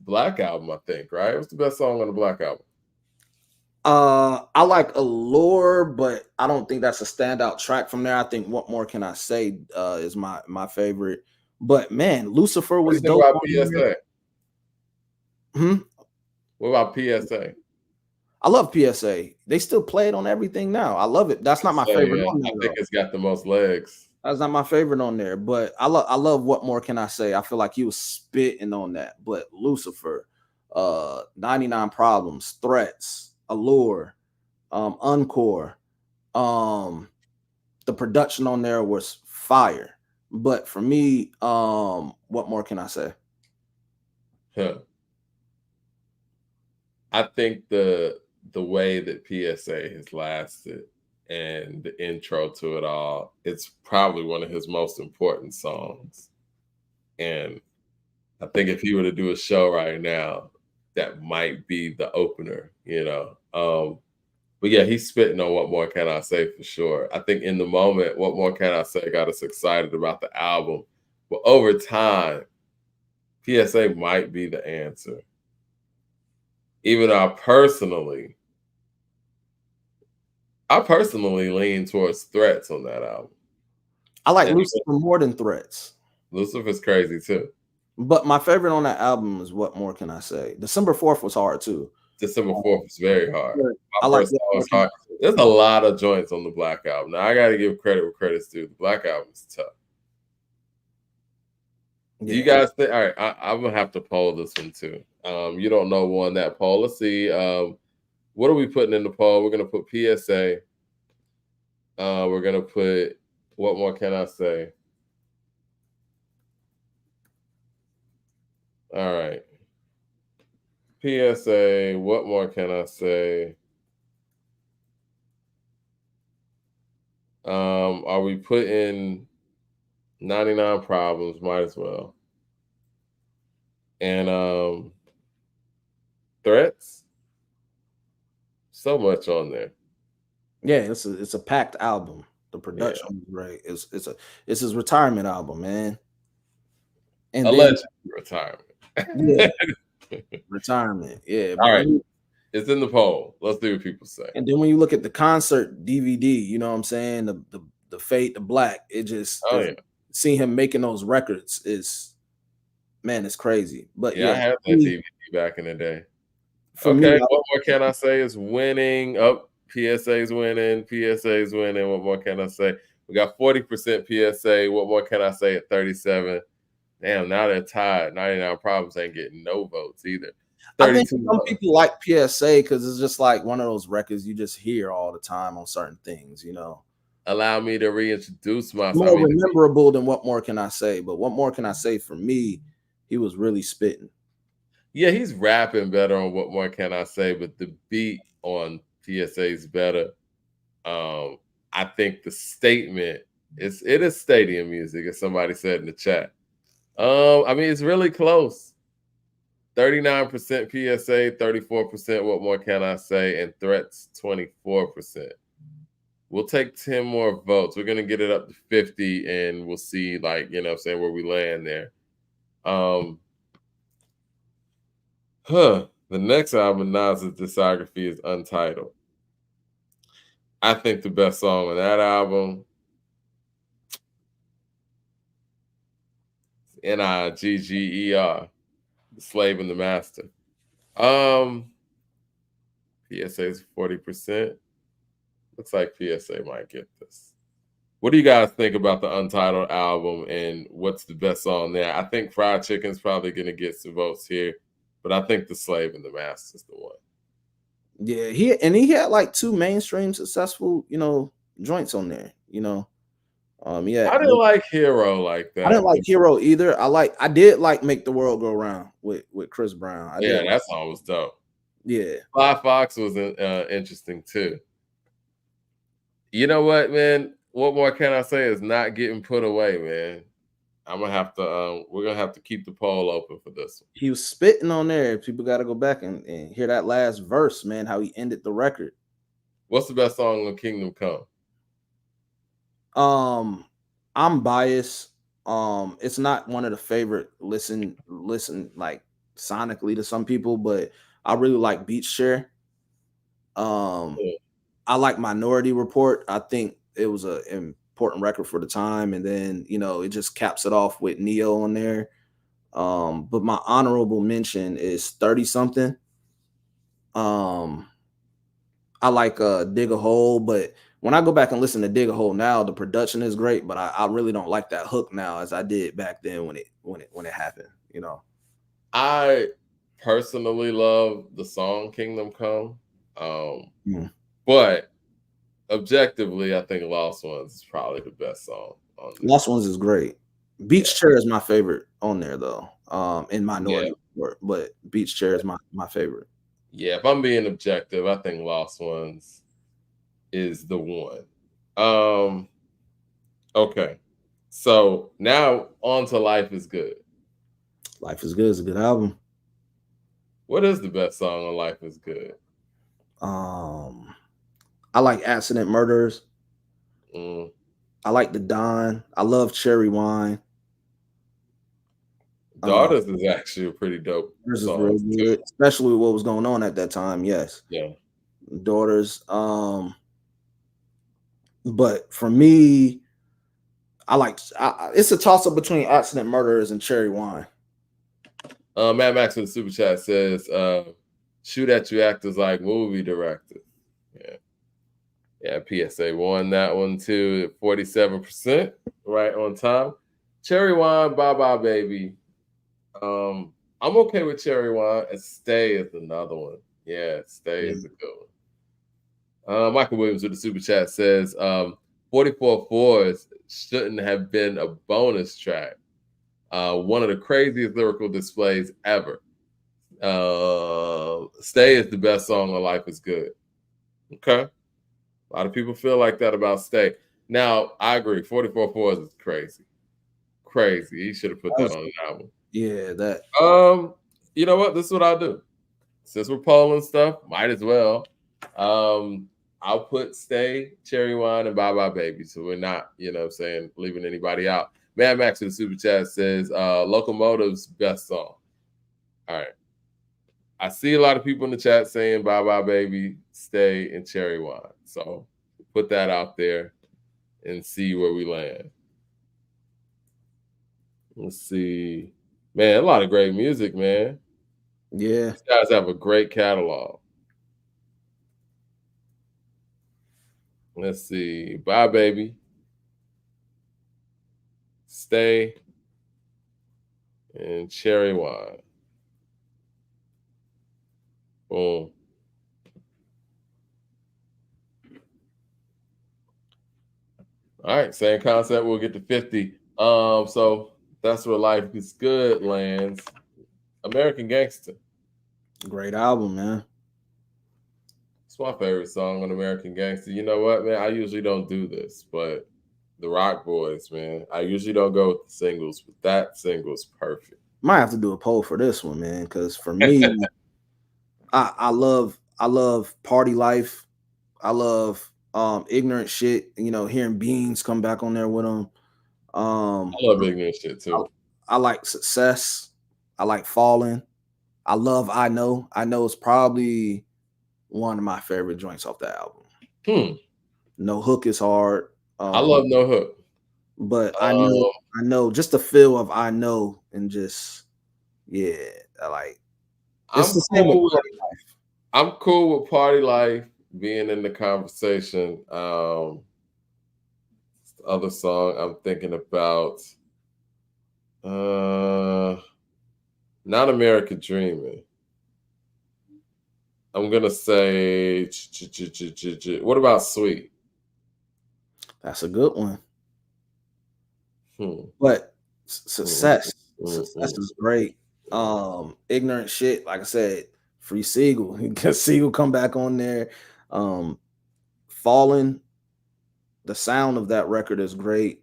Black Album, I think, right? What's the best song on the Black Album? I like Allure, but I don't think that's a standout track from there. I think What More Can I Say is my favorite. But man, Lucifer was dope. What about PSA? What about PSA? I love PSA. They still play it on everything now. I love it. That's not my favorite on there. I think it's got the most legs. That's not my favorite on there, but I love What More Can I Say. I feel like he was spitting on that. But Lucifer, 99 Problems, Threats, Allure, Encore, the production on there was fire. But for me, What More Can I Say? I think the way that PSA has lasted and the intro to it all, it's probably one of his most important songs. And I think if he were to do a show right now, that might be the opener, But yeah, he's spitting on What More Can I Say for sure. I think in the moment, What More Can I Say got us excited about the album. But over time, PSA might be the answer. Even though I personally lean towards Threats on that album. I like Lucifer more than Threats. Lucifer's crazy too. But my favorite on that album is What More Can I Say? December 4th was hard too. December 4th was very hard. I like that hard. There's a lot of joints on the Black Album. Now I got to give credit where credit's due. The Black Album is tough. Yeah. Do you guys think? All right, I'm gonna have to poll this one too. You don't know who won that poll. Let's see. What are we putting in the poll? We're gonna put PSA. We're gonna put What More Can I Say? All right. PSA, What More Can I Say? Are we putting 99 Problems? Might as well. And Threats? So much on there. Yeah, it's a packed album. The production was great. It's his retirement album, man. And then Alleged retirement. yeah, retirement. Yeah, All but right. It's in the poll. Let's see what people say. and then when you look at the concert DVD, you know what I'm saying? The Fade to Black, it just Oh yeah. seeing him making those records is, man, it's crazy. But Yeah, yeah, I had that DVD back in the day. for Okay, me, what more can I say is winning? Up, PSA's winning. PSA's winning. What more can I say? We got 40% PSA. What more can I say at 37? Damn, now they're tied. 99 Problems ain't getting no votes either. I think 32 some people like PSA because it's just like one of those records you just hear all the time on certain things, you know. Allow me to reintroduce myself. More memorable than What More Can I Say? But What More Can I Say, for me, he was really spitting. Yeah, he's rapping better on What More Can I Say, but the beat on PSA is better. I think the statement it is stadium music, as somebody said in the chat. I mean, it's really close. 39% PSA, 34% What More Can I Say, and Threats 24%. We'll take 10 more votes. We're gonna get it up to 50, and we'll see, like, you know what I'm saying, where we land there. The next album in Nas's discography is Untitled. I think the best song on that album, Nigger, The Slave and the Master. PSA is 40%. Looks like PSA might get this. What do you guys think about the Untitled album, and what's the best song there? I think Fried Chicken's probably going to get some votes here, but I think The Slave and the Master is the one. Yeah, he had like 2 mainstream successful, you know, joints on there, you know. Yeah, I didn't like Hero like that. I didn't like Hero either. I did like Make the World Go Round with Chris Brown. That song was dope. Yeah, Fly Fox was interesting too. You know what, man? What more can I say is not getting put away, man. I'm gonna have to. We're gonna have to keep the poll open for this one. he was spitting on there. People got to go back and hear that last verse, man. How he ended the record. What's the best song on Kingdom Come? I'm biased. It's not one of the favorite listen like sonically to some people, but I really like Beach Share. I like Minority Report. I think it was an important record for the time, and then, you know, it just caps it off with Neo on there. But my honorable mention is 30 something. I like Dig a Hole, but when I go back and listen to Dig a Hole now, the production is great, but I really don't like that hook now as I did back then when it happened, you know. I personally love the song Kingdom Come. But objectively, I think Lost Ones is probably the best song on there. Lost Ones is great. Beach Chair is my favorite on there though. In Minority Report, but Beach Chair is my favorite. Yeah, if I'm being objective, I think Lost Ones is the one. Okay. So now on to Life is Good. Life is Good is a good album. What is the best song on Life is Good? I like Accident Murders. I like The Don. I love Cherry Wine. Daughters is actually a pretty dope song, really good, especially with what was going on at that time. Yes. Yeah. Daughters. But for me, it's a toss up between Accident Murderers and Cherry Wine. Matt Max in the super chat says, shoot at you actors like movie directors. Yeah, PSA won that one too at 47%, right on time. Cherry Wine, Bye Bye Baby. I'm okay with Cherry Wine, and Stay is another one. Yeah, Stay is a good one. Michael Williams with the super chat says, 44 Fours shouldn't have been a bonus track. One of the craziest lyrical displays ever. Stay is the best song on Life is Good. Okay. A lot of people feel like that about Stay. Now I agree. 44 is crazy, crazy. He should have put That that was on an album. yeah, that You know what? This is what I'll do. Since we're polling stuff, might as well. Um, I'll put Stay, Cherry Wine, and Bye Bye Baby. So we're not, saying leaving anybody out. Mad Max in the super chat says Locomotive's best song. All right. I see a lot of people in the chat saying Bye Bye Baby, Stay, and Cherry Wine. So put that out there and see where we land. Let's see. Man, a lot of great music, man. yeah. These guys have a great catalog. Let's see. Bye, baby. Stay and Cherry Wine. Boom. All right, same concept. We'll get to 50. So that's where life is good lands. American Gangster. Great album, man. It's my favorite song on American Gangster. You know what, man? I usually don't do this, but the Rock Boys, man. I usually don't go with the singles, but that single's perfect. Might have to do a poll for this one, man, because for me, I love Party Life. I love Ignorant Shit. Hearing Beans come back on there with them. I love Ignorant Shit too. I like Success. I like Falling. I love I Know. I Know is probably one of my favorite joints off the album. No Hook is hard. I love No Hook. But I know just the feel of I Know and just I like it's the same with Party Life. I'm cool with Party Life being in the conversation. The other song I'm thinking about, not American Dreaming. I'm gonna say, what about Sweet? That's a good one. But Success is great. Ignorant Shit, like I said, Free Siegel. Because Siegel come back on there. Fallen, the sound of that record is great.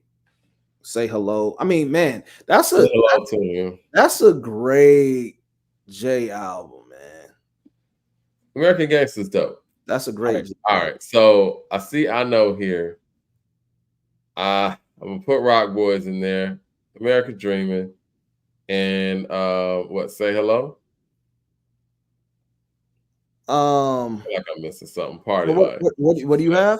Say Hello. I mean, man, that's a great J album, man. American Gangster's dope. That's a great. All right. So I see I Know here. I'm gonna put Rock Boys in there, American Dreaming, and what? Say Hello. I feel like I'm missing something. Party Life. What do you have?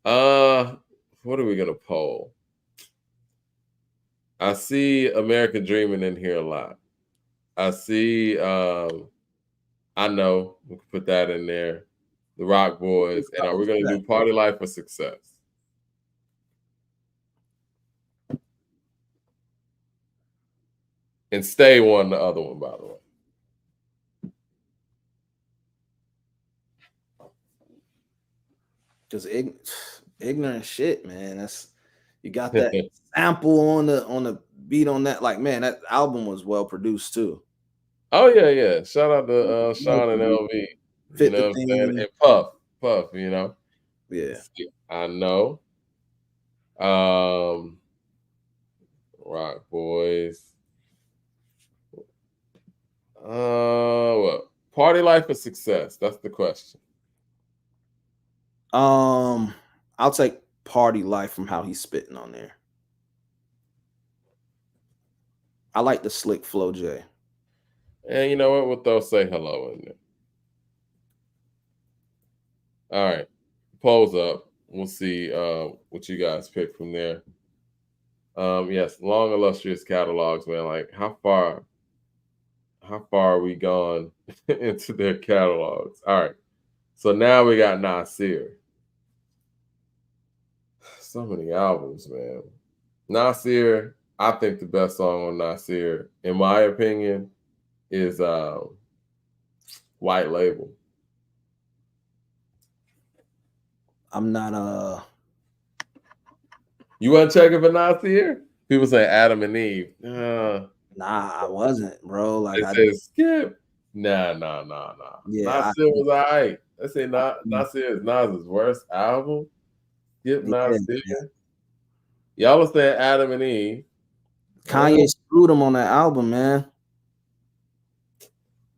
What are we gonna poll? I see American Dreaming in here a lot. I see I Know, we can put that in there. The Rock Boys, and are we gonna do Party Life or Success? And Stay won the other one, by the way. Because Ignorant Shit, man. That's you got that sample on the beat on that. Like, man, that album was well produced too. Oh yeah. Shout out to Sean and LV. You know what I'm saying? And Puff, Yeah. I Know. Rock Boys. What? Party Life or Success? That's the question. I'll take Party Life from how he's spitting on there. I like the slick flow, Jay. And you know what? We'll throw Say Hello in there. All right. Polls up. We'll see what you guys pick from there. Yes, long illustrious catalogs, man. Like how far are we gone into their catalogs? All right. So now we got Nasir. So many albums, man. Nasir, I think the best song on Nasir, in my opinion, is White Label. I'm not You want to check it for Nasir? People say Adam and Eve. Nah, I wasn't, bro. Like I said skip. Nah. Yeah, Nasir was alright. I say Nasir is Nas's worst album. Skip Yeah, Not man. Serious. Y'all was saying Adam and Eve. Kanye screwed him on that album, man.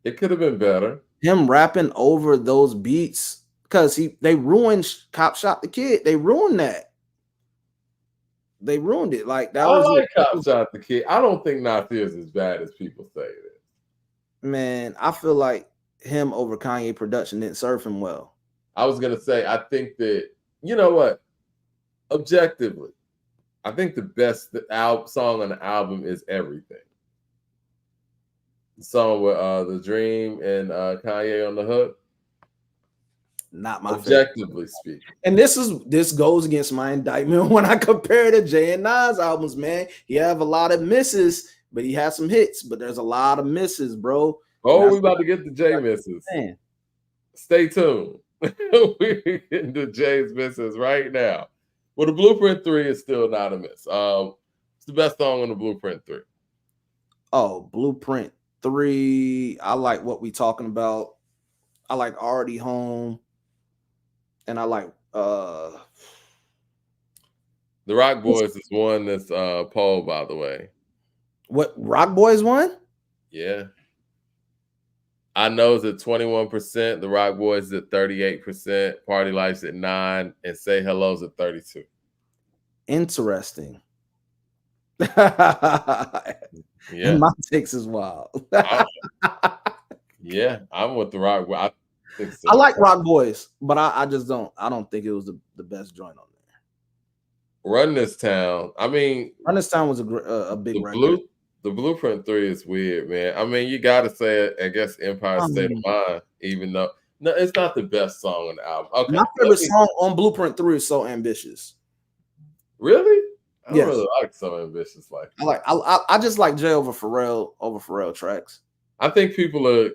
It could have been better. Him rapping over those beats because they ruined Cop Shot the Kid. They ruined that. They ruined it. Like that I was like it. Cop Shot the Kid. I don't think Nasir is as bad as people say it is. Man, I feel like him over Kanye production didn't serve him well. I was gonna say, I think that, you know what? Objectively, I think the best song on the album is Everything. The song with The Dream and Kanye on the hook. Not my Objectively speaking. And this goes against my indictment when I compare to Jay and Nas albums, man. He have a lot of misses, but he has some hits, but there's a lot of misses, bro. Oh, we about to get the Jay misses. Man. Stay tuned. We're getting to Jay's misses right now. Well, the Blueprint 3 is still not a miss. It's the best song on the Blueprint 3. Oh, Blueprint 3. I like What We Talking About. I like Already Home. And I like The Rock Boys is one that's poll, by the way. What, Rock Boys one? Yeah. I know it's at 21%. The Rock Boys is at 38%. Party Life's at 9%. And Say Hello's at 32%. Interesting. Yeah. And my takes is wild. Yeah, I'm with the Rock. I think so. I like Rock Boys, but I just don't. I don't think it was the best joint on there. Run This Town. I mean, Run This Town was a big record. The Blueprint 3 is weird, man. I mean, you got to say it. I guess Empire State of Mind, even though no, it's not the best song on the album. Okay, my favorite song on Blueprint 3 is So Ambitious. Really? I don't Yes. really like So Ambitious like that. I just like Jay over Pharrell tracks. I think people are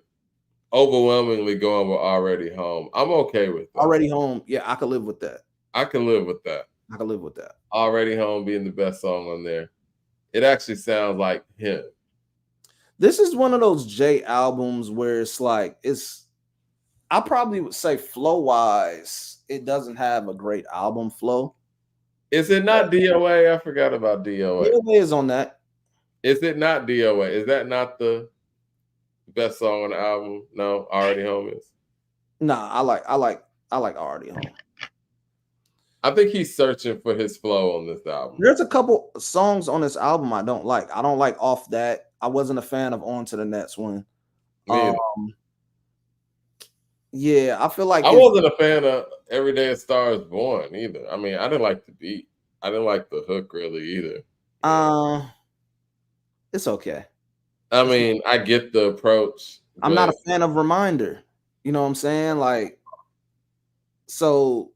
overwhelmingly going with Already Home. I'm okay with that. Already Home, yeah, I could live with that. I can live with that. I can live with that. Already Home being the best song on there. It actually sounds like him. This is one of those Jay albums where it's like I probably would say flow wise, it doesn't have a great album flow. Is it not DOA? I forgot about DOA. DOA is on that. Is it not DOA? Is that not the best song on the album? No, Already Home is. Nah, I like Already Home. I think he's searching for his flow on this album. There's a couple songs on this album I don't like. I don't like Off That. I wasn't a fan of On to the Next one. Yeah, I feel like I wasn't a fan of Every Day a Star Is Born either. I mean, I didn't like the beat. I didn't like the hook really either. It's okay. I mean, I get the approach. I'm not a fan of Reminder. You know what I'm saying? Like, so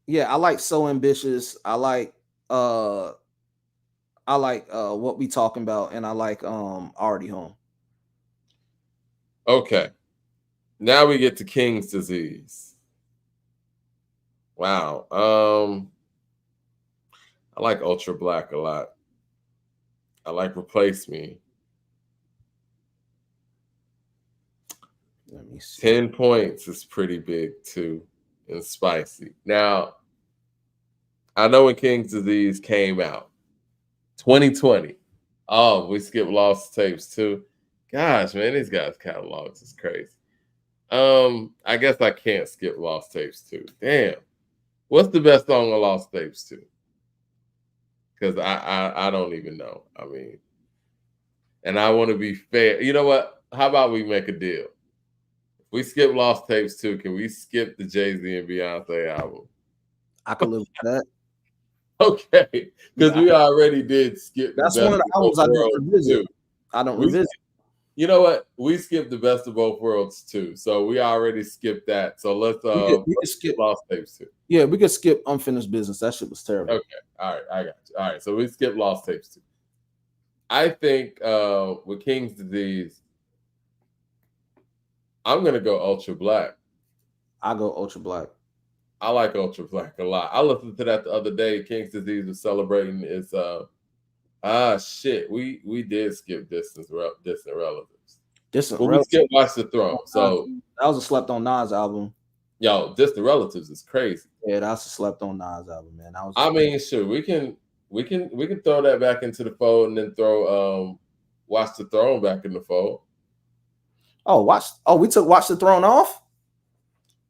yeah, I like So Ambitious. I like What We Talking About, and I like Already Home. Okay. Now we get to King's Disease. Wow. I like Ultra Black a lot. I like Replace Me. Let me see. 10 points is pretty big too, and spicy. Now, I know when King's Disease came out, 2020. Oh, we skipped Lost Tapes too. Gosh, man, these guys' catalogs is crazy. I guess I can't skip Lost Tapes too. Damn. What's the best song on Lost Tapes too? Because I don't even know. I mean, and I want to be fair. You know what? How about we make a deal? If we skip Lost Tapes too, can we skip the Jay-Z and Beyonce album? I can live with that. Okay, because we already did skip. That's one of the albums I don't revisit. I don't revisit. You know what? We skipped the Best of Both Worlds too, so we already skipped that. So let's we could skip Lost Tapes too. Yeah, we could skip Unfinished Business. That shit was terrible. Okay, all right, I got you. All right, so we skipped Lost Tapes too. I think with King's Disease, I'm gonna go Ultra Black. I go Ultra Black. I like Ultra Black a lot. I listened to that the other day. King's Disease was celebrating its shit. We did skip Distant Relatives. We skipped Watch the Throne. So that was a slept on Nas album. Yo, Distant Relatives is crazy. Yeah, that's a slept on Nas album, man. I mean, sure, we can throw that back into the fold and then throw Watch the Throne back in the fold. We took Watch the Throne off?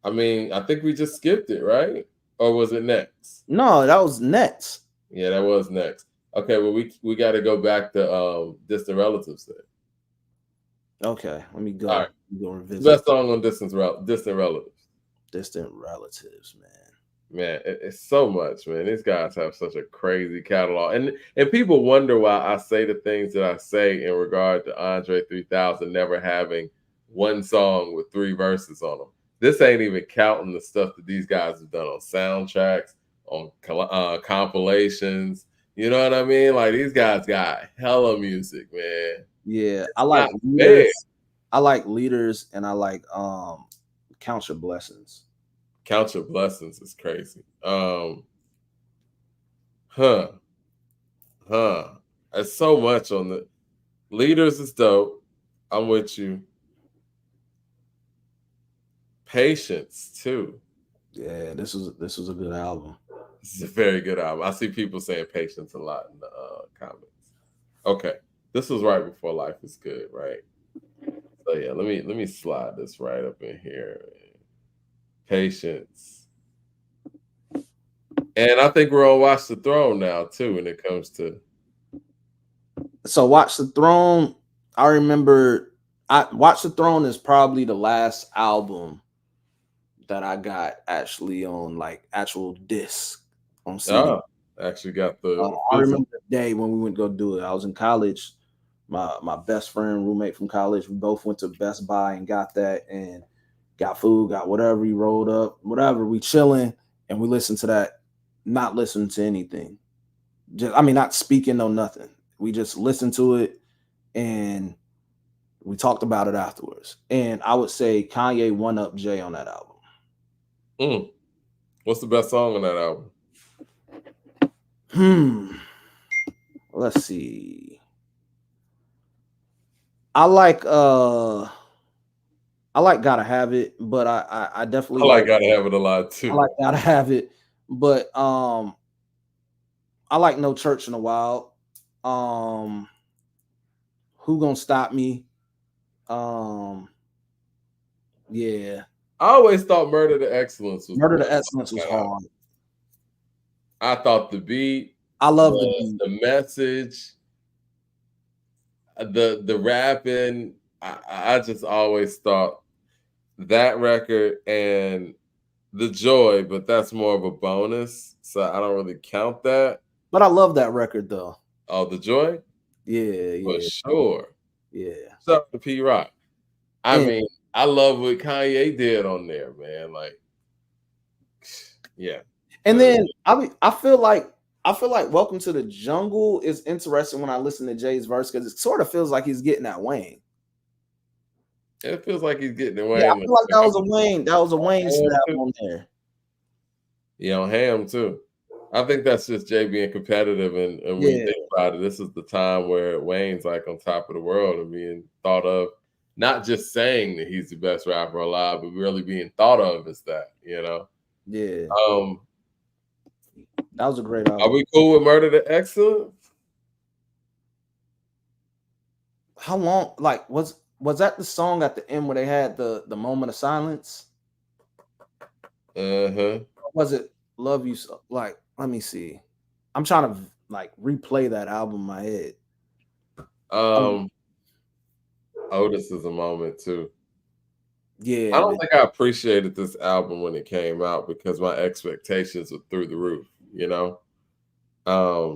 I mean, I think we just skipped it, right? Or was it next? No, that was next. Yeah, that was next. Okay, well we got to go back to Distant Relatives then. Okay, let me go. All right. Go revisit. Best song on Distant Relatives. Distant Relatives, man. Man, it's so much, man. These guys have such a crazy catalog, and people wonder why I say the things that I say in regard to Andre 3000 never having one song with 3 verses on them. This ain't even counting the stuff that these guys have done on soundtracks, on compilations. You know what I mean? Like, these guys got hella music, man. Yeah, I like leaders. I like Leaders, and I like Count Your Blessings. Count Your Blessings is crazy. There's so much on the Leaders is dope. I'm with you. Patience too. Yeah, this was a good album. This is a very good album. I see people saying Patience a lot in the comments. Okay, this was right before Life is Good, right? So yeah, let me slide this right up in here. Patience. And I think we're on Watch the Throne now too when it comes to. So Watch the Throne, I remember Watch the Throne is probably the last album that I got actually on like actual disc on CD. Oh, actually got the. I remember the day when we went to go do it. I was in college. My best friend, roommate from college, we both went to Best Buy and got that and got food, got whatever. We rolled up, whatever. We chilling and we listened to that, not listening to anything. Not speaking, no nothing. We just listened to it and we talked about it afterwards. And I would say Kanye one up Jay on that album. What's the best song on that album? Let's see. I like Gotta Have It, but I definitely like Gotta Have It a lot too. I like Gotta Have It, but I like No Church in the Wild. Who Gonna Stop Me? Yeah. I always thought Murder to Excellence was hard. I thought the beat, I love the beat. The message, the rapping. I just always thought that record and The Joy, but that's more of a bonus, so I don't really count that. But I love that record though. Oh, The Joy? Yeah. For sure. Yeah. Shout out to P Rock. I mean, I love what Kanye did on there, man. Like, yeah. And then I feel like Welcome to the Jungle is interesting when I listen to Jay's verse because it sort of feels like he's getting at Wayne. It feels like he's getting at Wayne. Yeah, I feel like that was a Wayne snap on there. Yeah, on Ham too. I think that's just Jay being competitive, and when you think about it, this is the time where Wayne's like on top of the world and being thought of, not just saying that he's the best rapper alive, but really being thought of as that, you know? Yeah. That was a great album. Are we cool with Murder to Excellence? How long? Like, was that the song at the end where they had the moment of silence? Was it Love You So? Like, let me see. I'm trying to like replay that album in my head. Otis is a moment too. Yeah. I don't think I appreciated this album when it came out because my expectations were through the roof, you know? I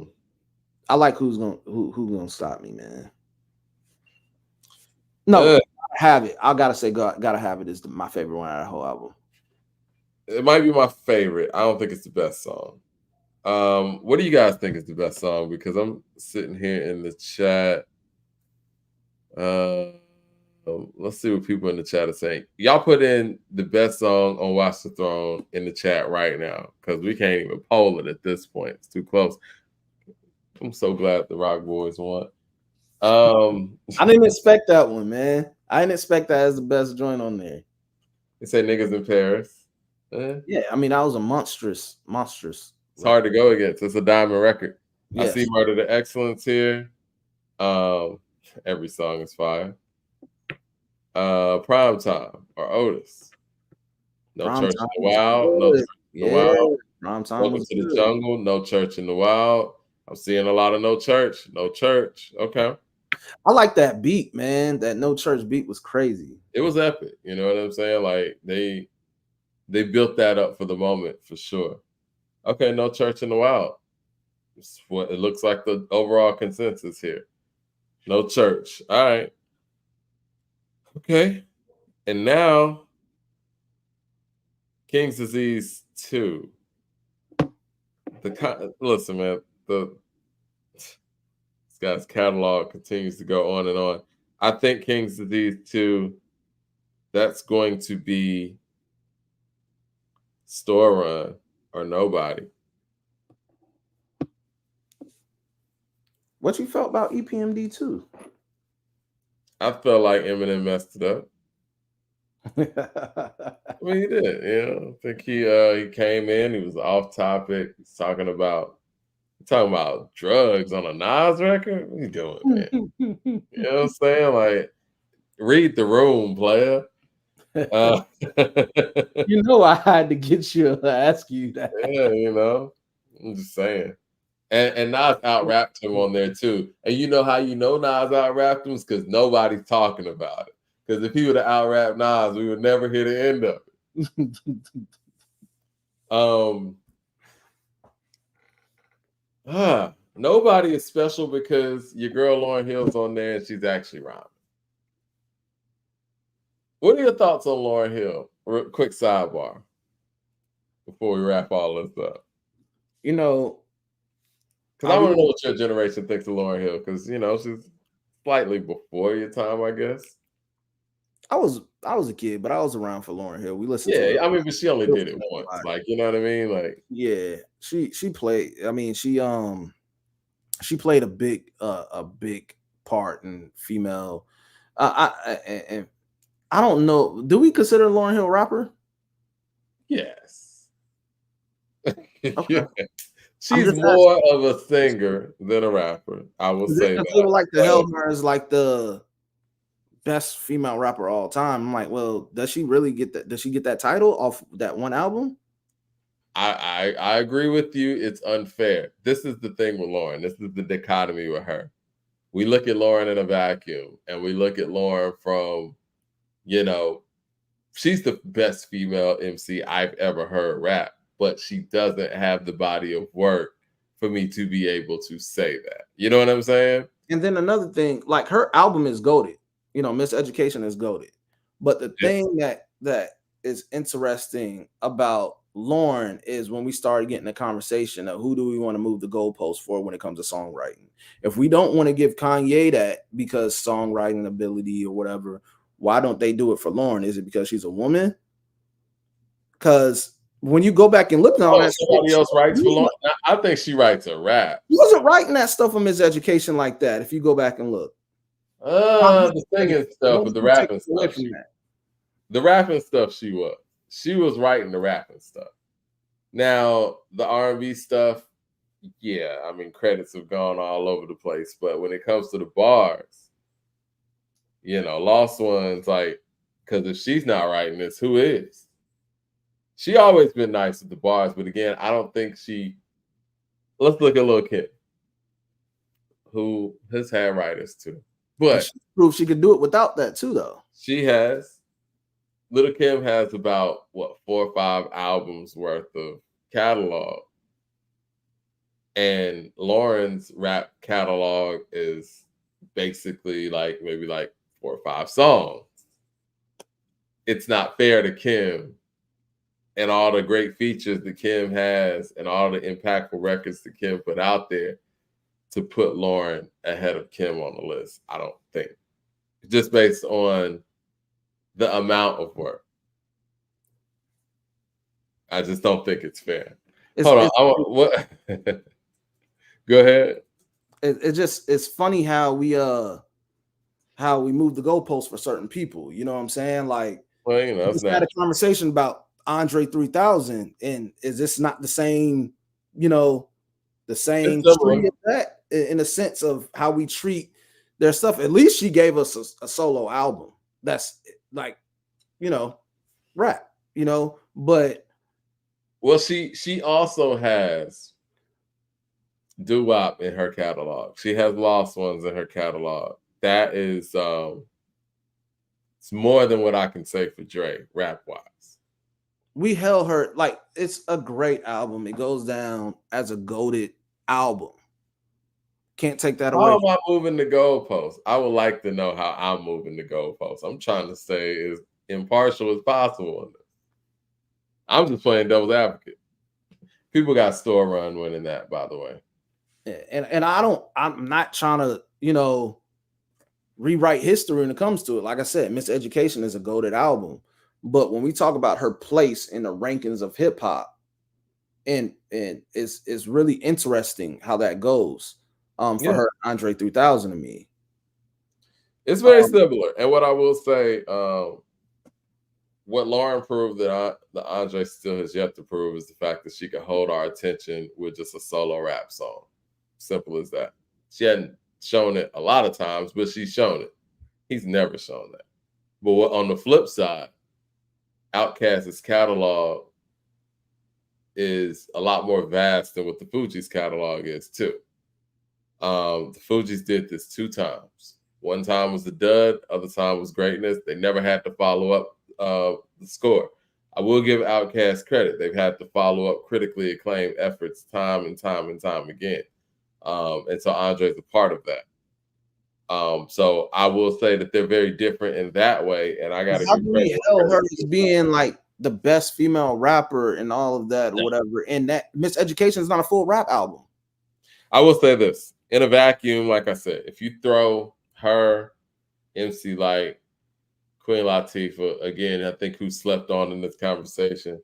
like Who's Gonna Stop Me, man. No, Gotta Have It. I gotta say Gotta Have It is my favorite one out of the whole album. It might be my favorite. I don't think it's the best song. What do you guys think is the best song? Because I'm sitting here in the chat. Let's see what people in the chat are saying. Y'all put in the best song on Watch the Throne in the chat right now because we can't even poll it at this point. It's too close. I'm so glad the Rock Boys won. I didn't expect that one, man. I didn't expect that as the best joint on there. They say Niggas in Paris. Yeah, I mean that was a monstrous It's hard to record. go against. It's a diamond record. I see Yes. Murder to Excellence here. Um, every song is fire. Prime Time or Otis. No Prime Church in Time the was Wild. No good. Church in the Yeah, Wild. Prime Time Welcome was to the good. Jungle. No Church in the Wild. I'm seeing a lot of No Church. No Church. Okay. I like that beat, man. That No Church beat was crazy. It was epic. You know what I'm saying? Like they built that up for the moment for sure. Okay, No Church in the Wild. It's what it looks like the overall consensus here. No Church. All right. Okay. And now King's Disease 2. Listen, man, this guy's catalog continues to go on and on. I think King's Disease 2, that's going to be Store Run or Nobody. What you felt about EPMD 2? I felt like Eminem messed it up. I mean, he did. You know, I think he came in. He was off topic. He's talking about drugs on a Nas record. What are you doing, man? You know what I'm saying? Like, read the room, player. You know, I had to get you to ask you that. Yeah, you know, I'm just saying. And Nas out rapped him on there too. And you know how you know Nas out rapped him? Because nobody's talking about it. Because if he would have out rapped Nas, we would never hear the end of it. Nobody is special because your girl Lauryn Hill's on there and she's actually rhyming. What are your thoughts on Lauryn Hill? Quick sidebar before we wrap all this up. You know, because I want to know what your generation thinks of Lauryn Hill. Because you know she's slightly before your time, I guess. I was a kid, but I was around for Lauryn Hill. We listened to her. I mean, but she only did it once. Like, you know what I mean? Like, yeah, she played. I mean, she played a big part in female. And I don't know. Do we consider Lauryn Hill a rapper? Yes. Okay. She's more of a singer than a rapper. I will say that. People like to held her as like the best female rapper of all time. I'm like, well, does she really get that? Does she get that title off that one album? I agree with you. It's unfair. This is the thing with Lauryn. This is the dichotomy with her. We look at Lauryn in a vacuum, and we look at Lauryn from, you know, she's the best female MC I've ever heard rap, but she doesn't have the body of work for me to be able to say that. You know what I'm saying? And then another thing, like her album is goated. You know, Miseducation is goated. But the thing that is interesting about Lauryn is when we started getting a conversation of who do we want to move the goalposts for when it comes to songwriting. If we don't want to give Kanye that because songwriting ability or whatever, why don't they do it for Lauryn? Is it because she's a woman? Because when you go back and look at all that, somebody else writes for Lauryn. I think she writes a rap. She wasn't writing that stuff on Miseducation like that. If you go back and look, the singing stuff with the rapping stuff. The rapping stuff, she was writing the rapping stuff. Now the R&B stuff, yeah, I mean credits have gone all over the place, but when it comes to the bars, you know, Lost Ones, like, because if she's not writing this, who is? She always been nice with the bars, but again, I don't think she. Let's look at Lil' Kim, who has had writers too, but she proved she could do it without that too, though. She has. Lil' Kim has about 4 or 5 albums worth of catalog, and Lauryn's rap catalog is basically maybe 4 or 5 songs. It's not fair to Kim and all the great features that Kim has and all the impactful records that Kim put out there to put Lauryn ahead of Kim on the list. I don't think, just based on the amount of work. I just don't think it's fair. Hold on. What? Go ahead. It's funny how we move the goalposts for certain people. You know what I'm saying? Like, well, you know, we just had a conversation about Andre 3000, and is this not the same, you know, the same It's tree similar. as that in a sense of how we treat their stuff? At least she gave us a solo album that's like, you know, rap, you know, but Well, she also has doo-wop in her catalog. She has lost ones in her catalog. That is it's more than what I can say for Dre, rap wise. we held her like it's a great album. It goes down as a goated album. Can't take that away. How am I moving the goalposts? I would like to know how I'm moving the goalposts. I'm trying to stay as impartial as possible on this. I'm just playing devil's advocate. People got store run winning that, by the way. And I'm not trying to, rewrite history when it comes to it. Like I said, Miseducation is a goated album. But when we talk about her place in the rankings of hip hop, and it's really interesting how that goes for her, Andre 3000 to me. It's very similar. And what I will say, what Lauren proved that Andre still has yet to prove is the fact that she can hold our attention with just a solo rap song. Simple as that. She hadn't shown it a lot of times, but she's shown it. He's never shown that. But on the flip side, Outkast's catalog is a lot more vast than what the Fugees' catalog is too. The Fugees did this 2 times. One time was the dud, other time was greatness. They never had to follow up the score. I will give Outkast credit. They've had to follow up critically acclaimed efforts time and time and time again. And so Andre's a part of that. So I will say that they're very different in that way. And I got to give credit. Her as being like the best female rapper and all of that or whatever. And that Miseducation is not a full rap album. I will say this. In a vacuum, like I said, if you throw her, MC Lyte, Queen Latifah, again, I think who slept on in this conversation,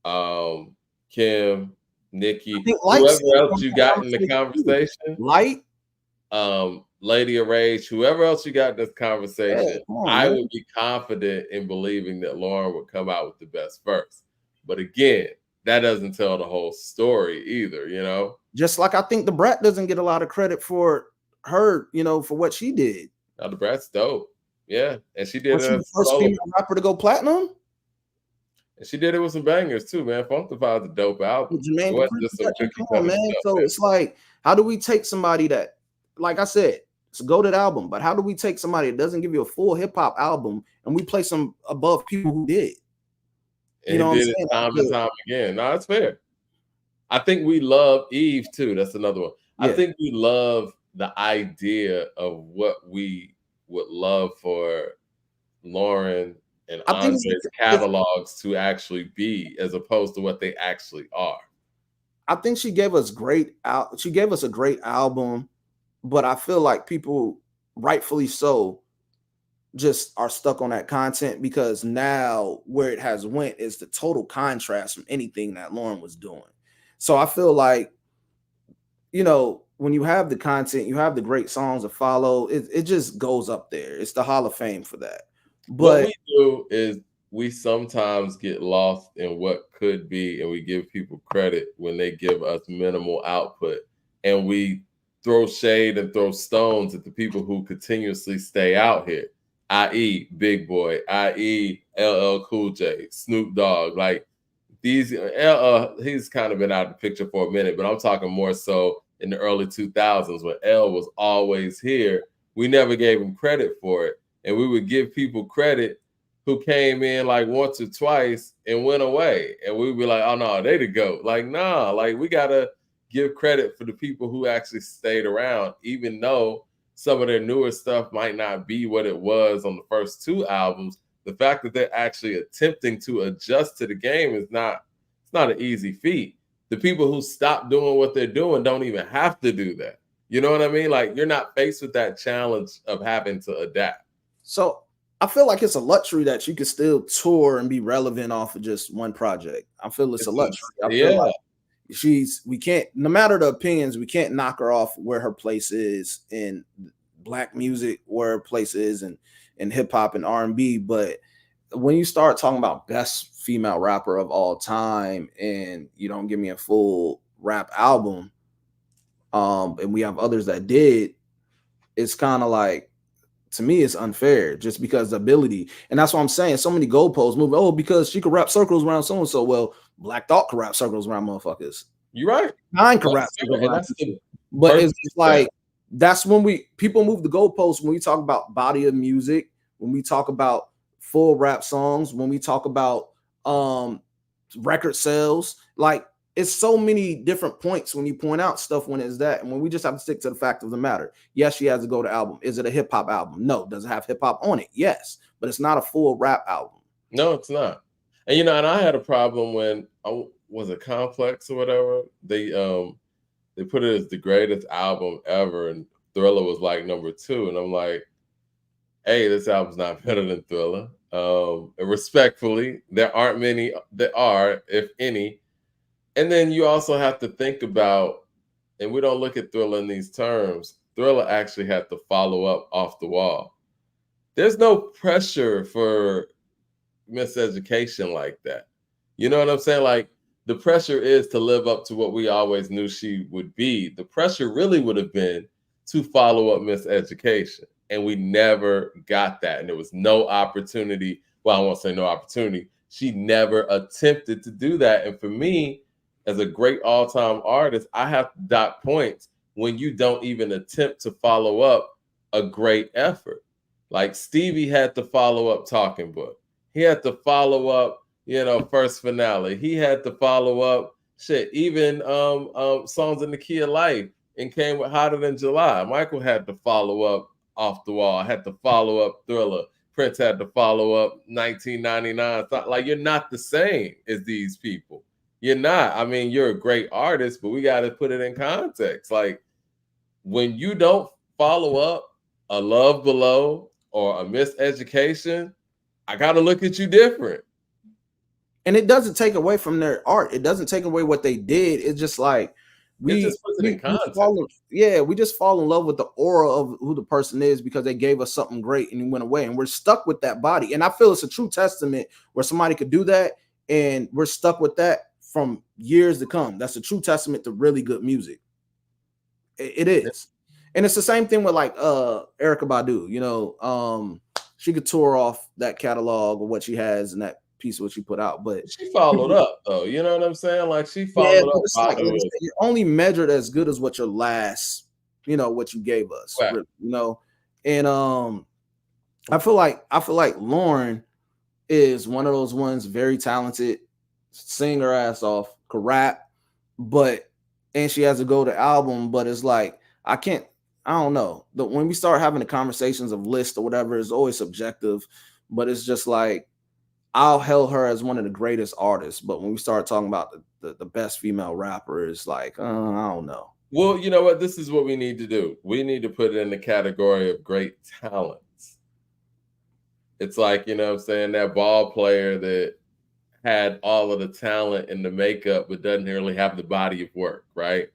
Kim, Nicki, whoever else you got in the conversation, Lyte, Lady of Rage, whoever else you got in this conversation, I would be confident in believing that Lauren would come out with the best verse. But again, that doesn't tell the whole story either, Just like I think the Brat doesn't get a lot of credit for her, for what she did. Now the Brat's dope. Yeah. And she did the first female rapper to go platinum. And she did it with some bangers too, man. Funkdafied's a dope album. It wasn't just some man. So it's like, how do we take somebody that, like I said, it's a goated album, but how do we take somebody that doesn't give you a full hip hop album and we play some above people who did? And did it time and time again. No, it's fair. I think we love Eve too. That's another one. Yeah. I think we love the idea of what we would love for Lauren and Andre's catalogs to actually be, as opposed to what they actually are. I think she gave us she gave us a great album, but I feel like people, rightfully so, just are stuck on that content because now where it has went is the total contrast from anything that Lauren was doing. So I feel like, when you have the content, you have the great songs to follow, it just goes up there. It's the Hall of Fame for that. But what we do is we sometimes get lost in what could be, and we give people credit when they give us minimal output, and we throw shade and throw stones at the people who continuously stay out here, i.e. Big Boy, i.e. LL Cool J, Snoop Dogg. Like these, he's kind of been out of the picture for a minute, but I'm talking more so in the early 2000s when L was always here. We never gave him credit for it. And we would give people credit who came in like once or twice and went away. And we'd be like, oh no, they the GOAT. Like, nah, like we gotta give credit for the people who actually stayed around, even though some of their newer stuff might not be what it was on the first 2 albums. The fact that they're actually attempting to adjust to the game it's not an easy feat. The people who stop doing what they're doing don't even have to do that. You know what I mean? Like you're not faced with that challenge of having to adapt. So I feel like it's a luxury that you can still tour and be relevant off of just one project. I feel it's a luxury. I feel like we can't, no matter the opinions, we can't knock her off where her place is in Black music, where her place is in hip hop and R&B. But when you start talking about best female rapper of all time, and you don't give me a full rap album, and we have others that did, it's kind of like, to me, it's unfair just because the ability. And that's what I'm saying. So many goalposts moving. Oh, because she could rap circles around so and so. Well, Black Thought could rap circles around motherfuckers. You're right. Nine could rap circles And around that's people. the But it's perfect just like, that's when people move the goalposts when we talk about body of music, when we talk about full rap songs, when we talk about record sales. Like, it's so many different points when you point out stuff when it's that. And when we just have to stick to the fact of the matter. Yes, she has to go to album. Is it a hip hop album? No. Does it have hip hop on it? Yes. But it's not a full rap album. No, it's not. And and I had a problem when I was a Complex or whatever. They put it as the greatest album ever, and Thriller was like number 2. And I'm like, hey, this album's not better than Thriller. And respectfully, there aren't many that are, if any. And then you also have to think about, and we don't look at Thriller in these terms, Thriller actually had to follow up Off the Wall. There's no pressure for miseducation like that. You know what I'm saying? Like, the pressure is to live up to what we always knew she would be. The pressure really would have been to follow up Miseducation. And we never got that. And there was no opportunity. Well, I won't say no opportunity. She never attempted to do that. And for me, as a great all-time artist, I have to dock points when you don't even attempt to follow up a great effort. Like, Stevie had to follow up Talking Book. He had to follow up, First Finale. He had to follow up even Songs in the Key of Life, and came with Hotter Than July. Michael had to follow up Off the Wall, had to follow up Thriller. Prince had to follow up 1999. It's not like, you're not the same as these people. You're not. I mean, you're a great artist, but we got to put it in context. Like, when you don't follow up a Love Below or a Miseducation, I got to look at you different. And it doesn't take away from their art. It doesn't take away what they did. It's just like, it just puts it in context. We just fall in love with the aura of who the person is because they gave us something great and he went away, and we're stuck with that body. And I feel it's a true testament where somebody could do that and we're stuck with that from years to come. That's a true testament to really good music. It is. And it's the same thing with like Erykah Badu. She could tour off that catalog of what she has and that piece of what she put out, but she followed up though. You know what I'm saying? Like, she followed up. Like, you're only measured as good as what your last, what you gave us. Right. And I feel like Lauren is one of those ones, very talented, sing her ass off, could rap, and she has to go to album, but it's like, I don't know. When we start having the conversations of list or whatever, it's always subjective, but it's just like, I'll hail her as one of the greatest artists, but when we start talking about the best female rapper, it's like, I don't know. Well, you know what? This is what we need to do. We need to put it in the category of great talents. It's like, I'm saying, that ball player that had all of the talent and the makeup, but doesn't really have the body of work, right?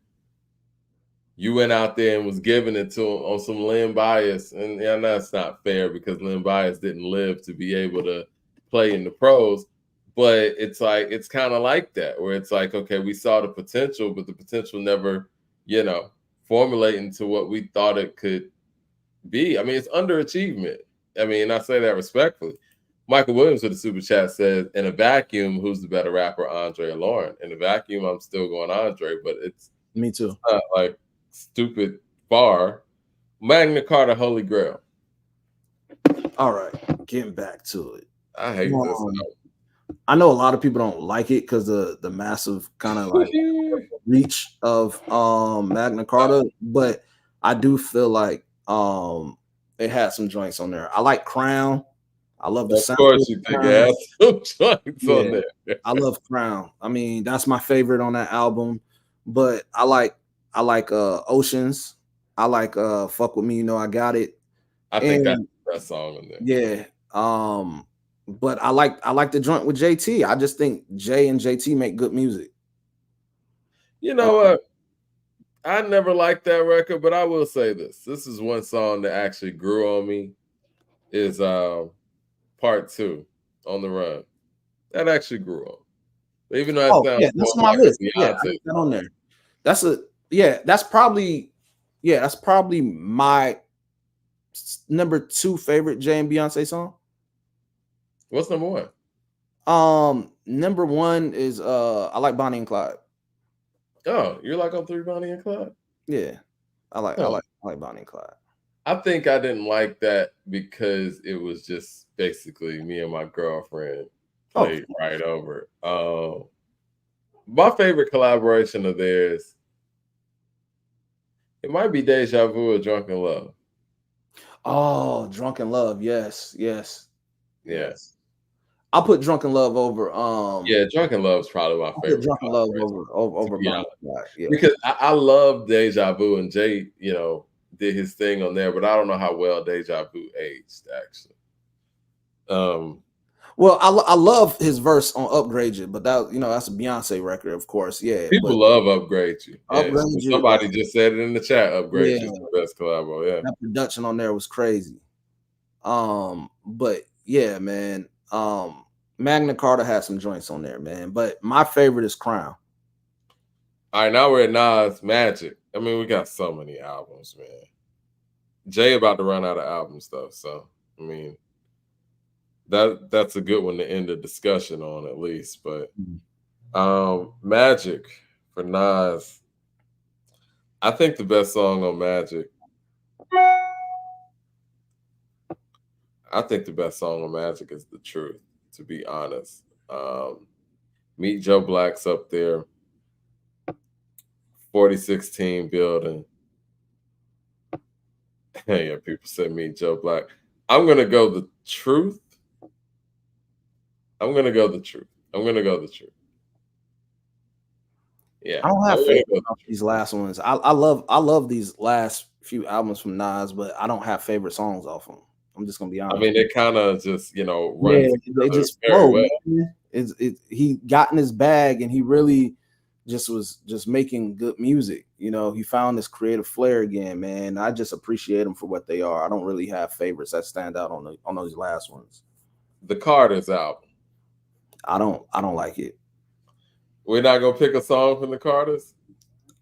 You went out there and was giving it to him on some Lynn Bias, and that's not fair because Lynn Bias didn't live to be able to play in the pros, but it's like, it's kind of like that, where it's like, okay, we saw the potential, but the potential never, formulate into what we thought it could be. I mean, it's underachievement. I mean, I say that respectfully. Michael Williams with the super chat says, in a vacuum, who's the better rapper, Andre or Lauren? In a vacuum, I'm still going Andre, but it's me too. It's not like stupid far. Magna Carta, Holy Grail. All right, getting back to it. I hate this. I know a lot of people don't like it because of the massive kind of like reach of Magna Carta, but I do feel like it had some joints on there. I like Crown. I love the sound. Of course, you think it has some joints on there. I love Crown. I mean, that's my favorite on that album. But I like Oceans. I like Fuck With Me, You Know I Got It. I think that's the best song in there. Yeah. But I like the joint with JT. I just think Jay and JT make good music. You know what? I never liked that record, but I will say this. This is one song that actually grew on me, is Part 2. On the Run. That actually grew on. Even though it Oh sounds yeah, that's more on my like a list. Yeah, I Beyonce got that on song. there. That's a yeah. That's probably my number 2 favorite Jay and Beyonce song. What's number one? Number 1 is I like Bonnie and Clyde. Oh, you're like on 3 Bonnie and Clyde? Yeah, Huh. I like Bonnie and Clyde. I think I didn't like that because it was just basically me and my girlfriend Oh, played right over. My favorite collaboration of theirs, it might be Deja Vu or Drunken Love. oh, Drunken Love. Yes, yes, Yeah. yes. I'll put Drunken Love over. Yeah, Drunken Love is probably my I'll put favorite Drunken Love collaboration, to over be Bonnie honest. and Clyde. Yeah. Because I love Deja Vu and Jay, did his thing on there, but I don't know how well Deja Vu aged actually. Well, I love his verse on Upgrade You, but that's a Beyonce record, of course. Yeah, but People love Upgrade You. And Upgrade You, somebody just said it in the chat, Upgrade You is yeah, the best collabo. Yeah. that production on there was crazy. But yeah, man. Magna Carta has some joints on there, man. But my favorite is Crown. All right, now we're at Nas Magic. I mean, we got so many albums, man. Jay about to run out of albums though, so I mean that's a good one to end the discussion on at least. But Magic for Nas, I think the best song on Magic. I think the best song on Magic is The Truth, to be honest. Meet Joe Black's up there. 4016 building. Yeah, people say Meet Joe Black. I'm gonna go The Truth. I'm gonna go The Truth. I'm gonna go The Truth. Yeah, I don't I'm have gonna favorites go The on Truth. these last ones. I love these last few albums from Nas, but I don't have favorite songs off them. I'm just gonna be I honest. mean, it kind of just run Yeah, they together just very flow, well. man. He got in his bag and he really was just making good music. He found this creative flair again, man. I just appreciate them for what they are. I don't really have favorites that stand out on those last ones. The Carters album. I don't like it. We're not gonna pick a song from the Carters.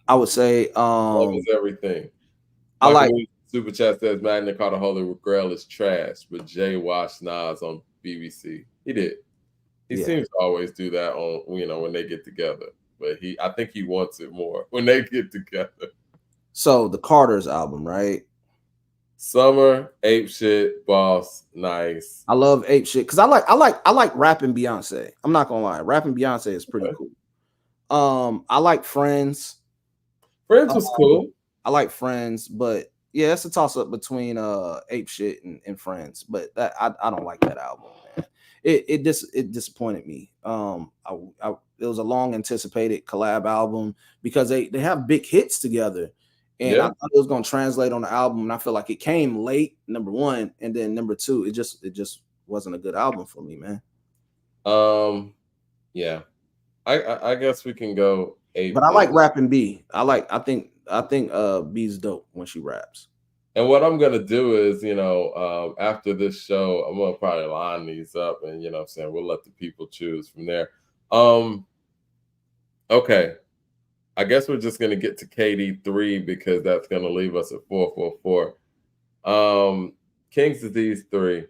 I would say Love is everything. I Michael like Lee Super Chat says Magna Carta Holy Grail is trash, but Jay watched Nas on BBC. He did. He yeah. seems to always do that on when they get together. But I think he wants it more when they get together. So the Carters album, right? Summer, Ape Shit, Boss, Nice. I love Ape Shit because I like rapping Beyonce. I'm not gonna lie, rapping Beyonce is pretty cool. I like Friends. Friends was cool. I like Friends, but yeah, it's a toss up between Ape Shit and Friends. But that I don't like that album, man. It disappointed me. It was a long anticipated collab album because they have big hits together, and I thought it was gonna translate on the album, and I feel like it came late, number one, and then number two, it just wasn't a good album for me, man. Yeah, I guess we can go Ape. But I like rapping B. I think B's dope when she raps. And what I'm gonna do is, after this show, I'm gonna probably line these up, and what I'm saying, we'll let the people choose from there. Okay, I guess we're just gonna get to KD3 because that's gonna leave us at 444. King's Disease 3.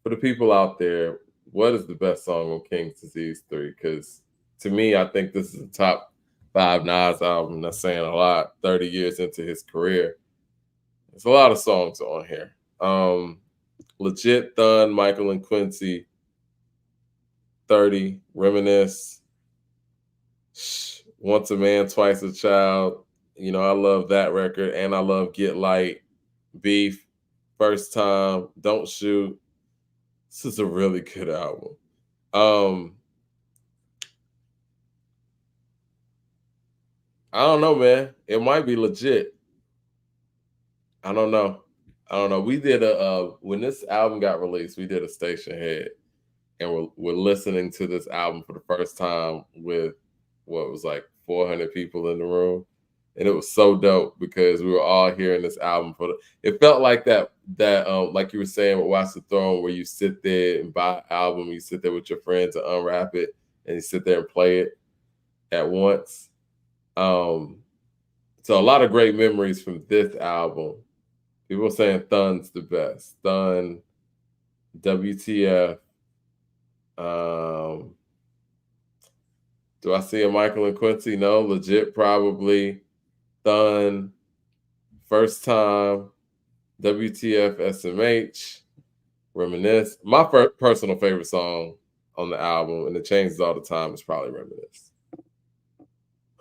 For the people out there, what is the best song on King's Disease 3? Because to me, I think this is a top 5 Nas album. That's saying a lot. 30 years into his career. There's a lot of songs on here. Legit Thun, Michael and Quincy, 30, Reminisce, Once a Man, Twice a Child. I love that record. And I love Get Light, Beef, First Time, Don't Shoot. This is a really good album. I don't know, man. It might be Legit. I don't know. We did when this album got released, we did a station head, and we're listening to this album for the first time with what was like 400 people in the room, and it was so dope because we were all hearing this album for it felt like that like you were saying with Watch the Throne, where you sit there and buy an album, you sit there with your friends and unwrap it, and you sit there and play it at once. So a lot of great memories from this album. People saying Thun's the best. Thun, WTF. Do I see a Michael and Quincy? No, legit probably. Thun, First Time, WTF, SMH, Reminisce. My personal favorite song on the album, and it changes all the time, is probably Reminisce.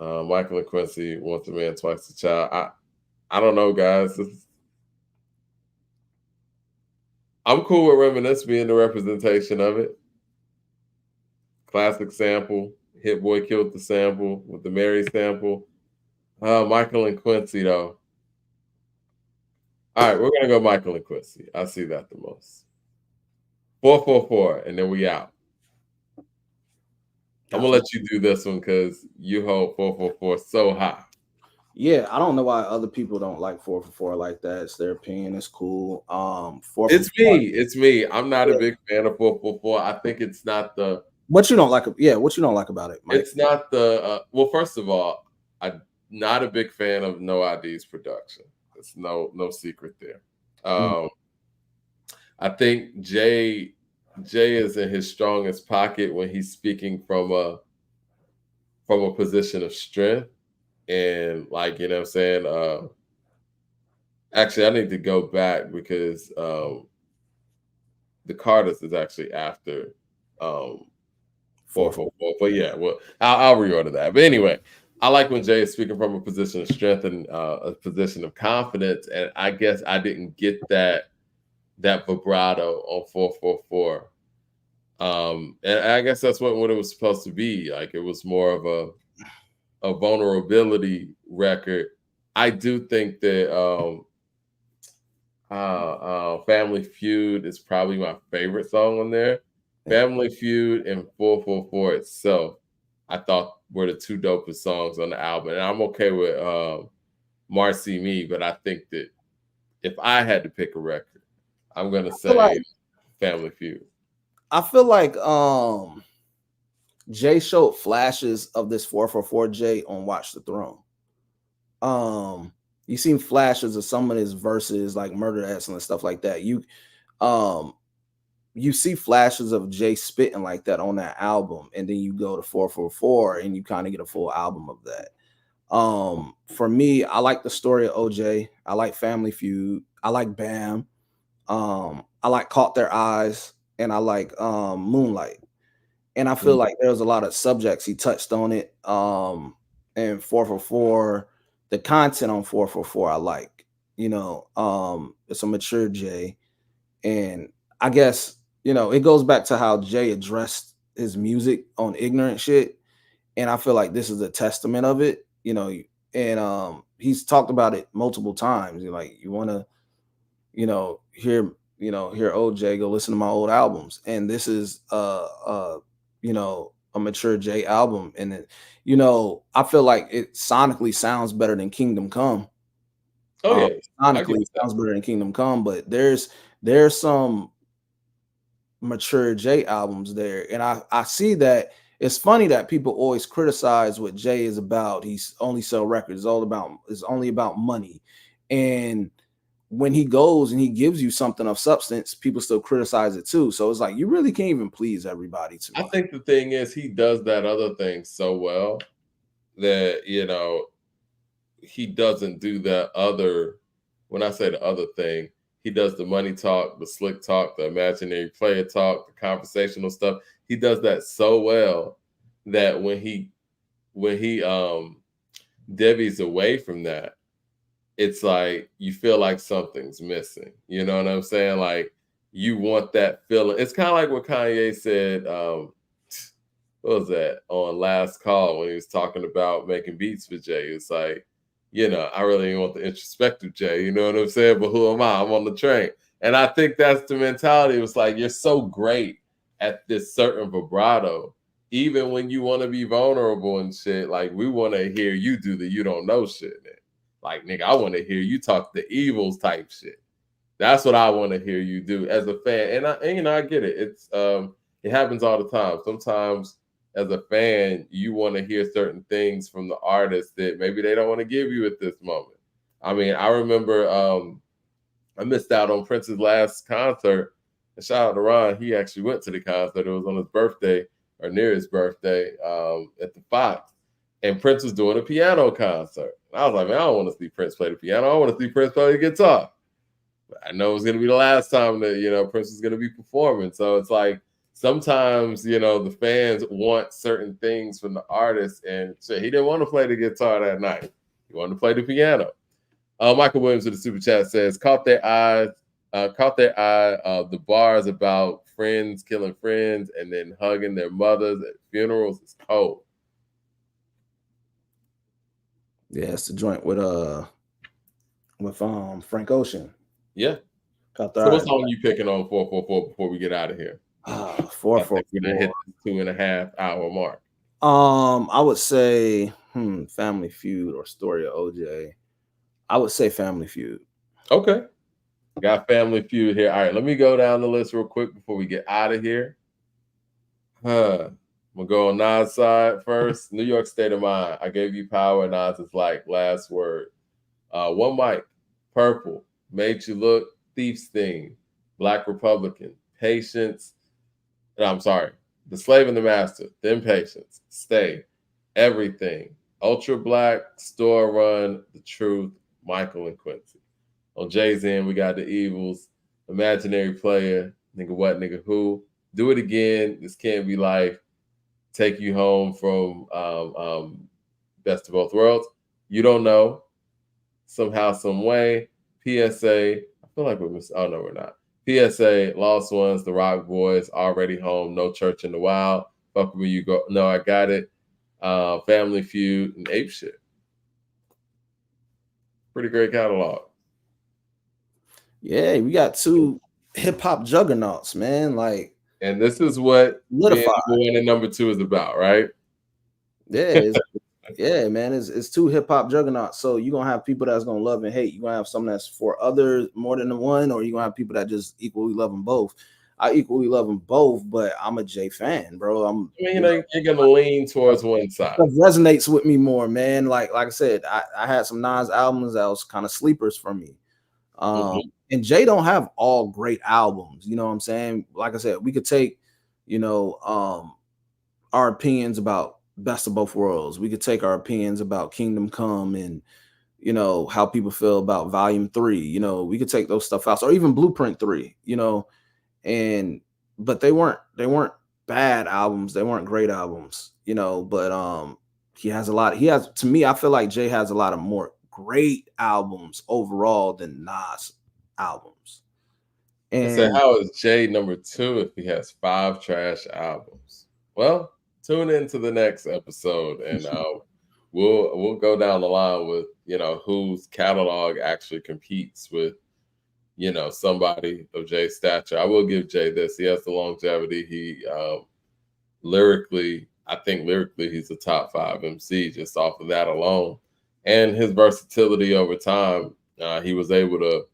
Michael and Quincy, Once a Man, Twice a Child. I don't know, guys. I'm cool with Reminisce being the representation of it. Classic sample. Hit Boy killed the sample with the Mary sample. Michael and Quincy, though. All right, we're gonna go Michael and Quincy. I see that the most. 444, and then we out. I'm gonna let you do this one because you hold 444 so high. Yeah, I don't know why other people don't like 444 like that. It's their opinion. It's cool. 444. It's me. I'm not a big fan of 444. I think it's not the. What you don't like? Yeah, what you don't like about it, Mike? It's not the. Well, first of all, I'm not a big fan of No ID's production. It's no secret there. I think Jay is in his strongest pocket when he's speaking from a position of strength, and like, you know what I'm saying. Actually, I need to go back because the Carters is actually after 444. But yeah, well, I'll reorder that. But anyway, I like when Jay is speaking from a position of strength and a position of confidence, and I guess I didn't get that vibrato on 444. And I guess that's what it was supposed to be. Like, it was more of a vulnerability record. I do think that Family Feud is probably my favorite song on there. Family Feud and 444 itself, I thought, were the two dopest songs on the album. And I'm okay with Marcy Me, but I think that if I had to pick a record, I'm gonna say Family Feud. I feel like Jay showed flashes of this 444 Jay on Watch the Throne. You seen flashes of some of his verses, like Murder Ass and stuff like that. You see flashes of Jay spitting like that on that album, and then you go to 444 and you kind of get a full album of that. For me, I like the story of OJ. I like Family Feud. I like Bam. I like Caught Their Eyes, and I like Moonlight. And I feel like there was a lot of subjects he touched on it. And 444, the content on 444, I like. You know, it's a mature Jay, and I guess, you know, it goes back to how Jay addressed his music on ignorant shit, and I feel like this is a testament of it. You know, and he's talked about it multiple times. You're like, you want to, hear OJ, go listen to my old albums, and this is a mature J album, and it, I feel like it sonically sounds better than Kingdom Come. Oh yeah, sonically it sounds better than Kingdom Come, but there's some mature J albums there, and I see that. It's funny that people always criticize what Jay is about. He's only sell records. It's only about money, and when he goes and he gives you something of substance, people still criticize it too. So it's like, you really can't even please everybody too much. I think the thing is, he does that other thing so well that, he doesn't do that other. When I say the other thing, he does the money talk, the slick talk, the imaginary player talk, the conversational stuff. He does that so well that when he Debbie's away from that, it's like you feel like something's missing. You know what I'm saying? Like, you want that feeling. It's kind of like what Kanye said. What was that on Last Call when he was talking about making beats for Jay? It's like, I really want the introspective Jay. You know what I'm saying? But who am I? I'm on the train. And I think that's the mentality. It was like, you're so great at this certain vibrato, even when you want to be vulnerable and shit, like we want to hear you do the you don't know shit. Man. Like, nigga, I want to hear you talk the evils type shit. That's what I want to hear you do as a fan. And I get it. It happens all the time. Sometimes as a fan, you want to hear certain things from the artist that maybe they don't want to give you at this moment. I mean, I remember I missed out on Prince's last concert. And shout out to Ron. He actually went to the concert. It was on his birthday or near his birthday at the Fox. And Prince was doing a piano concert. And I was like, man, I don't want to see Prince play the piano. I want to see Prince play the guitar. But I know it was going to be the last time that, Prince is going to be performing. So it's like sometimes, the fans want certain things from the artist. And shit, he didn't want to play the guitar that night. He wanted to play the piano. Michael Williams with the super chat says, caught their eye. The bars about friends killing friends and then hugging their mothers at funerals is cold. Yeah, it's the joint with Frank Ocean. Yeah. So what song you picking on 444 before we get out of here? 444. We're gonna hit the 2.5 hour mark. I would say Family Feud or Story of OJ. I would say Family Feud. Okay. Got Family Feud here. All right, let me go down the list real quick before we get out of here. We'll go on Nas' side first. New York State of Mind. I Gave You Power. Nas is like last word. One Mic. Purple. Made You Look. Thief's Thing. Black Republican. Patience. I'm sorry. The Slave and the Master. Then Patience. Stay. Everything. Ultra Black. Store Run. The Truth. Michael and Quincy. On Jay's end, we got The Evils, Imaginary Player, Nigga What, Nigga Who, Do It Again, This Can't Be Life, Take You Home from Best of Both Worlds, You Don't Know, Somehow, Some Way, PSA, I feel like oh no, we're not. PSA, Lost Ones, The Rock Boys, Already Home, No Church in the Wild, Fuck With Me You Go, No, I Got It, Family Feud, and Ape Shit. Pretty great catalog. Yeah, we got two hip hop juggernauts, man. Like, and this is what number 1 and number 2 is about, right? Yeah, yeah, man. It's two hip hop juggernauts. So you're gonna have people that's gonna love and hate. You're gonna have some that's for others more than the one, or you're gonna have people that just equally love them both. I equally love them both, but I'm a Jay fan, bro. You're gonna lean towards one side. It resonates with me more, man. Like I said, I had some Nas albums that was kind of sleepers for me. And Jay don't have all great albums, you know what I'm saying? Like I said, we could take, our opinions about Best of Both Worlds. We could take our opinions about Kingdom Come and, how people feel about Volume 3. We could take those stuff out, or even Blueprint 3, but they weren't bad albums. They weren't great albums, but to me, I feel like Jay has a lot of more great albums overall than Nas albums. And so how is Jay number 2 if he has 5 trash albums? Well, tune into the next episode and we'll go down the line with whose catalog actually competes with somebody of Jay's stature. I will give Jay this. He has the longevity. He lyrically he's a top 5 MC just off of that alone. And his versatility over time, he was able to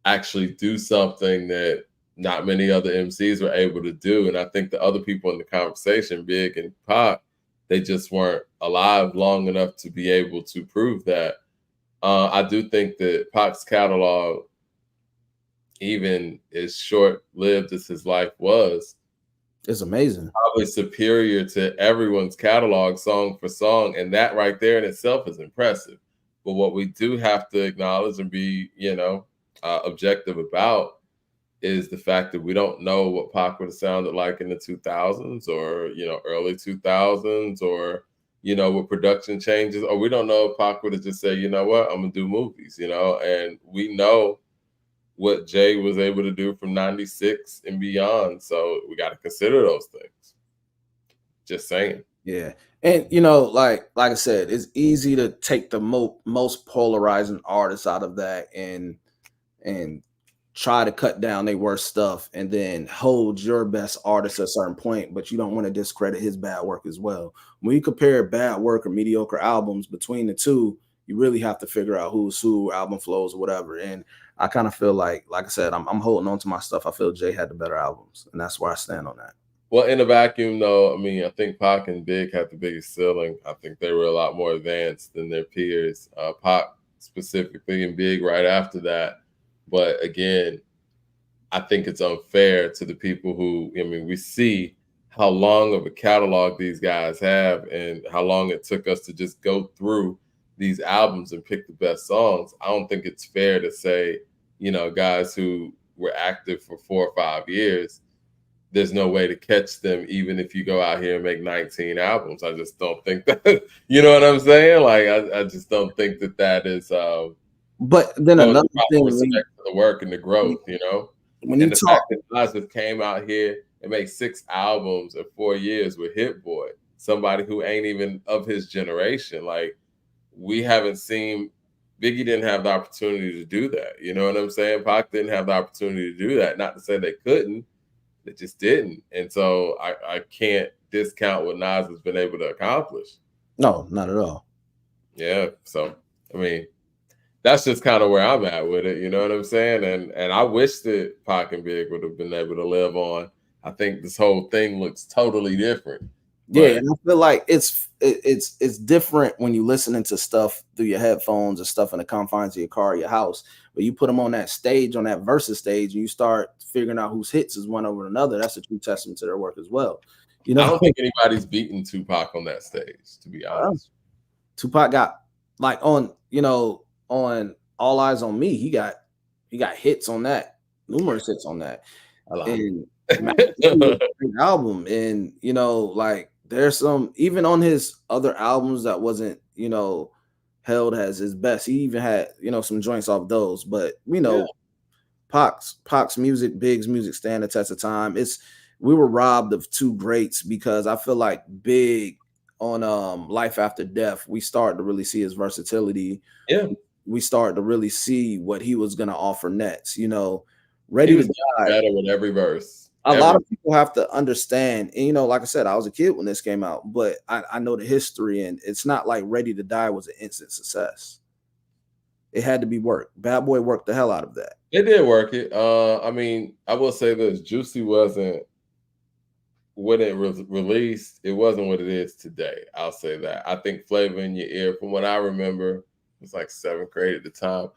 actually do something that not many other MCs were able to do. And I think the other people in the conversation, Big and Pac, they just weren't alive long enough to be able to prove that. I do think that Pac's catalog, even as short-lived as his life was, it's amazing. Probably superior to everyone's catalog song for song. And that right there in itself is impressive. But what we do have to acknowledge and be, objective about is the fact that we don't know what Pac would have sounded like in the 2000s or, early 2000s or, with production changes. Or we don't know if Pac would have just said, you know what, I'm going to do movies, and we know what Jay was able to do from 96 and beyond. So we got to consider those things. Just saying. Yeah. And, like I said, it's easy to take the most polarizing artists out of that and try to cut down their worst stuff and then hold your best artist at a certain point, but you don't want to discredit his bad work as well. When you compare bad work or mediocre albums between the two, you really have to figure out who's who, album flows, or whatever. And I kind of feel like I said, I'm holding on to my stuff. I feel Jay had the better albums, and that's where I stand on that. Well, in a vacuum, though, I mean, I think Pac and Big had the biggest ceiling. I think they were a lot more advanced than their peers. Pac specifically and Big right after that. But again, I think it's unfair to the people who, I mean, we see how long of a catalog these guys have and how long it took us to just go through these albums and pick the best songs. I don't think it's fair to say, you know, guys who were active for 4 or 5 years, there's no way to catch them, even if you go out here and make 19 albums. I just don't think that, you know what I'm saying? Like, I just don't think that is. But then another thing, respect for the work and the growth, you know, when you and the talk, fact that Nas just came out here and made 6 albums in 4 years with Hit Boy, somebody who ain't even of his generation. Like, we haven't seen. Biggie didn't have the opportunity to do that. You know what I'm saying? Pac didn't have the opportunity to do that. Not to say they couldn't. They just didn't. And so I can't discount what Nas has been able to accomplish. No, not at all. Yeah. So, I mean, that's just kind of where I'm at with it. You know what I'm saying? And I wish that Pac and Big would have been able to live on. I think this whole thing looks totally different. Yeah, and I feel like it's different when you listening to stuff through your headphones or stuff in the confines of your car or your house. But you put them on that stage, on that versus stage, and you start figuring out whose hits is one over another. That's a true testament to their work as well. You know, I don't think anybody's beaten Tupac on that stage, to be honest. Tupac got like on All Eyes on Me. He got hits on that, numerous hits on that. And album, and like there's some even on his other albums that wasn't held as his best. He even had some joints off those, but Pac's music, Big's music stand the test of time. We were robbed of two greats because I feel like Big on Life After Death, we started to really see his versatility. Yeah, we started to really see what he was going to offer next. Ready to Die, better with every verse. A lot of people have to understand, and like I said, I was a kid when this came out, but I know the history, and it's not like Ready to Die was an instant success. It had to be work. Bad Boy worked the hell out of that. It did work it. I mean, I will say this: Juicy wasn't when it was released. It wasn't what it is today. I'll say that. I think Flavor in Your Ear, from what I remember, it was like 7th grade at the time.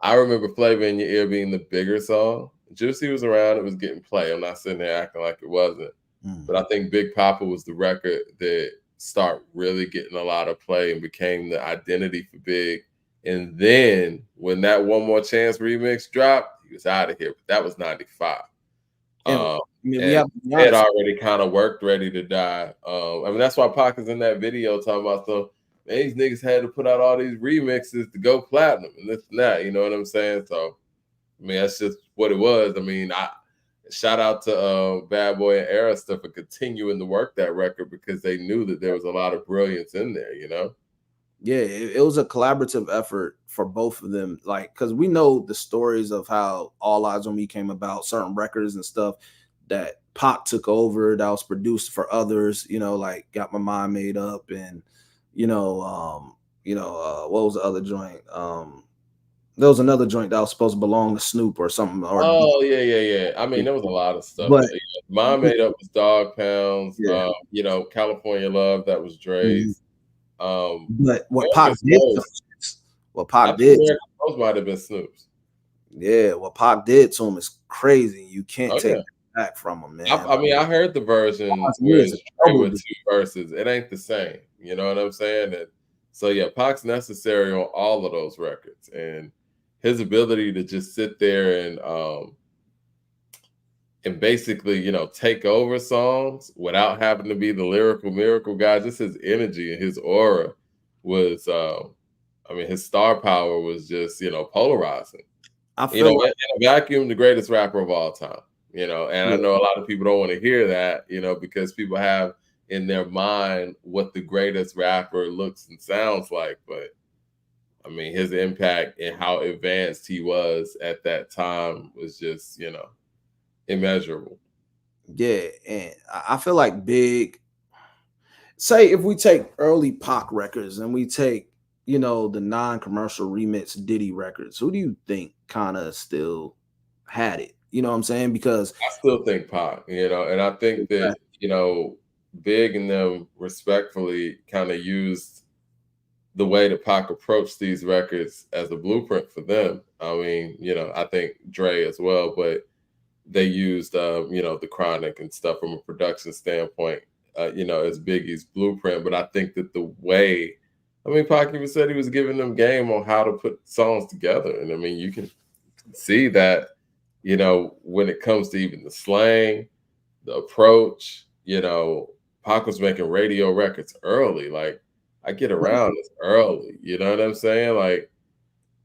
I remember Flavor in Your Ear being the bigger song. Juicy was around, it was getting play. I'm not sitting there acting like it wasn't. But I think Big Papa was the record that started really getting a lot of play and became the identity for Big. And then when that One More Chance remix dropped, he was out of here. But that was 95. And it had already kind of worked Ready to Die. I mean, that's why Pac is in that video talking about stuff. Man, these niggas had to put out all these remixes to go platinum and this and that. You know what I'm saying? So, I mean, that's just what it was. I mean, I shout out to Bad Boy and Arista for continuing to work that record because they knew that there was a lot of brilliance in there, Yeah, it was a collaborative effort for both of them. Like, because we know the stories of how All Eyes on Me came about, certain records and stuff that Pac took over that was produced for others, like Got My Mind Made Up and, what was the other joint? There was another joint that was supposed to belong to Snoop or something. Yeah. I mean, there was a lot of stuff. But Mind Made Up was Dog Pounds. Yeah. California Love, that was Dre's. But what Pac did, those might have been Snoop's. Yeah, what Pac did to him is crazy. You can't take it back from him, man. I mean, I heard the version where it's with 2 verses. It ain't the same. You know what I'm saying? And so yeah, Pac's necessary on all of those records, and his ability to just sit there and basically, take over songs without having to be the lyrical miracle guy, just his energy and his aura was, I mean, his star power was just, polarizing. I feel in a vacuum, the greatest rapper of all time, and I know a lot of people don't want to hear that, because people have in their mind what the greatest rapper looks and sounds like. But I mean, his impact and how advanced he was at that time was just, immeasurable. Yeah, and I feel like Big. Say if we take early Pac records and we take, the non-commercial remix Diddy records, who do you think kind of still had it? You know what I'm saying? Because I still think Pac, and I think that, Big and them respectfully kind of used the way that Pac approached these records as a blueprint for them. I mean, I think Dre as well, but they used, the Chronic and stuff from a production standpoint, as Biggie's blueprint. But I think that the way, I mean, Pac even said he was giving them game on how to put songs together. And I mean, you can see that, when it comes to even the slang, the approach, Pac was making radio records early. Like, I Get Around is early. You know what I'm saying? Like,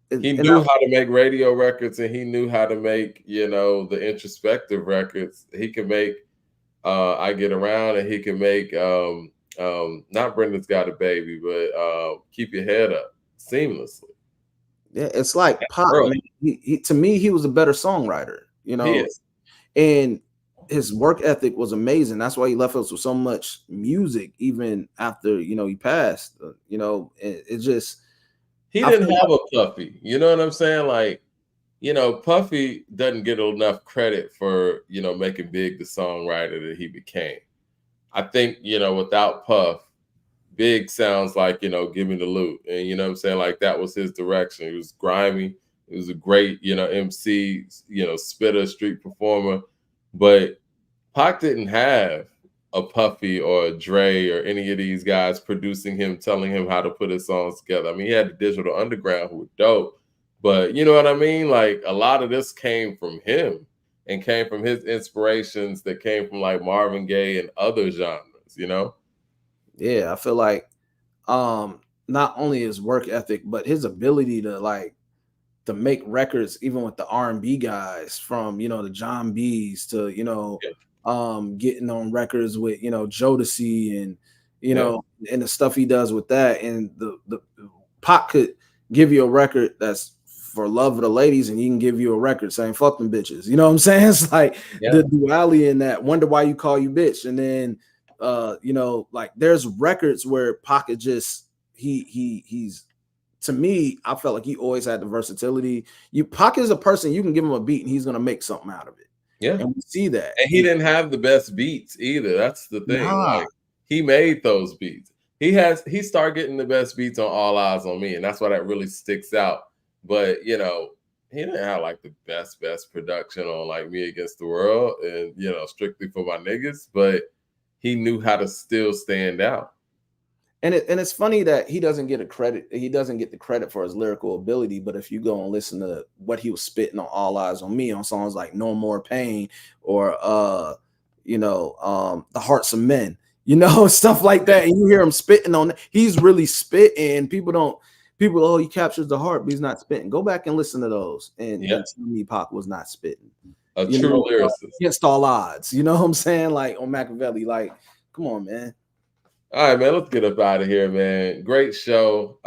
he and knew how to make radio records, and he knew how to make, the introspective records. He could make I Get Around, and he can make not Brenda's Got a Baby, but Keep Your Head Up seamlessly. yeah, it's like Pac, man. Early. He to me, he was a better songwriter, He is. and his work ethic was amazing. That's why he left us with so much music, even after he passed. It just He I didn't feel have a Puffy. You know what I'm saying? Like, Puffy doesn't get enough credit for, making Big the songwriter that he became. I think, without Puff, Big sounds like, Give Me the Loot. And you know what I'm saying? Like, that was his direction. He was grimy. He was a great, MC, spitter, street performer. But Pac didn't have a Puffy or a Dre or any of these guys producing him, telling him how to put his songs together. I mean, he had the Digital Underground who were dope. But you know what I mean? Like, a lot of this came from him and came from his inspirations that came from like Marvin Gaye and other genres. Yeah, I feel like not only his work ethic, but his ability to make records even with the R&B guys, from the John B's to getting on records with Jodeci, and Yeah. and the stuff he does with that, and the Pac could give you a record that's for love of the ladies, and he can give you a record saying fuck them bitches. You know what I'm saying? It's like Yeah. the duality in that. Wonder Why You Call You Bitch. And then like there's records where Pac is just he's to me, I felt like he always had the versatility. Pac is a person, you can give him a beat and he's gonna make something out of it. Yeah. And we see that. And he didn't have the best beats either. That's the thing. Nah. Like, he made those beats. He started getting the best beats on All Eyes on Me, and that's why that really sticks out. But he didn't have like the best production on like Me Against the World and Strictly for My Niggas, but he knew how to still stand out. And it's funny that he doesn't get the credit for his lyrical ability. But if you go and listen to what he was spitting on All Eyes on Me, on songs like No More Pain or The Hearts of Men, stuff like that, and you hear him spitting on it, he's really spitting. People, he captures the heart, but he's not spitting. Go back and listen to those, and tell me Pac was not spitting. A true lyricist. Against all odds. You know what I'm saying? Like on Machiavelli, like, come on, man. All right, man, let's get up out of here, man. Great show.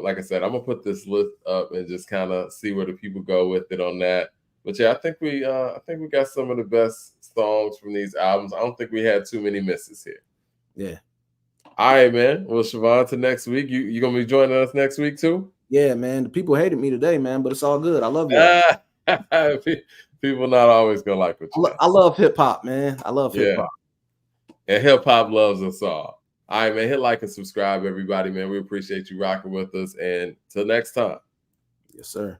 Like I said, I'm gonna put this list up and just kind of see where the people go with it on that. But yeah, I think we got some of the best songs from these albums. I don't think we had too many misses here. Yeah. All right, man. Well, Siobhan, to next week. You gonna be joining us next week too? Yeah, man. The people hated me today, man, but it's all good. I love you. People not always gonna like what you. I love hip hop, man. I love hip hop. And hip hop loves us all. All right, man. Hit like and subscribe, everybody, man. We appreciate you rocking with us. And till next time. Yes, sir.